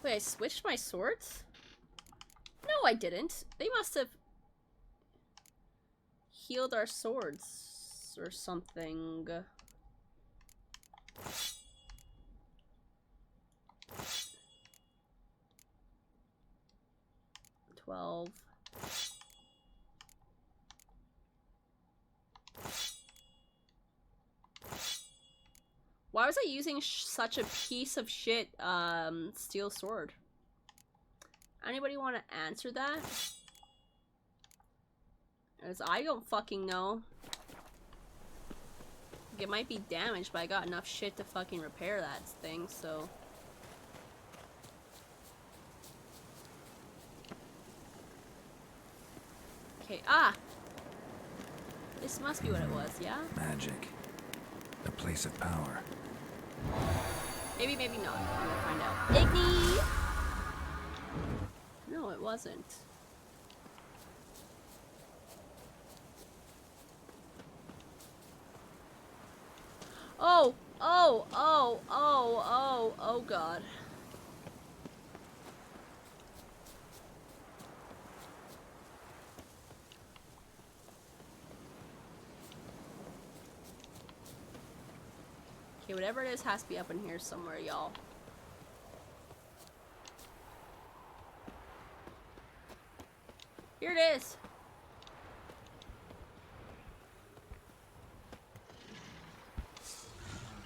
Speaker 1: Wait, I switched my swords? No, I didn't. They must have healed our swords or something. 12. Why was I using such a piece of shit steel sword? Anybody want to answer that? As I don't fucking know. It might be damaged, but I got enough shit to fucking repair that thing, so. Okay, this must be what it was, yeah?
Speaker 2: Magic. A place of power.
Speaker 1: Maybe, maybe not. I'm gonna find out. Igni! No, it wasn't. Oh! Oh! Oh! Oh! Oh! Oh god. Okay, whatever it is has to be up in here somewhere, y'all. Here it is.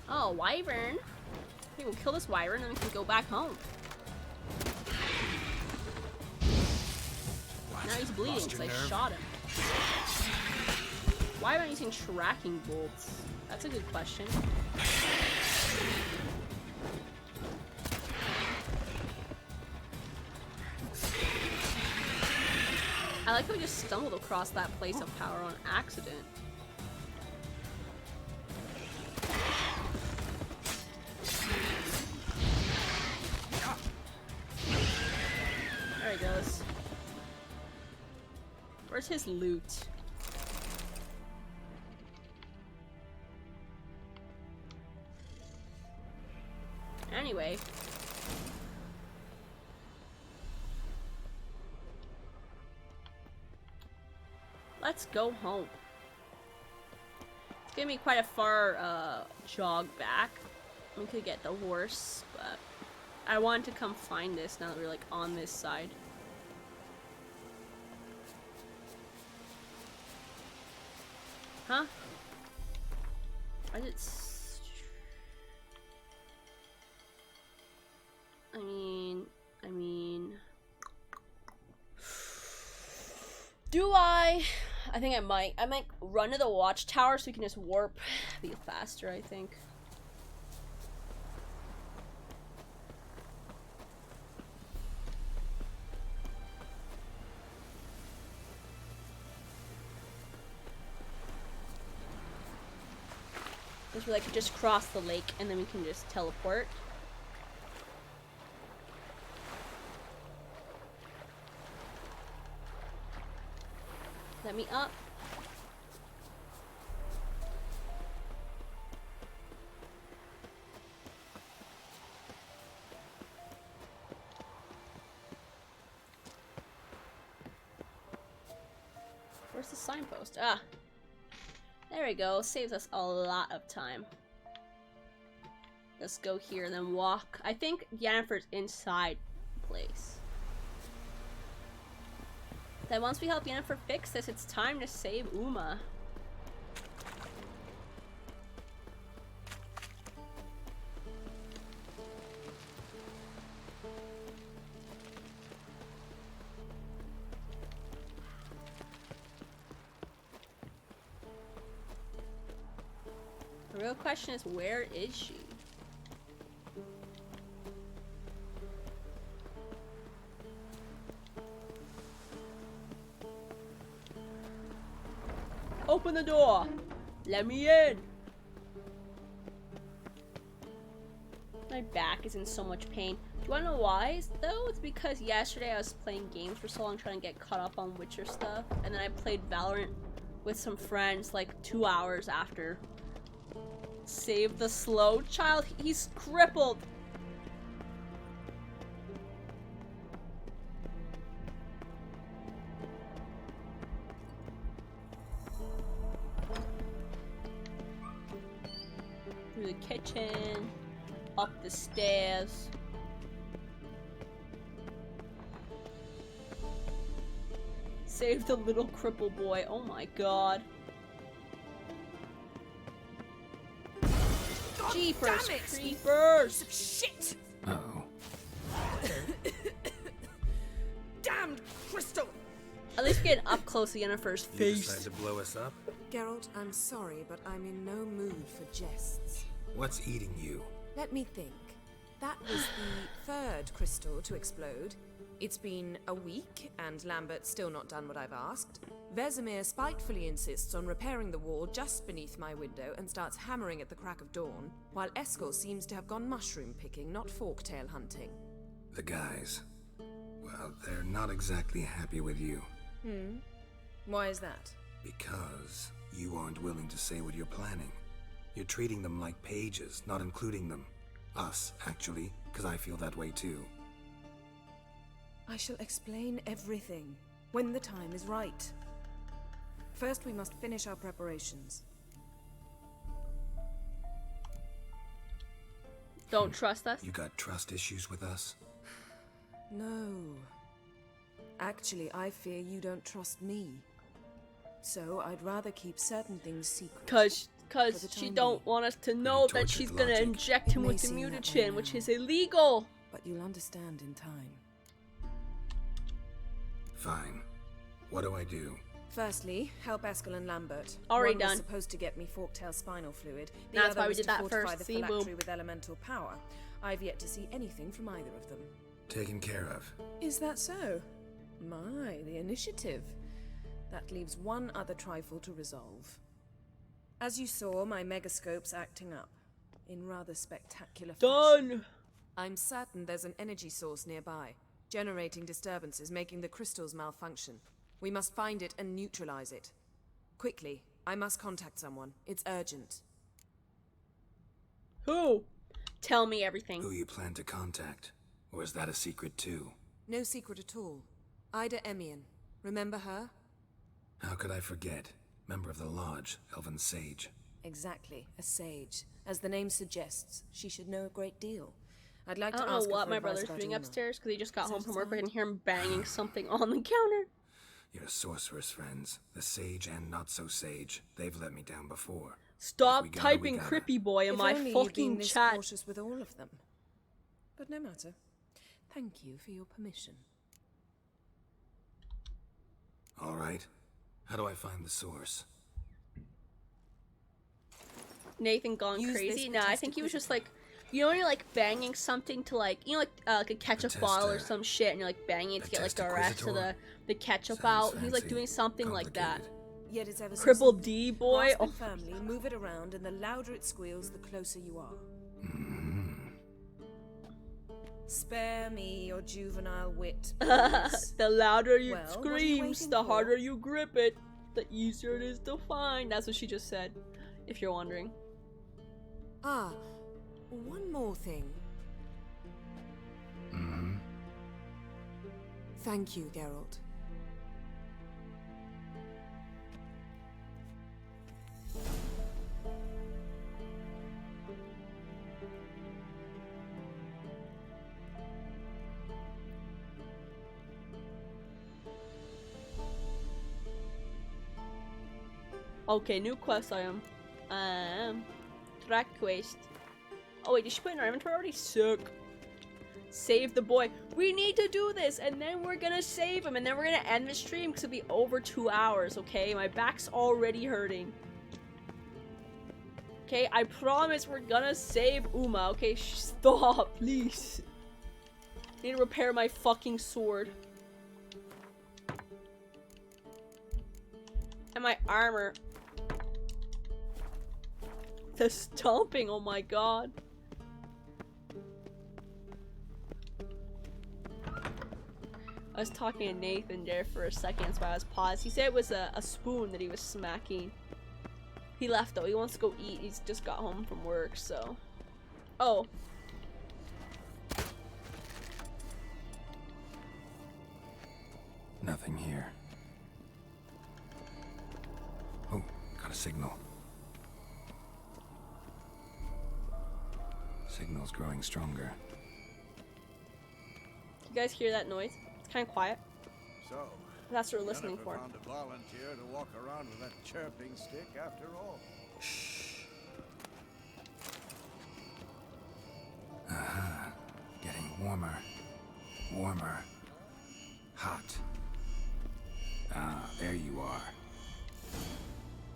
Speaker 1: Oh, wyvern. Okay, we'll kill this wyvern and we can go back home. Now he's bleeding because I shot him. Why am I using tracking bolts? That's a good question. I like how we just stumbled across that place of power on accident. There he goes. Where's his loot? Anyway. Let's go home. It's gonna be quite a far jog back. We could get the horse, but I wanted to come find this now that we're like on this side. Huh? I did. I mean. Do I? I think I might. I might run to the watchtower so we can just warp. Be faster, I think. Because we like just cross the lake and then we can just teleport. Let me up. Where's the signpost? Ah. There we go. Saves us a lot of time. Let's go here and then walk. I think Yennefer's inside the place. Then once we help Yennefer fix this, it's time to save Uma. The real question is, where is she? Open the door! Let me in! My back is in so much pain. Do you wanna know why though? It's because yesterday I was playing games for so long trying to get caught up on Witcher stuff, and then I played Valorant with some friends like 2 hours after. Save the slow child. He's crippled. Through the kitchen, up the stairs. Save the little cripple boy. Oh my god. Jeepers creepers!
Speaker 5: Shit!
Speaker 2: Uh-oh.
Speaker 5: Damned crystal!
Speaker 1: At least getting up close to Yennefer's
Speaker 2: You
Speaker 1: face.
Speaker 2: decide to blow us up?
Speaker 5: Geralt, I'm sorry, but I'm in no mood for jests.
Speaker 2: What's eating you?
Speaker 5: Let me think. That was the third crystal to explode. It's been a week, and Lambert's still not done what I've asked. Vesemir spitefully insists on repairing the wall just beneath my window and starts hammering at the crack of dawn, while Eskel seems to have gone mushroom picking, not forktail hunting.
Speaker 2: The guys. Well, they're not exactly happy with you.
Speaker 5: Why is that?
Speaker 2: Because you aren't willing to say what you're planning. You're treating them like pages, not including them. Us, actually, because I feel that way too.
Speaker 5: I shall explain everything when the time is right. First, we must finish our preparations.
Speaker 1: Don't trust us?
Speaker 2: You got trust issues with us?
Speaker 5: No. Actually, I fear you don't trust me. So, I'd rather keep certain things secret.
Speaker 1: Cause
Speaker 5: for the
Speaker 1: she
Speaker 5: time
Speaker 1: don't
Speaker 5: being.
Speaker 1: want us to know that
Speaker 2: tortured
Speaker 1: she's gonna
Speaker 2: logic.
Speaker 1: inject him
Speaker 5: It may
Speaker 1: with the
Speaker 5: seem that way
Speaker 1: mutagen,
Speaker 5: now.
Speaker 1: which is illegal.
Speaker 5: But you'll understand in time.
Speaker 2: Fine. What do I do?
Speaker 5: Firstly, help Eskel and Lambert.
Speaker 1: Already
Speaker 5: One
Speaker 1: done.
Speaker 5: was supposed to get me forktail spinal fluid. The
Speaker 1: That's
Speaker 5: other
Speaker 1: why we
Speaker 5: was
Speaker 1: did
Speaker 5: to
Speaker 1: that
Speaker 5: fortify
Speaker 1: first.
Speaker 5: the
Speaker 1: See,
Speaker 5: phylactery
Speaker 1: boom.
Speaker 5: with elemental power. I've yet to see anything from either of them.
Speaker 2: Taken care of.
Speaker 5: Is that so? My, the initiative. That leaves one other trifle to resolve. As you saw, my megascope's acting up. In rather spectacular fashion.
Speaker 1: Done!
Speaker 5: I'm certain there's an energy source nearby, generating disturbances, making the crystals malfunction. We must find it and neutralize it. Quickly, I must contact someone. It's urgent.
Speaker 1: Who? Tell me everything.
Speaker 2: Who you plan to contact? Or is that a secret too?
Speaker 5: No secret at all. Ida Emian. Remember her?
Speaker 2: How could I forget? Member of the Lodge, Elven Sage.
Speaker 5: Exactly, a sage. As the name suggests, she should know a great deal. I'd like
Speaker 1: I
Speaker 5: to
Speaker 1: don't know
Speaker 5: ask her
Speaker 1: what
Speaker 5: for
Speaker 1: my
Speaker 5: advice
Speaker 1: brother's
Speaker 5: about
Speaker 1: doing
Speaker 5: Uma.
Speaker 1: upstairs because he just got
Speaker 5: Is
Speaker 1: home
Speaker 5: that
Speaker 1: from work. I
Speaker 5: fine?
Speaker 1: can hear him banging something on the counter.
Speaker 2: Your sorceress friends, the Sage and not-so-Sage, they've let me down before.
Speaker 1: Stop
Speaker 2: we gotta, we
Speaker 1: typing
Speaker 2: gotta.
Speaker 1: Crippy Boy in
Speaker 5: If
Speaker 1: my
Speaker 5: only you'd been
Speaker 1: fucking
Speaker 5: this
Speaker 1: chat.
Speaker 5: cautious with all of them. But no matter. Thank you for your permission.
Speaker 2: Alright. How do I find the source?
Speaker 1: Nathan gone
Speaker 5: Use
Speaker 1: crazy?
Speaker 5: this
Speaker 1: Nah, I
Speaker 5: test
Speaker 1: think he was just
Speaker 5: equivocally.
Speaker 1: like, you know, when you're like banging something to like, you know, like a ketchup
Speaker 2: test,
Speaker 1: bottle or some shit, and you're like banging it to
Speaker 2: a
Speaker 1: get like
Speaker 2: test
Speaker 1: the rest of
Speaker 2: acquisitor?
Speaker 1: the ketchup
Speaker 2: Sounds
Speaker 1: out. He's like
Speaker 2: fancy,
Speaker 1: doing something like that.
Speaker 2: complicated.
Speaker 5: Yet it's ever so
Speaker 1: Crippled
Speaker 5: simple.
Speaker 1: D boy.
Speaker 5: Grasp
Speaker 1: Oh,
Speaker 5: it firmly, move it around, and the louder it squeals, the closer you are. Spare me your juvenile wit, please.
Speaker 1: the louder you
Speaker 5: Well, what are you
Speaker 1: screams,
Speaker 5: waiting
Speaker 1: the
Speaker 5: for?
Speaker 1: harder you grip it, the easier it is to find. That's what she just said, if you're wondering.
Speaker 5: Ah, one more thing. Thank you, Geralt.
Speaker 1: Okay, new quest item. Track quest. Oh wait, did she put it in our inventory already? Sick. Save the boy. We need to do this, and then we're gonna save him, and then we're gonna end the stream because it'll be over 2 hours, okay? My back's already hurting. Okay, I promise we're gonna save Uma, okay? Stop, please. I need to repair my fucking sword. And my armor. The stomping, oh my god. I was talking to Nathan there for a second, so I was paused. He said it was a spoon that he was smacking. He left though, he wants to go eat. He's just got home from work, so. Oh.
Speaker 2: Nothing here. Oh, got a signal. Signal's growing stronger.
Speaker 1: You guys hear that noise? It's kind of quiet.
Speaker 11: So,
Speaker 1: that's what we're listening for.
Speaker 11: Found a volunteer to walk around with that chirping stick after all.
Speaker 2: Aha. Getting warmer. Warmer. Hot. Ah, there you are.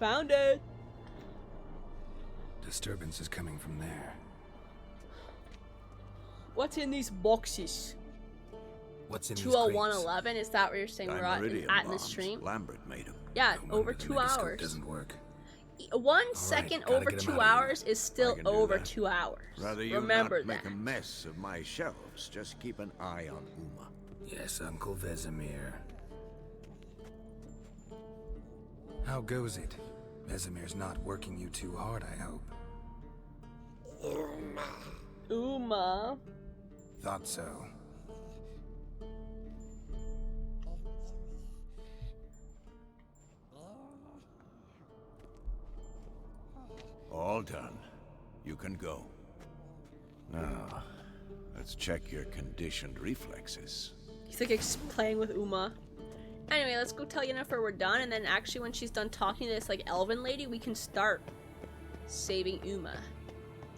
Speaker 1: Found it!
Speaker 2: Disturbance is coming from there.
Speaker 1: What's in these boxes?
Speaker 2: What's in
Speaker 1: 20111? Is that what you're saying we're at in the stream?
Speaker 11: Lambert made them.
Speaker 1: Yeah, over 2 hours.
Speaker 2: Doesn't work.
Speaker 1: 1 second over 2 hours is still over 2 hours.
Speaker 11: Rather you
Speaker 1: Remember
Speaker 11: not
Speaker 1: that.
Speaker 11: make a mess of my shelves. Just keep an eye on Uma.
Speaker 2: Yes, Uncle Vesemir. How goes it? Vesemir's not working you too hard, I hope.
Speaker 1: Uma.
Speaker 2: Thought so.
Speaker 11: All done. You can go. Now, let's check your conditioned reflexes.
Speaker 1: He's like playing with Uma. Anyway, let's go tell Yennefer we're done, and then actually when she's done talking to this like elven lady, we can start saving Uma.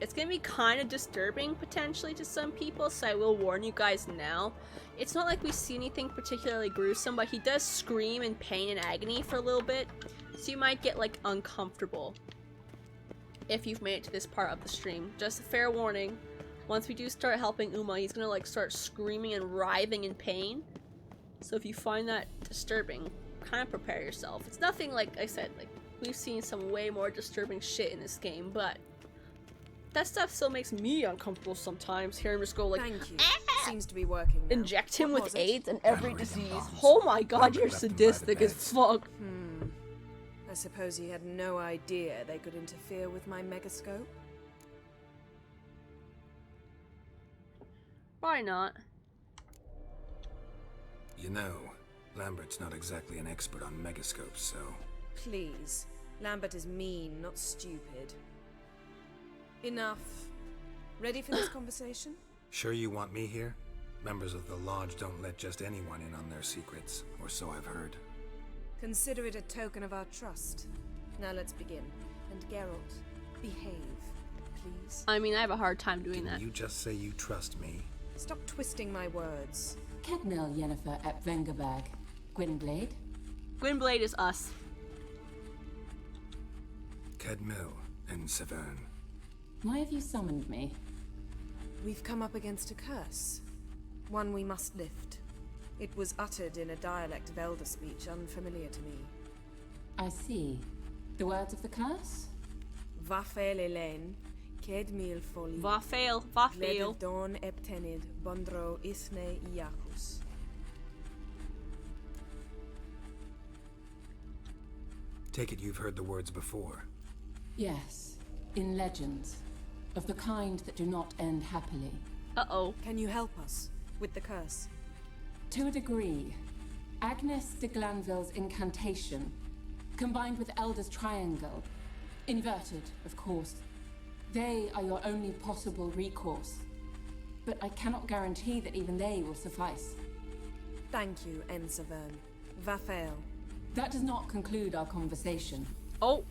Speaker 1: It's gonna be kind of disturbing potentially to some people, so I will warn you guys now. It's not like we see anything particularly gruesome, but he does scream in pain and agony for a little bit, so you might get like uncomfortable if you've made it to this part of the stream. Just a fair warning. Once we do start helping Uma, he's gonna like start screaming and writhing in pain. So if you find that disturbing, kind of prepare yourself. It's nothing like I said, like we've seen some way more disturbing shit in this game, but that stuff still makes me uncomfortable sometimes. Hear him just go like,
Speaker 5: thank you. Seems to be working now.
Speaker 1: Inject him
Speaker 5: What
Speaker 1: with
Speaker 5: was it?
Speaker 1: AIDS and every disease. Oh my god, you're sadistic as fuck.
Speaker 5: I suppose he had no idea they could interfere with my megascope.
Speaker 1: Why not?
Speaker 2: You know, Lambert's not exactly an expert on megascopes, so...
Speaker 5: Please. Lambert is mean, not stupid. Enough. Ready for this conversation?
Speaker 2: Sure you want me here? Members of the Lodge don't let just anyone in on their secrets, or so I've heard.
Speaker 5: Consider it a token of our trust. Now let's begin. And Geralt, behave, please.
Speaker 1: I mean, I have a hard time doing that.
Speaker 2: You just say you trust me.
Speaker 5: Stop twisting my words.
Speaker 15: Kedmil Yennefer at Vengerberg. Gwynblade?
Speaker 1: Gwynblade is us.
Speaker 2: Kedmil and Severn.
Speaker 15: Why have you summoned me?
Speaker 5: We've come up against a curse. One we must lift. It was uttered in a dialect of Elder speech unfamiliar to me.
Speaker 15: I see. The words of the curse?
Speaker 5: Vafael Elaine, Kedmil Foli.
Speaker 1: Vafael.
Speaker 5: Don Eptenid, Bondro Isne Iacus.
Speaker 2: Take it you've heard the words before.
Speaker 15: Yes. In legends. Of the kind that do not end happily.
Speaker 1: Uh-oh.
Speaker 5: Can you help us with the curse?
Speaker 15: To a degree. Agnes de Glanville's incantation, combined with Elder's triangle, inverted, of course. They are your only possible recourse. But I cannot guarantee that even they will suffice.
Speaker 5: Thank you, Severn. Vafael.
Speaker 15: That does not conclude our conversation.
Speaker 1: Oh.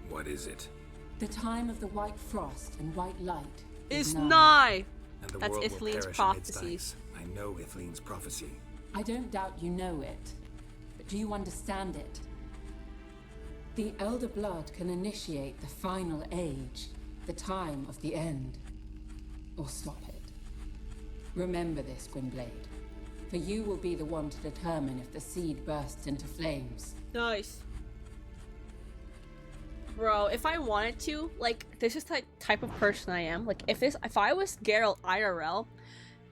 Speaker 2: What is it?
Speaker 15: The time of the white frost and white light
Speaker 1: is nigh.
Speaker 2: And the
Speaker 1: That's
Speaker 2: world will
Speaker 1: Ithleen's
Speaker 2: perish
Speaker 1: prophecy.
Speaker 2: amidst ice. I know Ithleen's prophecy.
Speaker 15: I don't doubt you know it, but do you understand it? The Elder Blood can initiate the final age, the time of the end, or stop it. Remember this, Gwynblade, for you will be the one to determine if the seed bursts into flames.
Speaker 1: Nice. Bro, if I wanted to, like, this is the type of person I am. Like, if I was Geralt IRL,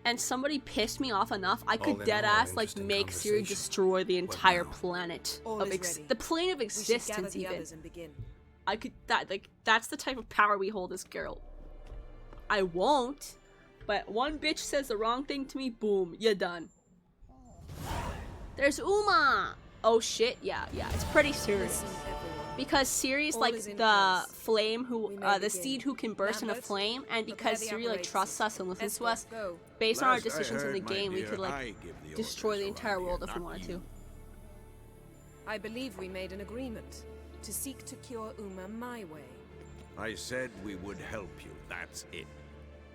Speaker 1: and somebody pissed me off enough, I could deadass, like, make Ciri destroy the entire planet. The plane of existence, even. I could, that's the type of power we hold as Geralt. I won't, but one bitch says the wrong thing to me, boom, you're done. There's Uma! Oh shit, yeah, it's pretty serious. Because Ciri's like the flame who, the seed who can burst into flame, and because Ciri like trusts us and listens to us, based on our decisions in the game, we could like destroy the entire world if we wanted to.
Speaker 5: I believe we made an agreement to seek to cure Uma my way.
Speaker 11: I said we would help you, that's it.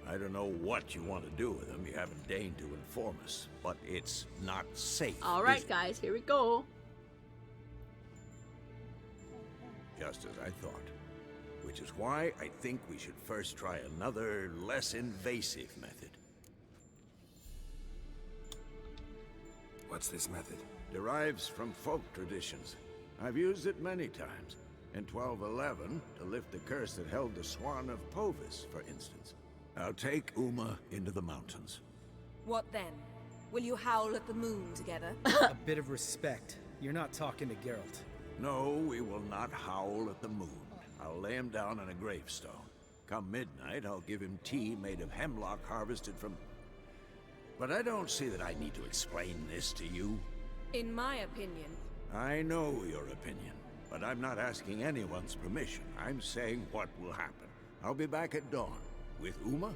Speaker 11: I don't know what you want to do with them, you haven't deigned to inform us, but it's not safe.
Speaker 1: Alright guys, here we go.
Speaker 11: Just as I thought. Which is why I think we should first try another, less invasive method.
Speaker 2: What's this method?
Speaker 11: Derives from folk traditions. I've used it many times. In 1211, to lift the curse that held the Swan of Povis, for instance. I'll take Uma into the mountains.
Speaker 5: What then? Will you howl at the moon together?
Speaker 9: A bit of respect. You're not talking to Geralt.
Speaker 11: No, we will not howl at the moon. I'll lay him down on a gravestone. Come midnight, I'll give him tea made of hemlock harvested from... But I don't see that I need to explain this to you.
Speaker 5: In my opinion...
Speaker 11: I know your opinion, but I'm not asking anyone's permission. I'm saying what will happen. I'll be back at dawn, with Uma, or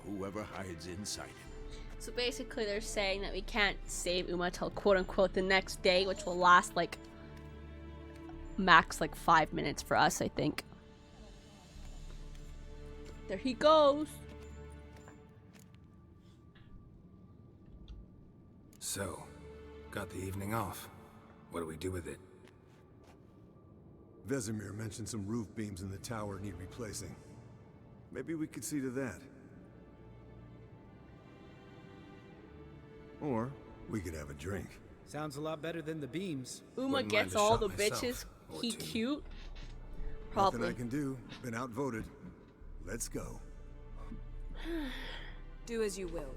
Speaker 11: whoever hides inside him.
Speaker 1: So basically they're saying that we can't save Uma till quote-unquote the next day, which will last like... max like 5 minutes for us, I think. There he goes.
Speaker 2: So, got the evening off. What do we do with it?
Speaker 13: Vesemir mentioned some roof beams in the tower need replacing. Maybe we could see to that. Or we could have a drink.
Speaker 9: Sounds a lot better than the beams.
Speaker 1: Uma gets all the bitches. He cute. Probably.
Speaker 13: Nothing I can do. Been outvoted. Let's go.
Speaker 5: Do as you will.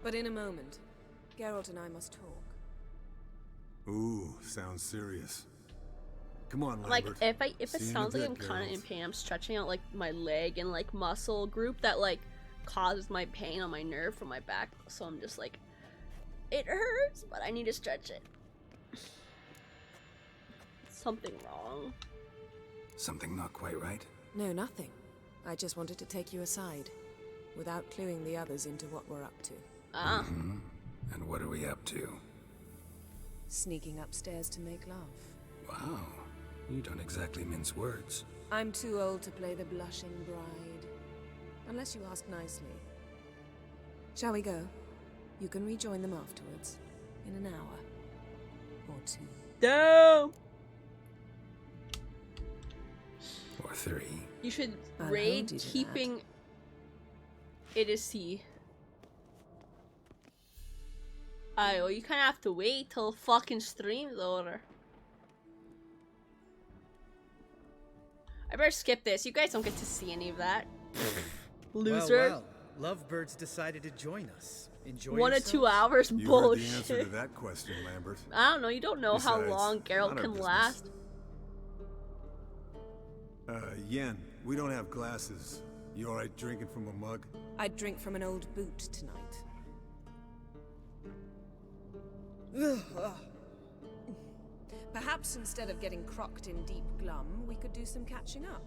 Speaker 5: But in a moment, Geralt and I must talk.
Speaker 13: Ooh, sounds serious. Come on,
Speaker 1: Like
Speaker 13: Lambert.
Speaker 1: if it sounds like I'm kind of in pain, I'm stretching out like my leg and like muscle group that like causes my pain on my nerve from my back. So I'm just like, it hurts, but I need to stretch it. Something wrong.
Speaker 2: Something not quite right?
Speaker 5: No, nothing. I just wanted to take you aside, without cluing the others into what we're up to.
Speaker 1: Ah.
Speaker 2: Mm-hmm. And what are we up to?
Speaker 5: Sneaking upstairs to make love.
Speaker 2: Wow. You don't exactly mince words.
Speaker 5: I'm too old to play the blushing bride. Unless you ask nicely. Shall we go? You can rejoin them afterwards. In an hour. Or two.
Speaker 1: Damn!
Speaker 2: Or 3.
Speaker 1: You should
Speaker 5: I'll
Speaker 1: raid
Speaker 5: hold you to
Speaker 1: keeping it a C. Well, you kind of have to wait till fucking stream's over. I better skip this. You guys don't get to see any of that. Loser.
Speaker 9: Well, Lovebirds decided to join us. Enjoy
Speaker 1: 1 or 2
Speaker 9: yourselves?
Speaker 1: hours,
Speaker 13: You
Speaker 1: bullshit.
Speaker 13: heard the answer to that question, Lambert.
Speaker 1: I don't know. You don't know how
Speaker 13: Besides,
Speaker 1: long
Speaker 13: not
Speaker 1: Geralt
Speaker 13: our
Speaker 1: can
Speaker 13: business.
Speaker 1: last.
Speaker 13: Yen, we don't have glasses. You alright drinking from a mug?
Speaker 5: I'd drink from an old boot tonight. Perhaps instead of getting crocked in deep glum, we could do some catching up.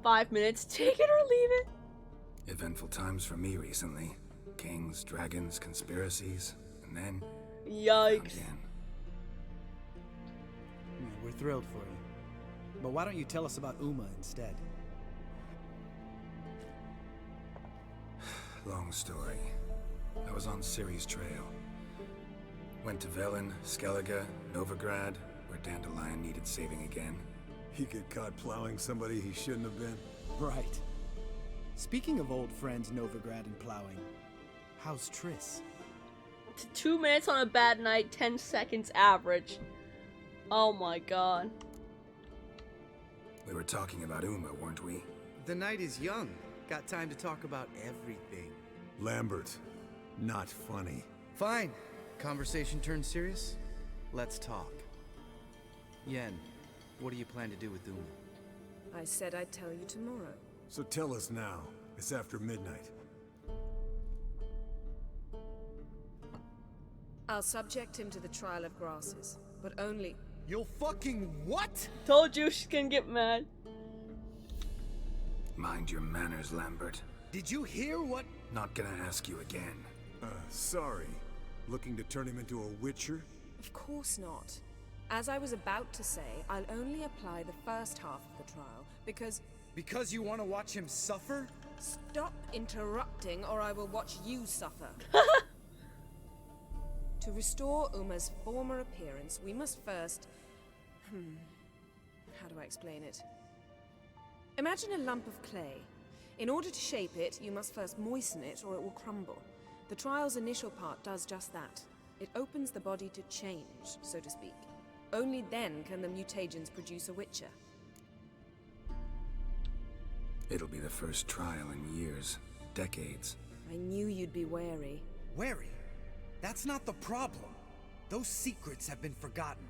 Speaker 1: 5 minutes. Take it or leave it.
Speaker 2: Eventful times for me recently. Kings, dragons, conspiracies, and then...
Speaker 1: Yikes.
Speaker 2: Again.
Speaker 9: Yeah, we're thrilled for you. But why don't you tell us about Uma instead?
Speaker 2: Long story. I was on Ciri's trail. Went to Velen, Skellige, Novigrad, where Dandelion needed saving again.
Speaker 13: He get caught plowing somebody he shouldn't have been.
Speaker 9: Right. Speaking of old friends Novigrad and plowing, how's Triss?
Speaker 1: 2 minutes on a bad night, 10 seconds average. Oh my god.
Speaker 2: We were talking about Uma, weren't we?
Speaker 9: The night is young. Got time to talk about everything.
Speaker 13: Lambert, not funny.
Speaker 9: Fine. Conversation turned serious? Let's talk. Yen, what do you plan to do with Uma?
Speaker 5: I said I'd tell you tomorrow.
Speaker 13: So tell us now. It's after midnight.
Speaker 5: I'll subject him to the trial of grasses, but only...
Speaker 9: You'll fucking what?
Speaker 1: Told you she's gonna get mad.
Speaker 2: Mind your manners, Lambert.
Speaker 9: Did you hear what?
Speaker 2: Not gonna ask you again.
Speaker 13: Sorry. Looking to turn him into a witcher?
Speaker 5: Of course not. As I was about to say, I'll only apply the first half of the trial, because...
Speaker 9: Because you want to watch him suffer?
Speaker 5: Stop interrupting, or I will watch you suffer. To restore Uma's former appearance, we must first... How do I explain it? Imagine a lump of clay. In order to shape it, you must first moisten it, or it will crumble. The trial's initial part does just that. It opens the body to change, so to speak. Only then can the mutagens produce a witcher.
Speaker 2: It'll be the first trial in years, decades.
Speaker 5: I knew you'd be wary.
Speaker 9: Wary? That's not the problem. Those secrets have been forgotten,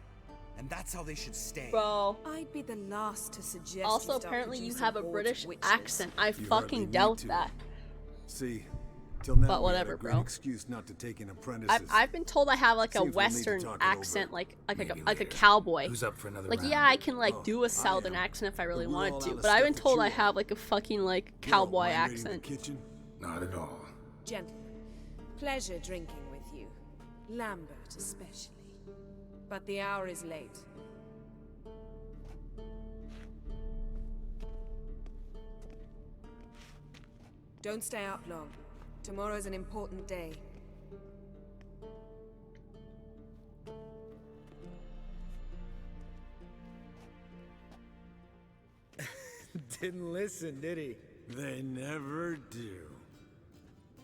Speaker 9: and that's how they should stay.
Speaker 1: Bro.
Speaker 5: I'd be the last to suggest.
Speaker 1: Also, apparently you have a British accent. I fucking doubt that.
Speaker 13: See, till now
Speaker 1: but whatever,
Speaker 13: we had a great
Speaker 1: bro.
Speaker 13: excuse not to take in apprentices.
Speaker 1: I've been told I have like a Western accent, like a cowboy.
Speaker 2: Who's up for another
Speaker 1: like
Speaker 2: round?
Speaker 1: yeah, I can like do a Southern accent if I really wanted to, but I've been told I have like a fucking like cowboy accent.
Speaker 2: Not at all.
Speaker 5: Gentlemen, pleasure drinking with you, Lambert especially. But the hour is late. Don't stay up long. Tomorrow's an important day.
Speaker 9: Didn't listen, did he?
Speaker 13: They never do.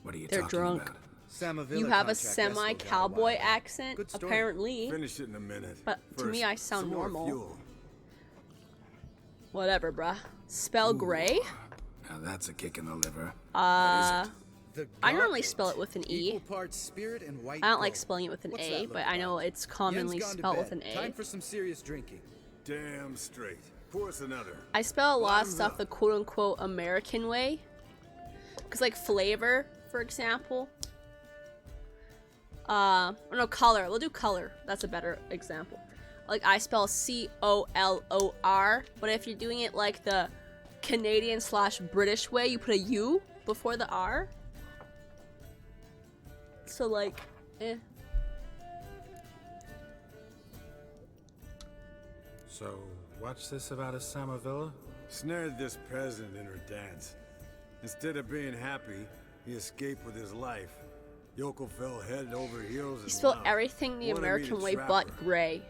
Speaker 2: What are you
Speaker 1: They're
Speaker 2: talking
Speaker 1: drunk.
Speaker 2: about?
Speaker 1: You have a semi-cowboy accent, apparently.
Speaker 13: Finish it in a minute.
Speaker 1: But to me, I sound
Speaker 13: some more
Speaker 1: normal.
Speaker 13: fuel.
Speaker 1: Whatever, bruh. Spell gray?
Speaker 2: Now that's a kick in the liver.
Speaker 1: I normally spell it with an E.
Speaker 9: Equal parts spirit and white
Speaker 1: I don't like
Speaker 9: gold.
Speaker 1: spelling it with an
Speaker 9: What's
Speaker 1: A,
Speaker 9: that look
Speaker 1: but I know
Speaker 9: like?
Speaker 1: it's commonly
Speaker 9: Yen's gone to
Speaker 1: spelled
Speaker 9: bed.
Speaker 1: with an A.
Speaker 9: Time for some serious drinking.
Speaker 13: Damn straight. Pour us another.
Speaker 1: I spell a lot of
Speaker 13: Bottoms
Speaker 1: stuff
Speaker 13: up.
Speaker 1: the quote-unquote American way. Because, like, flavor, for example. No, color. We'll do color. That's a better example. Like, I spell C-O-L-O-R, but if you're doing it like the Canadian/British way, you put a U before the R. So, like, eh.
Speaker 2: So, what's this about a Samavilla?
Speaker 13: Snared this peasant in her dance. Instead of being happy, he escaped with his life. Yoko fell head over heels
Speaker 1: You
Speaker 13: and
Speaker 1: spell
Speaker 13: wow.
Speaker 1: everything the
Speaker 13: Wanted me
Speaker 1: American
Speaker 13: to
Speaker 1: way
Speaker 13: trap
Speaker 1: but
Speaker 13: her.
Speaker 1: gray.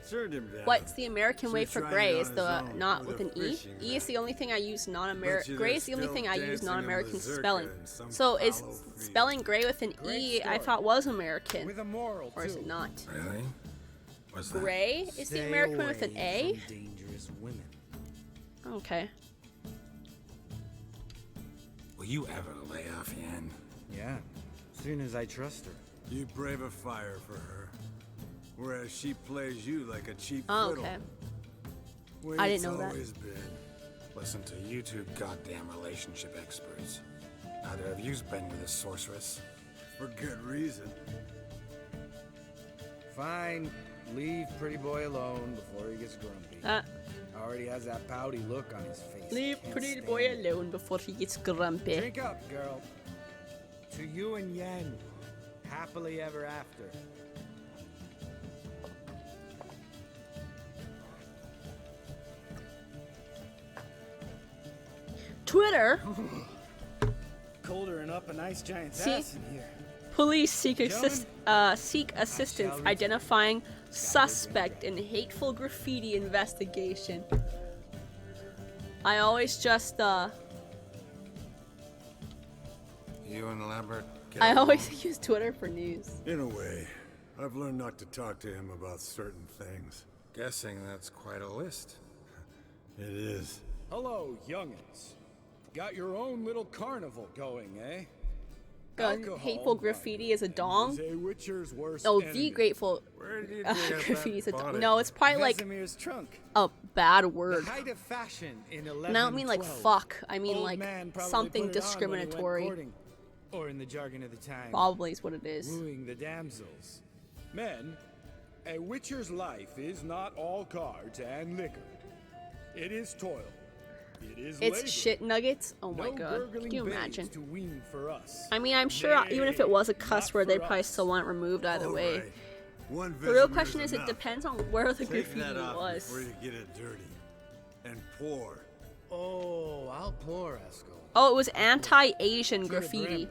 Speaker 13: Turned him down.
Speaker 1: What's the American way for
Speaker 13: Should've
Speaker 1: gray?
Speaker 13: tried it
Speaker 1: Is
Speaker 13: on
Speaker 1: the
Speaker 13: his own
Speaker 1: not
Speaker 13: with
Speaker 1: with
Speaker 13: a
Speaker 1: an E?
Speaker 13: fishing
Speaker 1: E is the only thing I use
Speaker 13: Bet
Speaker 1: non-American.
Speaker 13: you
Speaker 1: Gray
Speaker 13: they're
Speaker 1: is the only
Speaker 13: still
Speaker 1: thing I use
Speaker 13: dancing in
Speaker 1: non-American
Speaker 13: Mazurka
Speaker 1: spelling.
Speaker 13: in some
Speaker 1: So is
Speaker 13: fallow field.
Speaker 1: spelling gray with an
Speaker 9: Great
Speaker 1: E? I
Speaker 9: story.
Speaker 1: thought was American,
Speaker 9: With a moral,
Speaker 1: or is
Speaker 9: too.
Speaker 1: it not?
Speaker 2: Really? What's that?
Speaker 1: Gray is the
Speaker 9: Stay
Speaker 1: American one with an
Speaker 9: away
Speaker 1: A.
Speaker 9: from dangerous women.
Speaker 1: Okay.
Speaker 2: Will you ever lay off, Yen?
Speaker 9: Yeah, soon as I trust her.
Speaker 13: You brave a fire for her, whereas she plays you like a cheap
Speaker 1: Oh,
Speaker 13: fiddle.
Speaker 1: okay.
Speaker 13: Way
Speaker 1: I
Speaker 13: it's
Speaker 1: didn't know that.
Speaker 13: always been.
Speaker 2: Listen to you two goddamn relationship experts. Neither of you's been with a sorceress.
Speaker 13: For good reason.
Speaker 9: Fine, leave pretty boy alone before he gets grumpy. Already has that pouty look on his face.
Speaker 1: Leave
Speaker 9: Can't
Speaker 1: pretty
Speaker 9: stand
Speaker 1: boy
Speaker 9: it.
Speaker 1: alone before he gets grumpy.
Speaker 9: Drink up, girl. To you and Yen, happily ever after.
Speaker 1: Twitter.
Speaker 9: Colder and up an ice giant's
Speaker 1: See?
Speaker 9: ass in here.
Speaker 1: Police seek assistance identifying suspect in hateful graffiti investigation. I always just
Speaker 2: You and Lambert.
Speaker 1: I always use Twitter for news.
Speaker 13: In a way, I've learned not to talk to him about certain things.
Speaker 2: Guessing that's quite a list.
Speaker 13: It is.
Speaker 10: Hello, youngins. Got your own little carnival going, eh?
Speaker 1: Hateful graffiti is a dong.
Speaker 10: A witcher's worst
Speaker 1: Oh,
Speaker 10: enemy.
Speaker 1: the grateful graffiti is a dong. No, it's probably like
Speaker 9: Vesemir's trunk.
Speaker 1: a bad word.
Speaker 9: The height of fashion in
Speaker 1: And I don't mean like
Speaker 9: 1112.
Speaker 1: fuck. I mean
Speaker 9: Old
Speaker 1: like
Speaker 9: man probably
Speaker 1: something
Speaker 9: put it on when he went
Speaker 1: discriminatory.
Speaker 9: courting. Or in the jargon of the time.
Speaker 1: Probably is what it is.
Speaker 10: Wooing the damsels. Men, a witcher's life is not all cards and liquor. It is toil. It is
Speaker 1: It's
Speaker 10: labor.
Speaker 1: shit nuggets. Oh my
Speaker 10: No
Speaker 1: god.
Speaker 10: gurgling
Speaker 1: Can you
Speaker 10: babes
Speaker 1: imagine?
Speaker 10: to wean for us.
Speaker 1: I mean, I'm sure even if it was a cuss word, they'd probably still want it removed either way. The real question is, it depends on where the
Speaker 13: Take
Speaker 1: graffiti
Speaker 13: that off
Speaker 1: was.
Speaker 13: before you get it dirty. And pour.
Speaker 9: Oh, I'll pour, Eskel.
Speaker 1: Oh, it was anti-Asian
Speaker 9: To the
Speaker 1: graffiti.
Speaker 9: brim.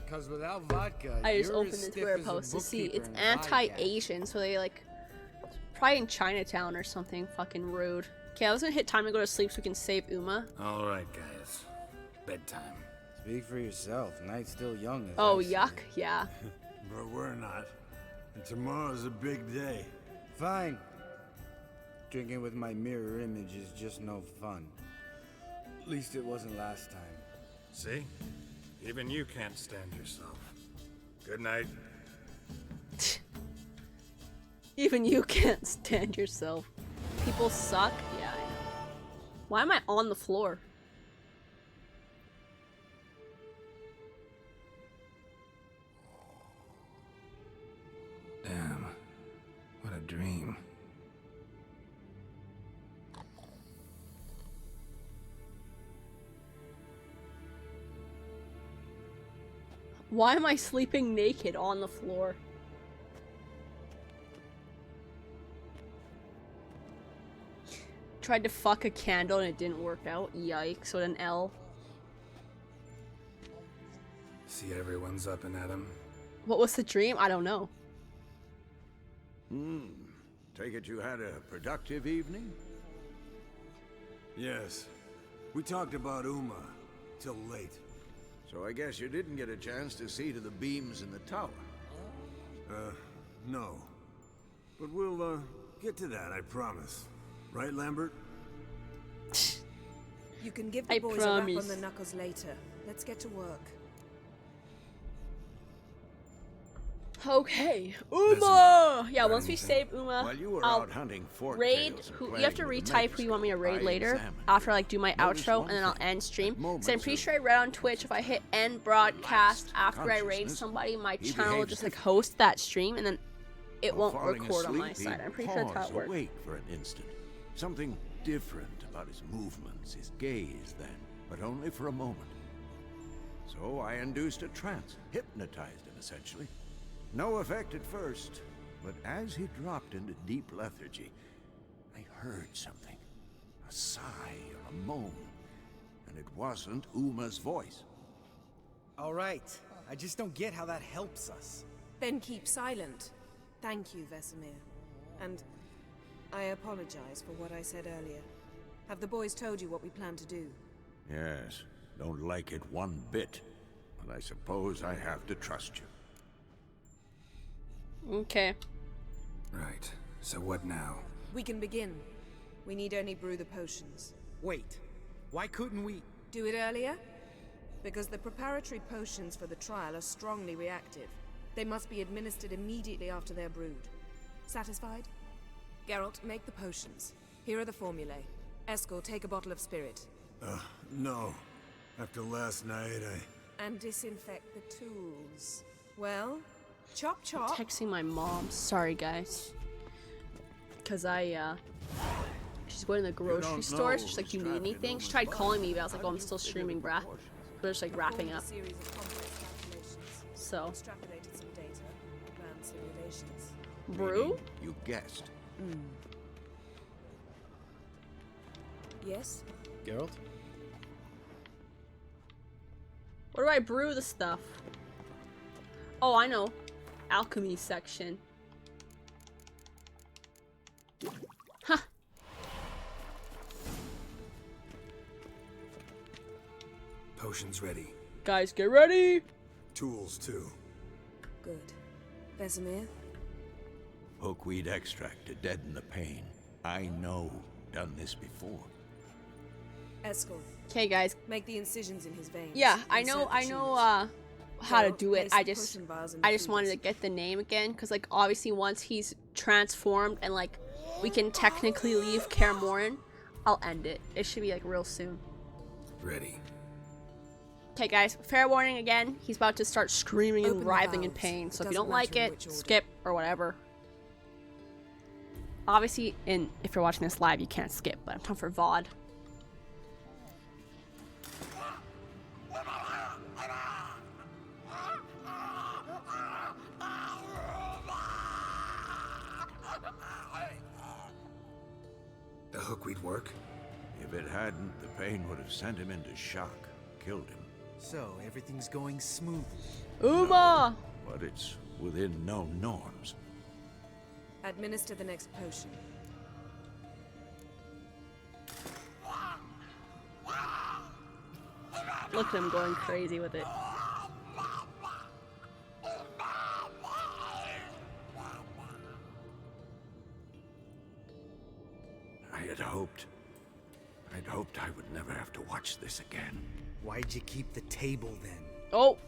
Speaker 9: Cause without vodka,
Speaker 1: I just
Speaker 9: you're
Speaker 1: opened
Speaker 9: as
Speaker 1: the
Speaker 9: stiff
Speaker 1: Twitter
Speaker 9: as a
Speaker 1: post to see.
Speaker 9: bookkeeper
Speaker 1: It's
Speaker 9: in a vodka.
Speaker 1: anti-Asian, so they like probably in Chinatown or something. Fucking rude. Okay, I was gonna hit time to go to sleep so we can save Uma.
Speaker 2: All right, guys. Bedtime.
Speaker 9: Speak for yourself. Night's still young. As
Speaker 1: Oh
Speaker 9: I say.
Speaker 1: yuck, yeah.
Speaker 13: But we're not. And tomorrow's a big day.
Speaker 9: Fine. Drinking with my mirror image is just no fun. At least it wasn't last time.
Speaker 2: See? Even you can't stand yourself. Good night.
Speaker 1: Even you can't stand yourself. People suck? Yeah, I know. Why am I on the floor?
Speaker 2: Damn. What a dream.
Speaker 1: Why am I sleeping naked on the floor? Tried to fuck a candle and it didn't work out. Yikes, what an L.
Speaker 2: See, everyone's up and at 'em.
Speaker 1: What was the dream? I don't know.
Speaker 11: Take it you had a productive evening?
Speaker 13: Yes. We talked about Uma till late.
Speaker 11: So I guess you didn't get a chance to see to the beams in the tower.
Speaker 13: No. But we'll, get to that, I promise. Right, Lambert?
Speaker 5: You can give the
Speaker 1: I
Speaker 5: boys a rap
Speaker 1: promise.
Speaker 5: on the knuckles later. Let's get to work.
Speaker 1: Okay, Uma! Yeah, once we save Uma,
Speaker 11: While you were
Speaker 1: I'll
Speaker 11: out hunting fork
Speaker 1: raid
Speaker 11: tails and
Speaker 1: who you
Speaker 11: playing
Speaker 1: have to
Speaker 11: with the
Speaker 1: retype who you want me to raid
Speaker 11: microscope,
Speaker 1: later
Speaker 11: I examined
Speaker 1: after
Speaker 11: you.
Speaker 1: like do my
Speaker 11: Notice
Speaker 1: outro
Speaker 11: one
Speaker 1: and then I'll
Speaker 11: thing.
Speaker 1: end stream.
Speaker 11: At
Speaker 1: So I'm
Speaker 11: moments
Speaker 1: pretty
Speaker 11: of
Speaker 1: sure I read on Twitch if I hit end broadcast after I raid
Speaker 11: consciousness,
Speaker 1: somebody, my
Speaker 11: he
Speaker 1: channel will
Speaker 11: behaves
Speaker 1: just like
Speaker 11: differently.
Speaker 1: host that stream and then it
Speaker 11: While
Speaker 1: won't
Speaker 11: falling
Speaker 1: record on my
Speaker 11: asleep,
Speaker 1: side.
Speaker 11: he'd
Speaker 1: I'm pretty sure that's how
Speaker 11: pause,
Speaker 1: it works.
Speaker 11: awake for an instant. Something different about his movements, his gaze then, but only for a moment. So I induced a trance, hypnotized him essentially. No effect at first, but as he dropped into deep lethargy, I heard something. A sigh or a moan. And it wasn't Uma's voice.
Speaker 9: All right. I just don't get how that helps us.
Speaker 5: Then keep silent. Thank you, Vesemir. And I apologize for what I said earlier. Have the boys told you what we plan to do?
Speaker 11: Yes, don't like it one bit. But I suppose I have to trust you.
Speaker 1: Okay.
Speaker 2: Right. So what now?
Speaker 5: We can begin. We need only brew the potions.
Speaker 9: Wait. Why couldn't we?
Speaker 5: Do it earlier? Because the preparatory potions for the trial are strongly reactive. They must be administered immediately after they're brewed. Satisfied? Geralt, make the potions. Here are the formulae. Eskel, take a bottle of spirit.
Speaker 13: No. After last night,
Speaker 5: And disinfect the tools. Well, chop chop.
Speaker 1: Texting my mom. Sorry, guys. Because she's going to the grocery store. So she's like, do you need anything? She tried calling me, but I was like, oh, I'm still streaming, brah. We're just like wrapping up.
Speaker 5: Series of complex calculations.
Speaker 1: so.
Speaker 5: Extrapolated some data, ran simulations.
Speaker 1: Brew?
Speaker 11: You guessed.
Speaker 5: Yes?
Speaker 7: Geralt?
Speaker 1: Where do I brew the stuff? Oh, I know. Alchemy section. Huh.
Speaker 2: Potions ready.
Speaker 1: Guys, get ready!
Speaker 13: Tools, too.
Speaker 5: Good. Vesemir?
Speaker 11: Hookweed extract to deaden the pain. I know. Done this before.
Speaker 5: Eskel.
Speaker 1: Okay, guys.
Speaker 5: Make the incisions in his veins.
Speaker 1: Yeah, I
Speaker 5: Insert
Speaker 1: know,
Speaker 5: the
Speaker 1: I know,
Speaker 5: tubes.
Speaker 1: how to
Speaker 5: Geralt,
Speaker 1: do it.
Speaker 5: place
Speaker 1: I
Speaker 5: the
Speaker 1: just
Speaker 5: potion vials in the
Speaker 1: wanted to
Speaker 5: freezers.
Speaker 1: get the name again, because, like, obviously once he's transformed and, like, we can technically leave Kaer Morhen, I'll end it. It should be, like, real soon.
Speaker 2: Ready.
Speaker 1: Okay, guys, fair warning again. He's about to start screaming
Speaker 5: Open
Speaker 1: and
Speaker 5: the
Speaker 1: writhing in
Speaker 5: valves.
Speaker 1: pain.
Speaker 5: It
Speaker 1: So if you
Speaker 5: doesn't
Speaker 1: don't like
Speaker 5: matter in
Speaker 1: it,
Speaker 5: which order.
Speaker 1: skip or whatever. Obviously, if you're watching this live, you can't skip. But I'm talking for VOD.
Speaker 2: The hookweed work?
Speaker 11: If it hadn't, the pain would have sent him into shock, killed him.
Speaker 9: So, everything's going smoothly.
Speaker 1: Uma!
Speaker 11: But it's within known norms.
Speaker 5: Administer the next potion.
Speaker 1: Look at him going crazy with it.
Speaker 11: I'd hoped I would never have to watch this again.
Speaker 9: Why'd you keep the table then?
Speaker 1: Oh!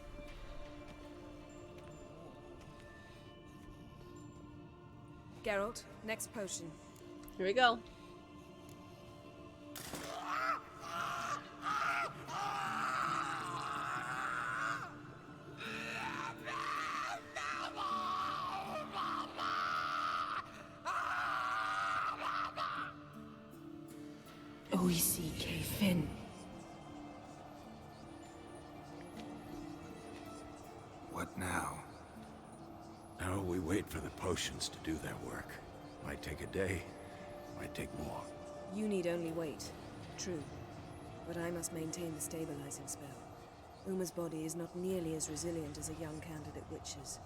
Speaker 5: Geralt, next potion.
Speaker 1: Here we go.
Speaker 5: O-E-C-K Finn.
Speaker 2: What now?
Speaker 11: Now we wait for the potions to do their work. Might take a day, might take more.
Speaker 5: You need only wait. True. But I must maintain the stabilizing spell. Uma's body is not nearly as resilient as a young candidate witch's.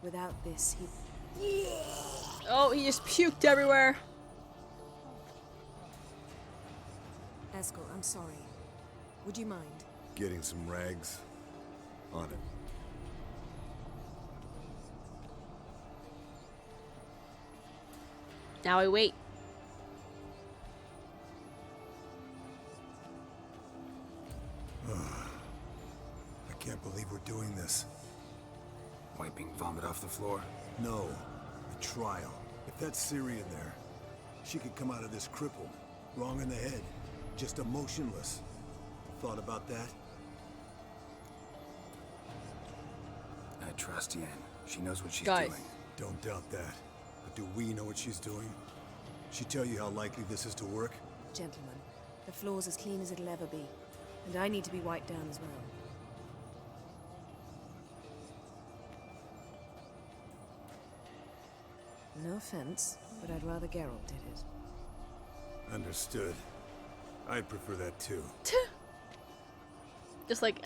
Speaker 5: Without this, he...
Speaker 1: Oh, he just puked everywhere.
Speaker 5: Eskel, I'm sorry. Would you mind?
Speaker 13: Getting some rags. On it.
Speaker 1: Now I wait.
Speaker 13: I can't believe we're doing this.
Speaker 2: Wiping vomit off the floor?
Speaker 13: No. The trial. If that's Ciri in there, she could come out of this crippled. Wrong in the head. Just emotionless. Thought about that?
Speaker 2: I trust Yen. She knows what she's
Speaker 1: Guys.
Speaker 2: doing.
Speaker 13: Don't doubt that. But do we know what she's doing? She tell you how likely this is to work?
Speaker 5: Gentlemen, the floor's as clean as it'll ever be. And I need to be wiped down as well. No offense, but I'd rather Geralt did it.
Speaker 13: Understood. I'd prefer that too.
Speaker 1: Just like,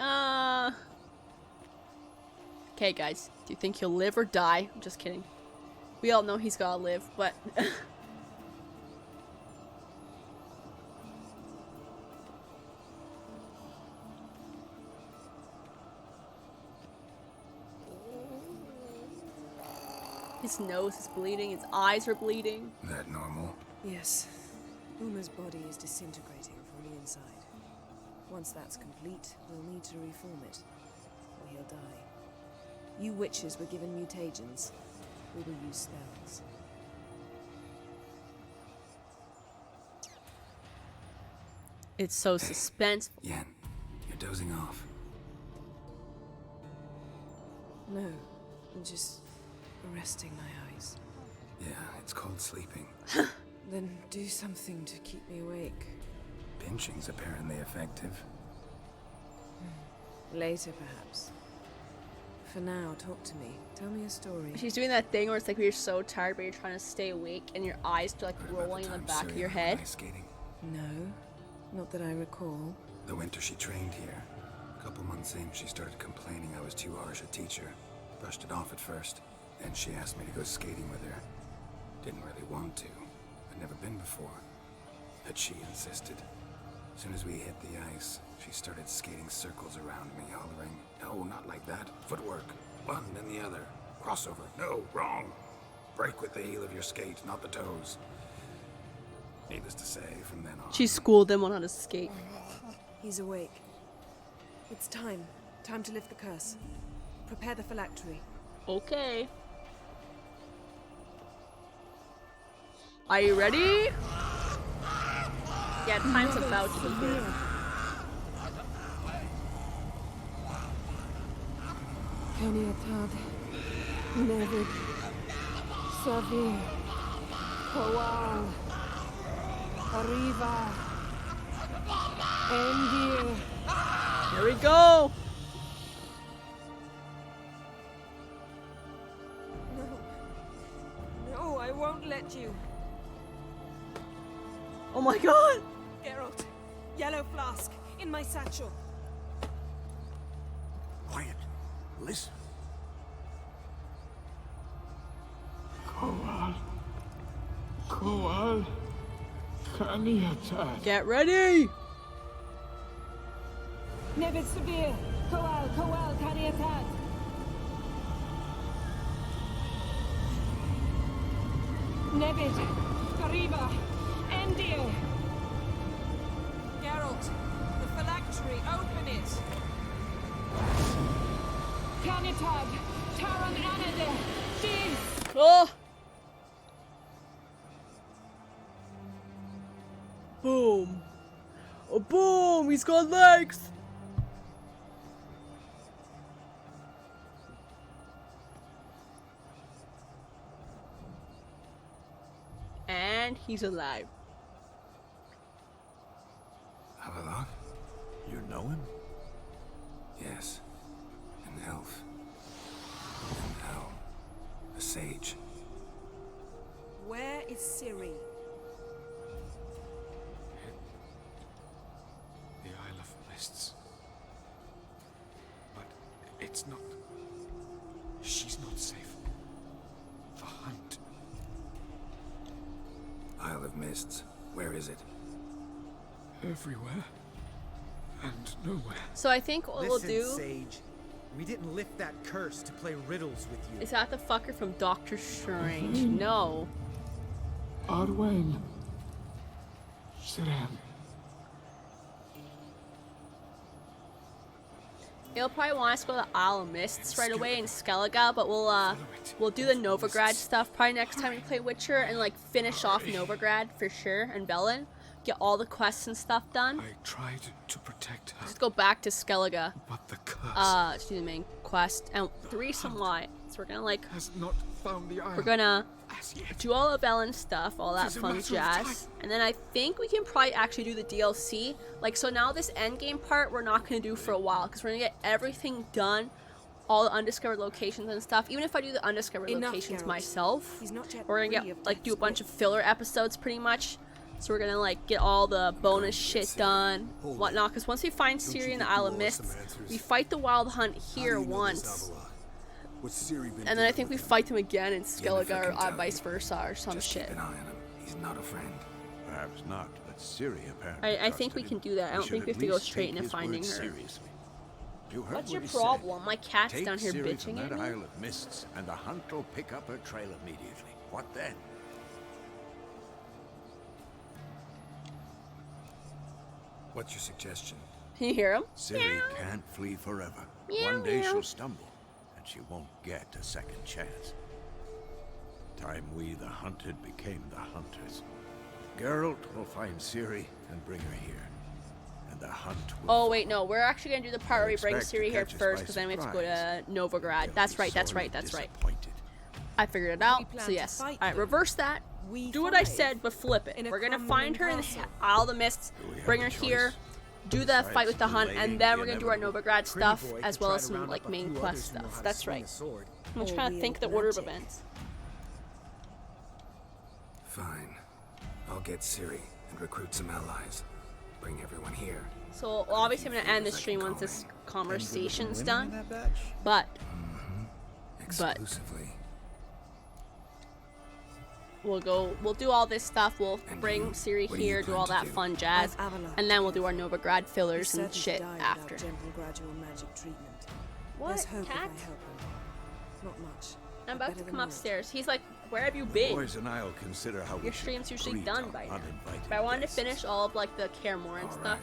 Speaker 1: Okay, guys. Do you think he'll live or die? I'm just kidding. We all know he's gotta live, but... His nose is bleeding, his eyes are bleeding.
Speaker 2: That normal?
Speaker 5: Yes. Uma's body is disintegrating from the inside. Once that's complete, we'll need to reform it, or he'll die. You witches were given mutagens. We will use spells.
Speaker 1: It's so suspenseful.
Speaker 2: Yen, you're dozing off.
Speaker 5: No, I'm just resting my eyes.
Speaker 2: Yeah, it's called sleeping.
Speaker 5: Then do something to keep me awake.
Speaker 2: Pinching's apparently effective.
Speaker 5: Later, perhaps. For now, talk to me. Tell me a story.
Speaker 1: She's doing that thing where it's like you're so tired but you're trying to stay awake and your eyes are like rolling in the back of your head.
Speaker 2: Ice skating.
Speaker 5: No, not that I recall.
Speaker 2: The winter she trained here. A couple months in, she started complaining I was too harsh a teacher. Brushed it off at first. Then she asked me to go skating with her. Didn't really want to. I'd never been before. But she insisted. As soon as we hit the ice, she started skating circles around me, hollering, "No, not like that. Footwork. One, then the other. Crossover. No, wrong. Break with the heel of your skate, not the toes." Needless to say, from then on...
Speaker 1: She schooled them on how to skate.
Speaker 5: He's awake. It's time. Time to lift the curse. Prepare the phylactery.
Speaker 1: Okay. Are you ready? Yeah, time's about to begin.
Speaker 16: Keniatad, Nevid, Savi, Kowal, Arriva, Endir.
Speaker 1: Here we go.
Speaker 5: No, I won't let you.
Speaker 1: Oh my god!
Speaker 5: Geralt, yellow flask, in my satchel.
Speaker 11: Quiet. Listen.
Speaker 14: Kowal, Kaniatad.
Speaker 1: Get ready!
Speaker 16: Nevid Severe, Kowal, Kaniatad. Nevid, Arriva, Endir.
Speaker 5: Geralt, the phylactery, open it.
Speaker 16: Kaniatad, Taran Anade, Jeez.
Speaker 1: Oh! Boom. Oh, boom! He's got legs! And he's alive.
Speaker 2: Avalok?
Speaker 11: You know him?
Speaker 2: Yes. An elf. And now, a sage.
Speaker 5: Where is Ciri?
Speaker 8: The Isle of Mists. But it's not... She's not safe. The hunt.
Speaker 2: Isle of Mists. Where is it?
Speaker 8: Everywhere. And nowhere.
Speaker 1: So I think what we'll do...
Speaker 9: Sage. We didn't lift that curse to play riddles with you.
Speaker 1: Is that the fucker from Doctor Strange? No.
Speaker 14: Arwen. Siren.
Speaker 1: He'll probably want us to go to the Isle of Mists right away in Skellige, but we'll do the Novigrad stuff probably next time we play Witcher and like finish off Novigrad for sure and Velen. Get all the quests and stuff done.
Speaker 8: I tried to protect her.
Speaker 1: Let's go back to Skellige.
Speaker 8: But the curse
Speaker 1: to do the main quest and some light. So we're gonna like
Speaker 8: has not found the isle.
Speaker 1: We're gonna do all of Velen stuff, all that fun jazz. And then I think we can probably actually do the DLC. Like, so now this endgame part we're not gonna do for a while because we're gonna get everything done, all the undiscovered locations and stuff. Even if I do the undiscovered locations myself, we're gonna get like do a bunch of filler episodes pretty much. So we're gonna like get all the bonus shit done, whatnot. Because once we find Ciri in the Isle of Mists, we fight the Wild Hunt here once. And then I think we fight him again in Skellige or vice versa or some shit.
Speaker 2: Keep an eye on him. He's not a friend.
Speaker 11: Perhaps not, but Ciri apparently
Speaker 1: I think we can do that. I don't think we have to go straight into finding her. What's your problem? My cat's down here bitching at me.
Speaker 11: Isle of Mists, and the hunt will pick up her trail immediately. What then?
Speaker 2: What's your suggestion?
Speaker 1: Can you hear him?
Speaker 11: Ciri can't flee forever. One day she'll stumble, and she won't get a second chance. Time we, the hunted, became the hunters. Geralt will find Ciri and bring her here. And the hunt will...
Speaker 1: Oh, wait, no. We're actually going to do the part where we bring Ciri here first, because then we have to go to Novigrad. That's right. I figured it out. So yes. Alright, reverse that. Do what I said, but flip it. We're gonna find her in the Isle of the Mists, bring her here, do the fight with the hunt, and then we're gonna do our Novigrad stuff as well as some like main quest stuff. That's right. I'm trying to think the order of events.
Speaker 2: Fine. I'll get Ciri and recruit some allies. Bring everyone here.
Speaker 1: So obviously I'm gonna end the stream once this conversation's done. But
Speaker 2: Exclusively.
Speaker 1: we'll do all this stuff. We'll bring Ciri here, do all that fun jazz, and then we'll do our Novigrad fillers and shit after. What? Cat?
Speaker 5: Not much.
Speaker 1: I'm about to come upstairs. He's like, where have you been?
Speaker 11: Boys and I'll consider how
Speaker 1: Your stream's usually done by now. But I wanted to finish all of like the Karamor and stuff.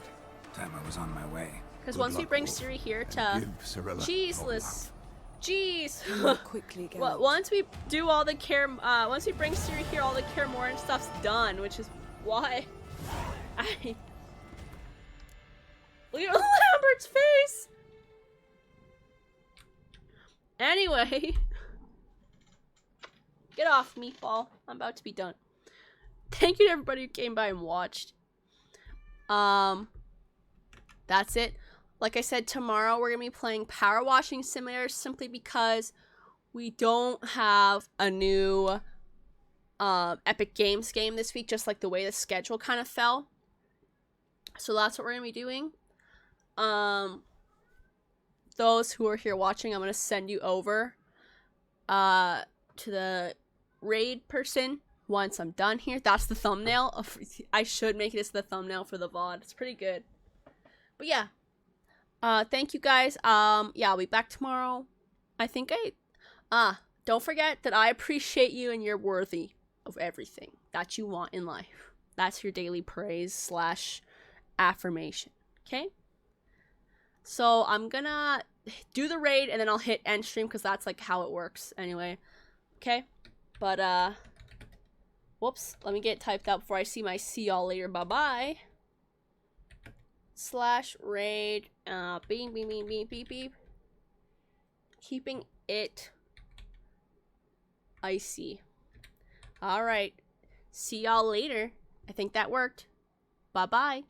Speaker 2: Time I was on my way.
Speaker 1: Because once we bring Ciri here to Jeez. Well, once we do all the once we bring Ciri here, all the Karamor and stuff's done, which is why I look at Lambert's face. Anyway, get off, meatball. I'm about to be done. Thank you to everybody who came by and watched. That's it. Like I said, tomorrow we're gonna be playing Power Washing Simulator simply because we don't have a new Epic Games game this week, just like the way the schedule kind of fell. So that's what we're gonna be doing. Those who are here watching, I'm gonna send you over to the raid person once I'm done here. That's the thumbnail of, I should make this the thumbnail for the VOD. It's pretty good. But yeah. Thank you guys. Yeah, I'll be back tomorrow. I think don't forget that I appreciate you and you're worthy of everything that you want in life. That's your daily praise / affirmation. Okay? So I'm gonna do the raid and then I'll hit end stream because that's like how it works anyway. Okay? But whoops, let me get typed out before I see y'all later. Bye-bye. /raid beep beep beep beep beep beep, keeping it icy. All right, see y'all later. I think that worked. Bye bye.